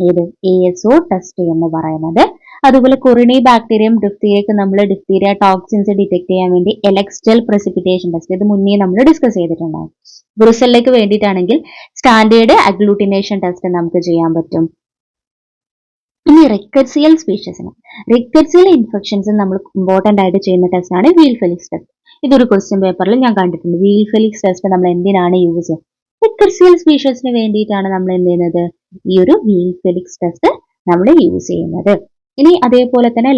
ഏത് ASO ടെസ്റ്റ് എന്ന് പറയുന്നത്. അതുപോലെ കൊറിനി ബാക്ടീരിയം ഡിഫ്തീരിയക്ക് നമ്മൾ ഡിഫ്തീരിയ ടോക്സിൻസ് ഡിറ്റക്ട് ചെയ്യാൻ വേണ്ടി എലക്സ്റ്റൽ പ്രസിപ്പിറ്റേഷൻ ടെസ്റ്റ്, ഇത് മുന്നേ നമ്മൾ ഡിസ്കസ് ചെയ്തിട്ടുണ്ടാകും. ബ്രുസെല്ലയ്ക്ക് വേണ്ടിയിട്ടാണെങ്കിൽ സ്റ്റാൻഡേർഡ് അഗ്ലൂട്ടിനേഷൻ ടെസ്റ്റ് നമുക്ക് ചെയ്യാൻ പറ്റും. ഇനി റിക്കറ്റ്സിയൽ സ്പീഷീസിന്, റിക്കറ്റ്സിയൽ ഇൻഫെക്ഷൻസ് നമ്മൾ ഇമ്പോർട്ടന്റ് ആയിട്ട് ചെയ്യുന്ന ടെസ്റ്റ് ആണ് വീൽ ഫെലിക്സ് ടെസ്റ്റ്. ഇതൊരു ക്വസ്റ്റ്യൻ പേപ്പറിൽ ഞാൻ കണ്ടിട്ടുണ്ട്. വീൽ ഫെലിക്സ് ടെസ്റ്റ് നമ്മൾ എന്തിനാണ് യൂസ് ചെയ്യുന്നത്? റിക്കറ്റ്സിയൽ സ്പീഷീസിന് വേണ്ടിയിട്ടാണ് നമ്മൾ എന്ത് ചെയ്യുന്നത്, ഈ ഒരു വീൽ ഫെലിക്സ് ടെസ്റ്റ് നമ്മൾ യൂസ് ചെയ്യുന്നത്. ഇനി അതേപോലെ തന്നെ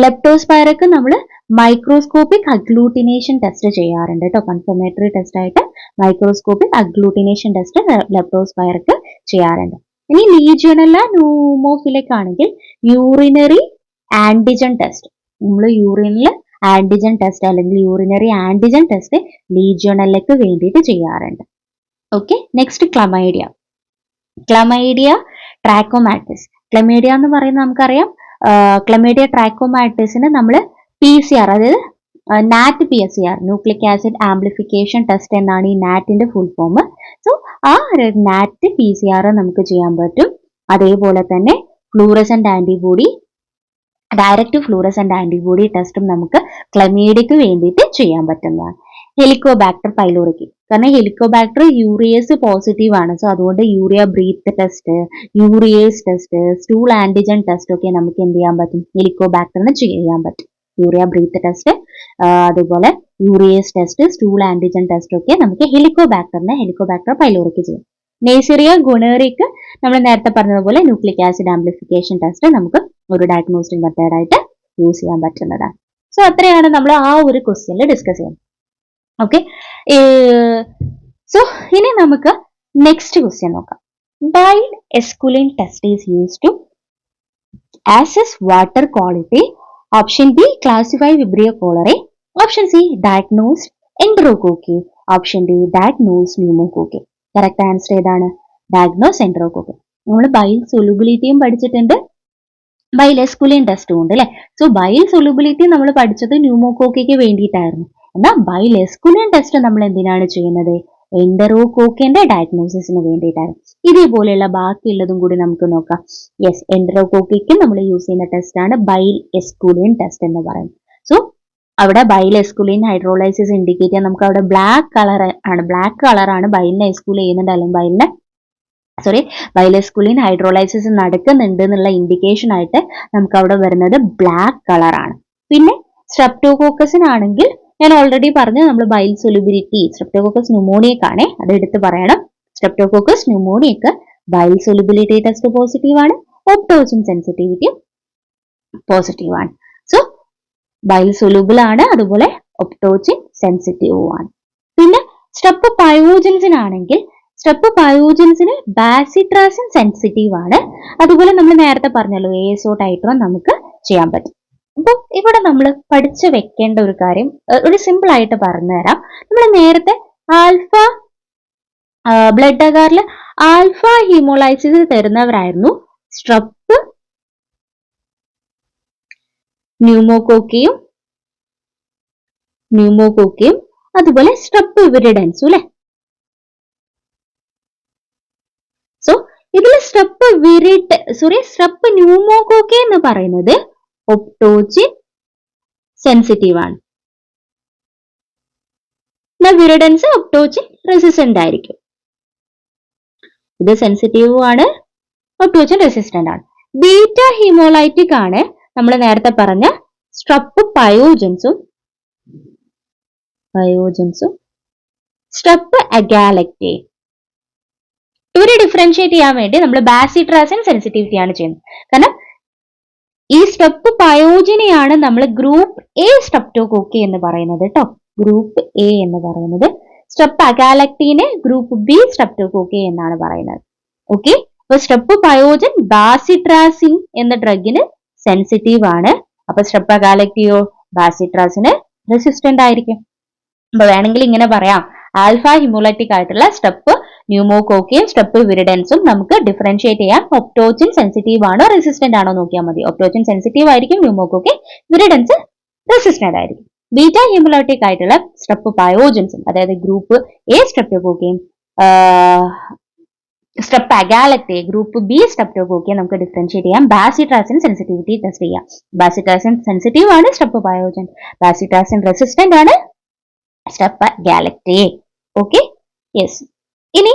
ലെപ്റ്റോസ്പൈറക്ക് നമ്മൾ മൈക്രോസ്കോപ്പിക് അഗ്ലൂട്ടിനേഷൻ ടെസ്റ്റ് ചെയ്യാറുണ്ട് കേട്ടോ. കൺഫർമേറ്ററി ടെസ്റ്റ് ആയിട്ട് മൈക്രോസ്കോപ്പിക് അഗ്ലൂട്ടിനേഷൻ ടെസ്റ്റ് ലെപ്റ്റോസ്പൈറക്ക് ചെയ്യാറുണ്ട്. ഇനി ലീജിയണല്ല ന്യൂമോഫിലിക് ആണെങ്കിൽ യൂറിനറി ആന്റിജൻ ടെസ്റ്റ്, നമ്മൾ യൂറിനിൽ ആന്റിജൻ ടെസ്റ്റ് അല്ലെങ്കിൽ യൂറിനറി ആന്റിജൻ ടെസ്റ്റ് ലീജിയണലക്ക് വേണ്ടിയിട്ട് ചെയ്യാറുണ്ട്. Okay, next chlamydia trachomatis. Chlamydia എന്ന് പറയുന്നത് നമുക്കറിയാം, ക്ലമൈഡിയ ട്രാക്കോമാറ്റിസിന് നമ്മൾ PCR, അതായത് നാറ്റ് PCR, nucleic acid amplification test എന്നാണ് ഈ നാറ്റിന്റെ ഫുൾ ഫോം. സോ ആ നാറ്റ് PCR നമുക്ക് ചെയ്യാൻ പറ്റും. അതേപോലെ തന്നെ fluorescent antibody, direct fluorescent antibody ടെസ്റ്റും നമുക്ക് ക്ലമീഡിയക്ക് വേണ്ടിയിട്ട് ചെയ്യാൻ പറ്റുന്നതാണ്. ഹെലിക്കോബാക്ടർ പൈലോറിക്ക്, കാരണം ഹെലിക്കോബാക്ടർ യൂറിയേസ് പോസിറ്റീവ് ആണ്. സോ അതുകൊണ്ട് urea breath test, urease test, stool antigen test ഒക്കെ നമുക്ക് എന്ത് ചെയ്യാൻ പറ്റും, ഹെലിക്കോബാക്ടറിന് ചെയ്യാൻ പറ്റും. യൂറിയ ബ്രീത്ത് ടെസ്റ്റ്, അതുപോലെ urease test, stool antigen test ഒക്കെ നമുക്ക് ഹെലിക്കോബാക്ടർ പൈലോറിക്ക് ചെയ്യാം. നെയ്സീരിയ ഗുണേറിയക്ക് നമ്മൾ നേരത്തെ പറഞ്ഞതുപോലെ ന്യൂക്ലിക് ആസിഡ് ആംപ്ലിഫിക്കേഷൻ ടെസ്റ്റ് നമുക്ക് ഒരു ഡയഗ്നോസ്റ്റിക് മെത്തേഡായിട്ട് യൂസ് ചെയ്യാൻ പറ്റുന്നതാണ്. സോ അത്രയാണ് നമ്മൾ ആ ഒരു ക്വസ്റ്റ്യനിൽ ഡിസ്കസ് ചെയ്യുന്നത്. ഓക്കെ, സോ ഇനി നമുക്ക് നെക്സ്റ്റ് ക്വസ്റ്റ്യൻ നോക്കാം. Bile esculin test is used to assess water quality. Option B, classify Vibrio cholerae. Option C, diagnose enterococci. Option D, diagnose pneumococci. Correct answer ഏതാണ്? ഡയഗ്നോസ് എൻട്രോകോക്ക്. നമ്മൾ ബൈൽ സൊല്യൂബിലിറ്റിയും പഠിച്ചിട്ടുണ്ട്, ബൈൽ എസ്കുലിൻ ടെസ്റ്റും ഉണ്ട് അല്ലെ. സോ ബൈൽ സൊല്യൂബിലിറ്റി നമ്മൾ പഠിച്ചത് ന്യൂമോകോക്കയ്ക്ക് വേണ്ടിയിട്ടായിരുന്നു. എന്നാൽ ബൈൽ എസ്കുലിൻ ടെസ്റ്റ് നമ്മൾ എന്തിനാണ് ചെയ്യുന്നത്? എൻഡറോകോക്കിന്റെ ഡയഗ്നോസിസിന് വേണ്ടിയിട്ടാണ്. ഇതേപോലെയുള്ള ബാക്കിയുള്ളതും കൂടി നമുക്ക് നോക്കാം. യെസ്, എൻഡറോകോക്കിക്ക് നമ്മൾ യൂസ് ചെയ്യുന്ന ടെസ്റ്റ് ആണ് ബൈൽ എസ്കുലിൻ ടെസ്റ്റ് എന്ന് പറയുന്നത്. സോ അവിടെ ബൈൽ എസ്കുലിൻ ഹൈഡ്രോളൈസിസ് ഇൻഡിക്കേറ്റ് ചെയ്യാൻ നമുക്ക് അവിടെ ബ്ലാക്ക് കളറാണ് ബൈലിനെ എസ്കൂൽ ചെയ്യുന്നുണ്ട്, അല്ലെങ്കിൽ ബൈൽ എസ്കുലിൻ ഹൈഡ്രോളൈസിസ് നടക്കുന്നുണ്ട് എന്നുള്ള ഇൻഡിക്കേഷൻ ആയിട്ട് നമുക്ക് അവിടെ വരുന്നത് ബ്ലാക്ക് കളറാണ്. പിന്നെ സ്ട്രെപ്റ്റോകോക്കസിനാണെങ്കിൽ ഞാൻ ഓൾറെഡി പറഞ്ഞു, നമ്മൾ ബൈൽ സൊല്യൂബിലിറ്റി, സ്ട്രെപ്റ്റോകോക്കസ് ന്യൂമോണിയക്കാണ്, അത് എടുത്ത് പറയണം. സ്ട്രെപ്റ്റോകോക്കസ് ന്യൂമോണിയക്ക് ബൈൽ സൊല്യൂബിലിറ്റി ടെസ്റ്റ് പോസിറ്റീവ് ആണ്, ഓപ്റ്റോജിൻ സെൻസിറ്റിവിറ്റി പോസിറ്റീവ് ആണ്. സോ ബൈൽ സൊല്യൂബിൾ ആണ്, അതുപോലെ ഒപ്റ്റോജിൻ സെൻസിറ്റീവ് ആണ്. പിന്നെ സ്റ്റെപ്പ് പയോജൻസിനാണെങ്കിൽ സ്റ്റെപ്പ് പയോജൻസിന് ബാസിട്രാസിൻ സെൻസിറ്റീവ് ആണ്, അതുപോലെ നമ്മൾ നേരത്തെ പറഞ്ഞല്ലോ ASO ടൈറ്ററും നമുക്ക് ചെയ്യാൻ പറ്റും. അപ്പോൾ ഇവിടെ നമ്മൾ പഠിച്ചു വെക്കേണ്ട ഒരു കാര്യം ഒരു സിമ്പിൾ ആയിട്ട് പറഞ്ഞുതരാം. നമ്മൾ നേരത്തെ ബ്ലഡ് അഗാറിൽ ആൽഫ ഹീമോളൈസിസ് തരുന്നവരായിരുന്നു സ്ട്രെപ്പ്, ന്യൂമോകോക്കിയും അതുപോലെ സ്ട്രെപ്പ് വിരിഡൻസും അല്ലെ. സോ ഇതിൽ സ്ട്രെപ്പ് ന്യൂമോകോക്കി എന്ന് പറയുന്നത് ഒപ്റ്റോജിൻ സെൻസിറ്റീവ് ആണ്. വിരിഡൻസ് ഒപ്റ്റോജിൻ റെസിസ്റ്റന്റ് ആയിരിക്കും. ഇത് സെൻസിറ്റീവ് ആണ്, ഒപ്റ്റോജിൻ റെസിസ്റ്റന്റ് ആണ്. ബീറ്റ ഹീമോലൈറ്റിക് ആണ് നമ്മൾ നേരത്തെ പറഞ്ഞ സ്ട്രെപ്പ് പയോജൻസും സ്ട്രെപ്പ് അഗാലക്റ്റി. ഇവരെ ഡിഫറൻഷിയേറ്റ് ചെയ്യാൻ വേണ്ടി നമ്മൾ ബാസിട്രാസിൻ സെൻസിറ്റിവിറ്റി ആണ് ചെയ്യുന്നത്. കാരണം ഈ സ്റ്റെപ്പ് പയോജിനെയാണ് നമ്മൾ ഗ്രൂപ്പ് A സ്ട്രെപ്റ്റോകോക്കി എന്ന് പറയുന്നത് കേട്ടോ. ഗ്രൂപ്പ് A എന്ന് പറയുന്നത്, സ്റ്റെപ്പ് അഗാലക്ടീനെ ഗ്രൂപ്പ് B സ്ട്രെപ്റ്റോകോക്കി എന്നാണ് പറയുന്നത്. ഓക്കെ, അപ്പൊ സ്റ്റെപ്പ് പയോജൻ ബാസിട്രാസിൻ എന്ന ഡ്രഗിന് സെൻസിറ്റീവ് ആണ്. അപ്പൊ സ്റ്റെപ്പ് അഗാലക്റ്റിയോ ബാസിട്രാസിന് റെസിസ്റ്റന്റ് ആയിരിക്കും. അപ്പൊ വേണമെങ്കിൽ ഇങ്ങനെ പറയാം, ആൽഫ ഹിമോലൈറ്റിക് ആയിട്ടുള്ള സ്റ്റെപ്പ് ന്യൂമോകോക്കയും സ്റ്റെപ്പ് വിരിഡൻസും നമുക്ക് ഡിഫറൻഷിയേറ്റ് ചെയ്യാം. ഒപ്റ്റോച്ചിൻ സെൻസിറ്റീവ് ആണോ റെസിസ്റ്റന്റ് ആണോ നോക്കിയാൽ മതി. ഒപ്റ്റോച്ചിൻ സെൻസിറ്റീവ് ആയിരിക്കും, ന്യൂമോകോക്കെ വിരിഡൻസ് റെസിസ്റ്റന്റ് ആയിരിക്കും. ബീറ്റ ഹീമോലൈറ്റിക് ആയിട്ടുള്ള സ്റ്റെപ്പ് പയോജൻസും അതായത് ഗ്രൂപ്പ് എ സ്ട്രെപ്റ്റോകോക്കയും സ്റ്റെപ്പ് അഗാലക്ടേ ഗ്രൂപ്പ് ബി സ്ട്രെപ്റ്റോകോക്കയെ നമുക്ക് ഡിഫറൻഷിയേറ്റ് ചെയ്യാം. ബാസിട്രാസിൻ സെൻസിറ്റിവിറ്റി ടെസ്റ്റ് ചെയ്യാം. ബാസിട്രാസിൻ സെൻസിറ്റീവ് ആണ് സ്റ്റെപ്പ് പയോജൻ, ബാസിട്രാസിൻ റെസിസ്റ്റന്റ് ആണ് സ്റ്റെപ്പ് ഗാലക്ടേ. Okay, yes. ഇനി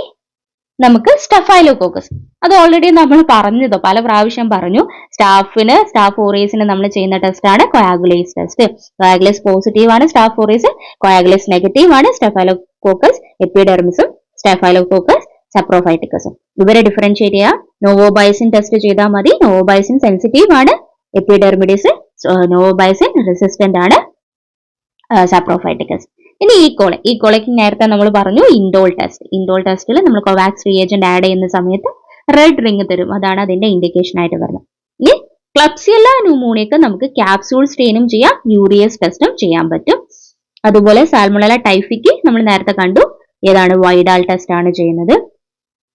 നമുക്ക് സ്റ്റഫൈലോകോക്കസ്, അത് ഓൾറെഡി നമ്മൾ പറഞ്ഞതോ പല പ്രാവശ്യം പറഞ്ഞു. സ്റ്റാഫ് ഓറിയസിന് നമ്മൾ ചെയ്യുന്ന ടെസ്റ്റ് ആണ് കൊയാഗുലേസ് ടെസ്റ്റ്. കൊയാഗുലേസ് പോസിറ്റീവ് ആണ് സ്റ്റാഫ് ഓറിയസ്, കൊയാഗുലേസ് നെഗറ്റീവ് ആണ് സ്റ്റഫൈലോകോക്കസ് എപ്പിഡെർമിസും സ്റ്റഫൈലോകോക്കസ് സപ്രോഫൈറ്റിക്കസും. ഇവരെ ഡിഫറൻഷിയേറ്റ് ചെയ്യാം. നോവോബൈസിൻ ടെസ്റ്റ് ചെയ്താൽ മതി. നോവോബൈസിൻ സെൻസിറ്റീവ് ആണ് എപ്പിഡെർമിഡിസ്, നോവോബൈസിൻ റെസിസ്റ്റന്റ് ആണ് സപ്രോഫൈറ്റിക്കസ്. ഇനി ഈക്കോളയ്ക്ക് നേരത്തെ നമ്മൾ പറഞ്ഞു ഇൻഡോൾ ടെസ്റ്റിൽ നമ്മൾ കോവാക്സ് റിയേജന്റ് ആഡ് ചെയ്യുന്ന സമയത്ത് റെഡ് റിങ് തരും, അതാണ് അതിന്റെ ഇൻഡിക്കേഷൻ ആയിട്ട് വരുന്നത്. ഇനി ക്ലബ്സിയല്ല ന്യൂമോണിയക്ക് നമുക്ക് ക്യാപ്സ്യൂൾ സ്റ്റെയിനും ചെയ്യാം, യൂറിയസ് ടെസ്റ്റും ചെയ്യാൻ പറ്റും. അതുപോലെ സാൽമണല ടൈഫിക്ക് നമ്മൾ നേരത്തെ കണ്ടു, ഏതാണ് വൈഡാൽ ടെസ്റ്റ് ആണ് ചെയ്യുന്നത്.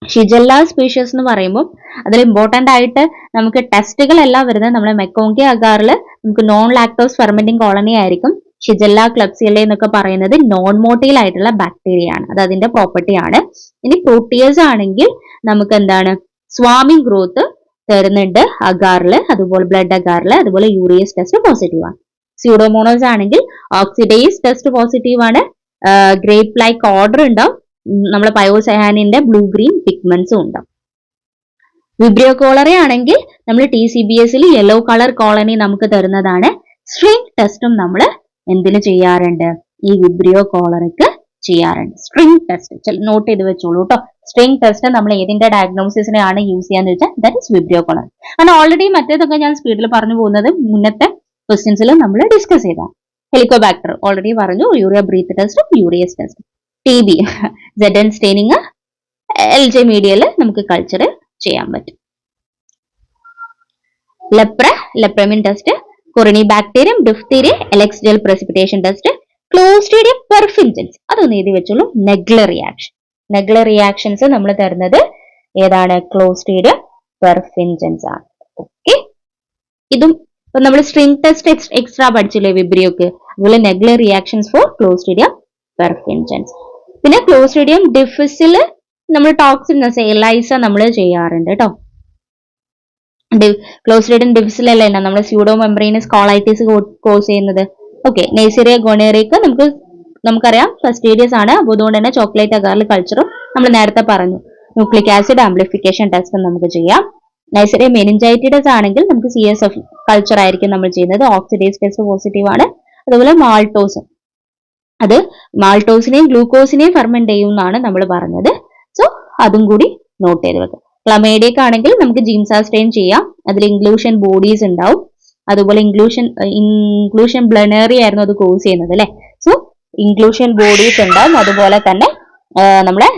ഷിജല്ല സ്പീഷീസ് എന്ന് പറയുമ്പോൾ അതിൽ ഇമ്പോർട്ടന്റ് ആയിട്ട് നമുക്ക് ടെസ്റ്റുകളെല്ലാം വരുന്നത് നമ്മുടെ മെക്കോങ്കി അഗാറിൽ നമുക്ക് നോൺ ലാക്ടോസ് ഫെർമെന്റിംഗ് കോളനി ആയിരിക്കും. ഷിജല്ല ക്ലബ്സിയല്ല എന്നൊക്കെ പറയുന്നത് നോൺ മോട്ടൈൽ ആയിട്ടുള്ള ബാക്ടീരിയ ആണ്, അത് അതിന്റെ പ്രോപ്പർട്ടി ആണ്. ഇനി പ്രോട്ടിയേഴ്സ് ആണെങ്കിൽ നമുക്ക് എന്താണ് സ്വാമിംഗ് ഗ്രോത്ത് തരുന്നുണ്ട് അഗാറിൽ, അതുപോലെ ബ്ലഡ് അഗാറിൽ, അതുപോലെ യൂറിയസ് ടെസ്റ്റ് പോസിറ്റീവ് ആണ്. സ്യൂഡോമോണോസ് ആണെങ്കിൽ ഓക്സിഡേസ് ടെസ്റ്റ് പോസിറ്റീവ് ആണ്, ഗ്രേപ്പ് ലൈക്ക് ഓർഡർ ഉണ്ടാവും, നമ്മളെ പയോസയാനിന്റെ ബ്ലൂ ഗ്രീൻ പിഗ്മെന്റ്സും ഉണ്ടാവും. വിബ്രിയോ കോളറ ആണെങ്കിൽ നമ്മൾ TCBSൽ യെല്ലോ കളർ കോളനി നമുക്ക് തരുന്നതാണ്. സ്ട്രിംഗ് ടെസ്റ്റും നമ്മൾ എന്തിനു ചെയ്യാറുണ്ട്, ഈ വിബ്രിയോ കോളറയ്ക്ക് ചെയ്യാറുണ്ട്. സ്ട്രിംഗ് ടെസ്റ്റ് നോട്ട് ചെയ്ത് വെച്ചോളൂ കേട്ടോ. സ്ട്രിംഗ് ടെസ്റ്റ് നമ്മൾ ഏതിന്റെ ഡയഗ്നോസിസിനാണ് യൂസ് ചെയ്യാന്ന് വെച്ചാൽ ദാറ്റ് ഇസ് വിബ്രിയോ കോളർ. കാരണം ഓൾറെഡി മറ്റേതൊക്കെ ഞാൻ സ്പീഡിൽ പറഞ്ഞു പോകുന്നത് മുന്നത്തെ ക്വസ്റ്റ്യൻസിൽ നമ്മൾ ഡിസ്കസ് ചെയ്താൽ. ഹെലിക്കോബാക്ടർ ഓൾറെഡി പറഞ്ഞു, യൂറിയ ബ്രീത്ത് ടെസ്റ്റും യൂറിയസ് ടെസ്റ്റും. TB ZN സ്റ്റെയിനിങ്, LJ മീഡിയയിൽ നമുക്ക് കൾച്ചർ ചെയ്യാൻ പറ്റും. Lepromin test, corynebacterium, diphtheria, Elek's gel precipitation test, clostridium perfringens, അതൊന്ന് എഴുതി വെച്ചോളൂ. നെഗ്ലർ റിയാക്ഷൻസ് നമ്മൾ തരുന്നത് ഏതാണ്, ക്ലോസ്ട്രീഡിയം പെർഫിൻജൻസ് ആണ്. ഓക്കെ, ഇതും ഇപ്പൊ നമ്മൾ സ്ട്രിംഗ് ടെസ്റ്റ് എക്സ്ട്രാ പഠിച്ചില്ലേ വിബ്രിയോക്ക്, അതുപോലെ നെഗ്ലർ റിയാക്ഷൻസ് ഫോർ ക്ലോസ്ട്രീഡിയം പെർഫിൻജൻസ്. പിന്നെ ക്ലോസ്ട്രീഡിയം ഡിഫിസിൽ നമ്മൾ ടോക്സിൻസ് എലൈസ നമ്മൾ ചെയ്യാറുണ്ട് കേട്ടോ. ക്ലോസ്ട്രീഡിയം ഡിഫിസിലല്ല നമ്മൾ സ്യൂഡോ മെംബ്രെയിനസ് കോളൈറ്റിസ് കോസ് ചെയ്യുന്നത്. ഓക്കെ, നെയ്സീരിയ ഗോണേറിയക്ക് നമുക്കറിയാം ഫസ്റ്റീരിയസ് ആണ്, അപ്പോൾ അതുകൊണ്ട് തന്നെ ചോക്ലേറ്റ് അഗാറിൽ കൾച്ചറും നമ്മൾ നേരത്തെ പറഞ്ഞു. ന്യൂക്ലിക് ആസിഡ് ആംപ്ലിഫിക്കേഷൻ ടെസ്റ്റ് നമുക്ക് ചെയ്യാം. നൈസീരിയ മെനിഞ്ചൈറ്റിസ് ആണെങ്കിൽ നമുക്ക് CSF കൾച്ചർ ആയിരിക്കും നമ്മൾ ചെയ്യുന്നത്. ഓക്സിഡേസ് ടെസ്റ്റ് പോസിറ്റീവ് ആണ്. അതുപോലെ മാൾട്ടോസും, അത് മാൾട്ടോസിനെയും ഗ്ലൂക്കോസിനെയും ഫെർമെന്റ് ചെയ്യുമെന്നാണ് നമ്മൾ പറഞ്ഞത്. സോ അതും കൂടി നോട്ട് ചെയ്ത് വെക്കാം. ക്ലമേഡിയക്ക് ആണെങ്കിൽ നമുക്ക് ജീൻസാ സ്റ്റെയിൻ ചെയ്യാം, അതിൽ ഇൻക്ലൂഷൻ ബോഡീസ് ഉണ്ടാവും. അതുപോലെ ഇൻക്ലൂഷൻ ബ്ലനറി ആയിരുന്നു അത് കോസ് ചെയ്യുന്നത് അല്ലെ. സോ ഇൻക്ലൂഷൻ ബോഡീസ് ഉണ്ടാവും. അതുപോലെ തന്നെ നമ്മളെ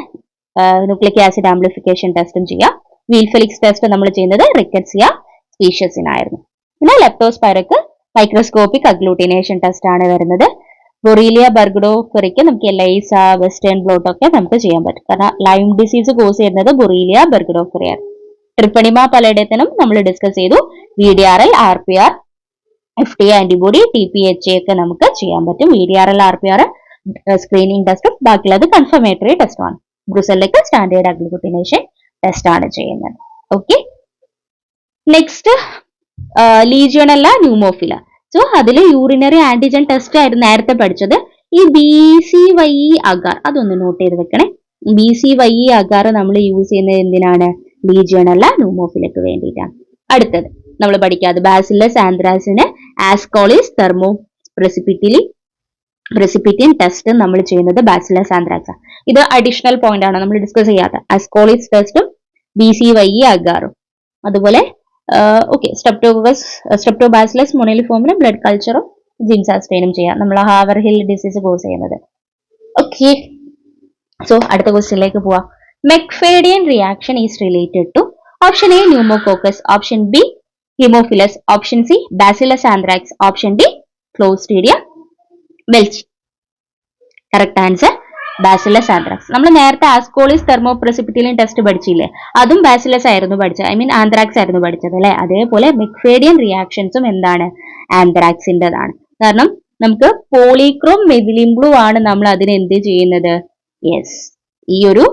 ന്യൂക്ലിക് ആസിഡ് ആംപ്ലിഫിക്കേഷൻ ടെസ്റ്റും ചെയ്യാം. വീൽഫെലിക്സ് ടെസ്റ്റ് നമ്മൾ ചെയ്യുന്നത് റിക്കറ്റ്സിയ സ്പീഷ്യസിനായിരുന്നു. പിന്നെ ലെപ്റ്റോസ്പൈറക്ക് മൈക്രോസ്കോപ്പിക് അഗ്ലൂട്ടിനേഷൻ ടെസ്റ്റ് ആണ് വരുന്നത്. ബൊറീലിയ ബർഗഡോഫെറിക്ക് നമുക്ക് എലൈസ വെസ്റ്റേൺ ബ്ലോട്ട് ഒക്കെ നമുക്ക് ചെയ്യാൻ പറ്റും. കാരണം ലൈം ഡിസീസ് കോസ് ചെയ്യുന്നത് ബൊറീലിയ ബർഗഡോഫെറിയാണ്. ട്രിപ്പണിമ പലയിടത്തിനും നമ്മൾ ഡിസ്കസ് ചെയ്തു. VDRL, RPR, FDA antibody, TPHA ഒക്കെ നമുക്ക് ചെയ്യാൻ പറ്റും. VDRL, RPR സ്ക്രീനിങ് ടെസ്റ്റും ബാക്കിയുള്ളത് കൺഫർമേറ്ററി ടെസ്റ്റുമാണ്. ബ്രുസെല്ലക്ക് സ്റ്റാൻഡേർഡ് അഗ്ലൂട്ടിനേഷൻ ടെസ്റ്റ് ആണ് ചെയ്യുന്നത്. Okay, next legionella pneumophila. So അതിൽ യൂറിനറി ആന്റിജൻ ടെസ്റ്റ് ആയിരുന്നു നേരത്തെ പഠിച്ചത്. ഈ BCYE അഗാർ അതൊന്ന് നോട്ട് ചെയ്ത് വെക്കണേ. BCYE അഗാർ നമ്മൾ യൂസ് ചെയ്യുന്നത് എന്തിനാണ്, ലീജിയോണല്ല ന്യൂമോഫിലക്ക് വേണ്ടിയിട്ടാണ്. അടുത്തത് നമ്മൾ പഠിക്കാതെ ബാസിലസ് ആന്ത്രാസിന് ആസ്കോളിസ് തെർമോ പ്രസിപ്പിറ്റിൻ ടെസ്റ്റ് നമ്മൾ ചെയ്യുന്നത് ബാസിലസ് ആന്ത്രാക്സ്. ഇത് അഡീഷണൽ പോയിന്റ് ആണ് നമ്മൾ ഡിസ്കസ് ചെയ്യാത്ത. ആസ്കോളിസ് ടെസ്റ്റും BCYE അഗാറും. അതുപോലെ ഓക്കെ, സ്ട്രെപ്റ്റോബാസിലസ് മൊണലിഫോമിന് ബ്ലഡ് കൾച്ചറും ജീൻസാ സ്റ്റെയിനും ചെയ്യാം, നമ്മൾ ഹാവർ ഹിൽ ഡിസീസ് കോസ് ചെയ്യുന്നത്. ഓക്കെ, സോ അടുത്ത ക്വസ്റ്റ്യനിലേക്ക് പോവാം. McFadyean reaction is related to option A pneumococcus, option B haemophilus, option C bacillus anthrax, option D clostridium welchii. Correct answer bacillus anthrax. നമ്മൾ നേരത്തെ ആസ്കോളിസ് തെർമോപ്രസിപ്പിറ്റിലിൻ ടെസ്റ്റ് പഠിച്ചില്ലേ, അതും ബാസിലസ് ആയിരുന്നു പഠിച്ചത്, ഐ മീൻ ആന്ത്രാക്സ് ആയിരുന്നു പഠിച്ചത് അല്ലെ. അതേപോലെ മെക്ഫേഡിയൻ റിയാക്ഷൻസും എന്താണ്, ആന്ത്രാക്സിൻ്റെതാണ്. കാരണം നമുക്ക് പോളിക്രോം മെഥിലിൻ ബ്ലൂ ആണ് നമ്മൾ അതിന് എന്ത് ചെയ്യുന്നത്, യെസ്, ഈ ഒരു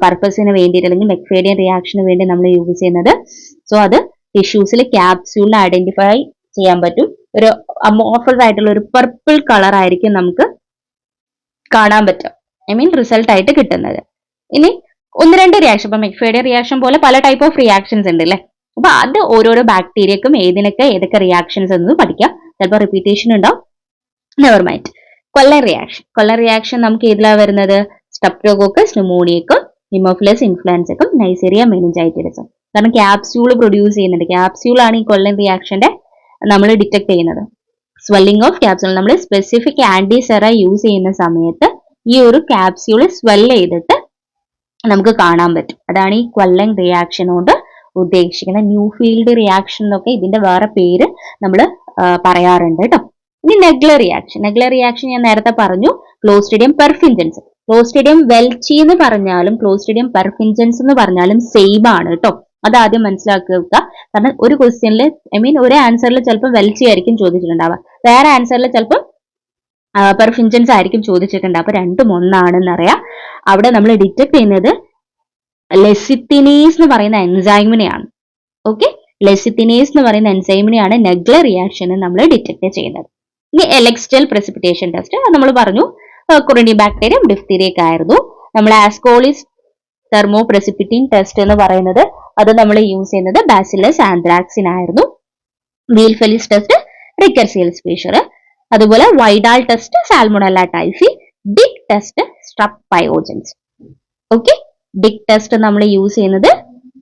പർപ്പസിന് വേണ്ടിയിട്ട് അല്ലെങ്കിൽ മെക്ഫേഡിയൻ റിയാക്ഷന് വേണ്ടി നമ്മൾ യൂസ് ചെയ്യുന്നത്. സോ അത് ടിഷ്യൂസിൽ ക്യാപ്സ്യൂളിനെ ഐഡന്റിഫൈ ചെയ്യാൻ പറ്റും. ഒരു അമോർഫസ് ആയിട്ടുള്ള ഒരു പർപ്പിൾ കളർ ആയിരിക്കും നമുക്ക് കാണാൻ പറ്റും, ഐ മീൻ റിസൾട്ട് ആയിട്ട് കിട്ടുന്നത്. ഇനി ഒന്ന് രണ്ട് റിയാക്ഷൻ, ഇപ്പൊ മെക്ഫേഡിയൻ റിയാക്ഷൻ പോലെ പല ടൈപ്പ് ഓഫ് റിയാക്ഷൻസ് ഉണ്ട് അല്ലെ. അപ്പൊ അത് ഓരോരോ ബാക്ടീരിയക്കും ഏതൊക്കെ റിയാക്ഷൻസ് എന്ന് പഠിക്കാം. ചിലപ്പോൾ റിപ്പീറ്റേഷൻ ഉണ്ടാവും, നെവർ മൈൻഡ്. കൊല്ലൻ റിയാക്ഷൻ നമുക്ക് ഏതിലാ വരുന്നത്, സ്ട്രെപ്റ്റോകോക്കസ് ന്യൂമോണിയക്കും ഹിമോഫിലസ് ഇൻഫ്ലുവൻസക്കും നൈസീരിയ മെനിഞ്ചൈറ്റിസും. കാരണം ക്യാപ്സ്യൂൾ പ്രൊഡ്യൂസ് ചെയ്യുന്നുണ്ട്, ക്യാപ്സ്യൂൾ ആണ് ഈ കൊല്ലൻ റിയാക്ഷന്റെ നമ്മൾ ഡിറ്റക്ട് ചെയ്യുന്നത്. സ്വെല്ലിംഗ് ഓഫ് ക്യാപ്സ്യൂൾ, നമ്മൾ സ്പെസിഫിക് ആന്റിസെറ യൂസ് ചെയ്യുന്ന സമയത്ത് ഈ ഒരു ക്യാപ്സ്യൂൾ സ്വെല്ല് ചെയ്തിട്ട് നമുക്ക് കാണാൻ പറ്റും. അതാണ് ഈ കൊല്ലൻ റിയാക്ഷൻ കൊണ്ട് ഉദ്ദേശിക്കുന്നത്. ന്യൂ ഫീൽഡ് റിയാക്ഷൻ എന്നൊക്കെ ഇതിന്റെ വേറെ പേര് നമ്മൾ പറയാറുണ്ട് കേട്ടോ. ഇനി നെഗ്ലർ റിയാക്ഷൻ ഞാൻ നേരത്തെ പറഞ്ഞു, ക്ലോസ്ട്രിഡിയം പെർഫിൻജൻസ്. ക്ലോസ്ട്രിഡിയം വെൽച്ചി എന്ന് പറഞ്ഞാലും ക്ലോസ്ട്രിഡിയം പെർഫിൻജൻസ് എന്ന് പറഞ്ഞാലും സെയിം ആണ് കേട്ടോ. അതാദ്യം മനസ്സിലാക്കുക. കാരണം ഒരു ക്വസ്റ്റ്യനിൽ ഐ മീൻ ഒരു ആൻസറിൽ ചിലപ്പോൾ വെൽച്ചി ആയിരിക്കും ചോദിച്ചിട്ടുണ്ടാവുക, വേറെ ആൻസറിൽ ചിലപ്പോൾ പെർഫിൻജൻസ് ആയിരിക്കും ചോദിച്ചിട്ടുണ്ടാവുക. അപ്പൊ രണ്ടും ഒന്നാണെന്ന് അറിയാം. അവിടെ നമ്മൾ ഡിറ്റക്ട് ചെയ്യുന്നത് ലെസിത്തിനേസ് എന്ന് പറയുന്ന എൻസൈമിനെയാണ്. ഓക്കെ, ലെസിത്തിനേസ് എന്ന് പറയുന്ന എൻസൈമിനെയാണ് നെഗ്ലർ റിയാക്ഷൻ നമ്മൾ ഡിറ്റക്ട് ചെയ്യുന്നത്. ഇനി എലക്സ്റ്റൽ പ്രസിപ്പിറ്റേഷൻ ടെസ്റ്റ് നമ്മൾ പറഞ്ഞു, കൊറിനി ബാക്ടീരിയം ഡിഫ്തീരിയക്ക് ആയിരുന്നു. നമ്മൾ ആസ്കോളിസ് തെർമോ പ്രസിപ്പിറ്റിൻ ടെസ്റ്റ് എന്ന് പറയുന്നത് അത് നമ്മൾ യൂസ് ചെയ്യുന്നത് ബാസിലസ് ആന്ത്രാക്സിനായിരുന്നു. വീൽഫെലിസ് ടെസ്റ്റ് റിക്കർസിയൽ സ്പീഷ്യർ, അതുപോലെ Widal test salmonella typhi, ഡിക് test സ്ട്രപ് pyogenes. Okay, ഡിക് test നമ്മൾ യൂസ് ചെയ്യുന്നത്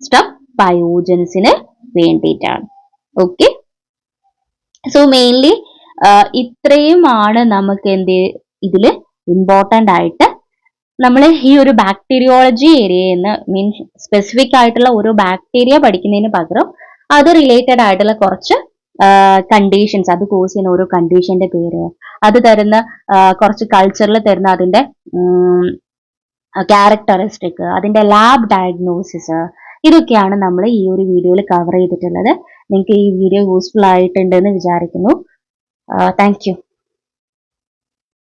സ്ട്രപ് പയോജൻസിന് വേണ്ടിയിട്ടാണ്. ഓക്കെ, സോ മെയിൻലി ഇത്രയുമാണ് നമുക്ക് ഇതില് ഇമ്പോർട്ടന്റ് ആയിട്ട് നമ്മൾ ഈ ഒരു ബാക്ടീരിയോളജി ഏരിയയിൽ നിന്ന് മീൻസ് സ്പെസിഫിക് ആയിട്ടുള്ള ഒരു ബാക്ടീരിയ പഠിക്കുന്നതിന് പകരം അത് റിലേറ്റഡ് ആയിട്ടുള്ള കുറച്ച് കണ്ടീഷൻസ്, അത് കോസ് ചെയ്യുന്ന ഓരോ കണ്ടീഷന്റെ പേര്, അത് തരുന്ന കുറച്ച് കൾച്ചറിൽ തരുന്ന അതിന്റെ ക്യാരക്ടറിസ്റ്റിക്, അതിന്റെ ലാബ് ഡയഗ്നോസിസ്, ഇതൊക്കെയാണ് നമ്മൾ ഈ ഒരു വീഡിയോയിൽ കവർ ചെയ്തിട്ടുള്ളത്. നിങ്ങൾക്ക് ഈ വീഡിയോ യൂസ്ഫുൾ ആയിട്ടുണ്ടെന്ന് വിചാരിക്കുന്നു. Thank you.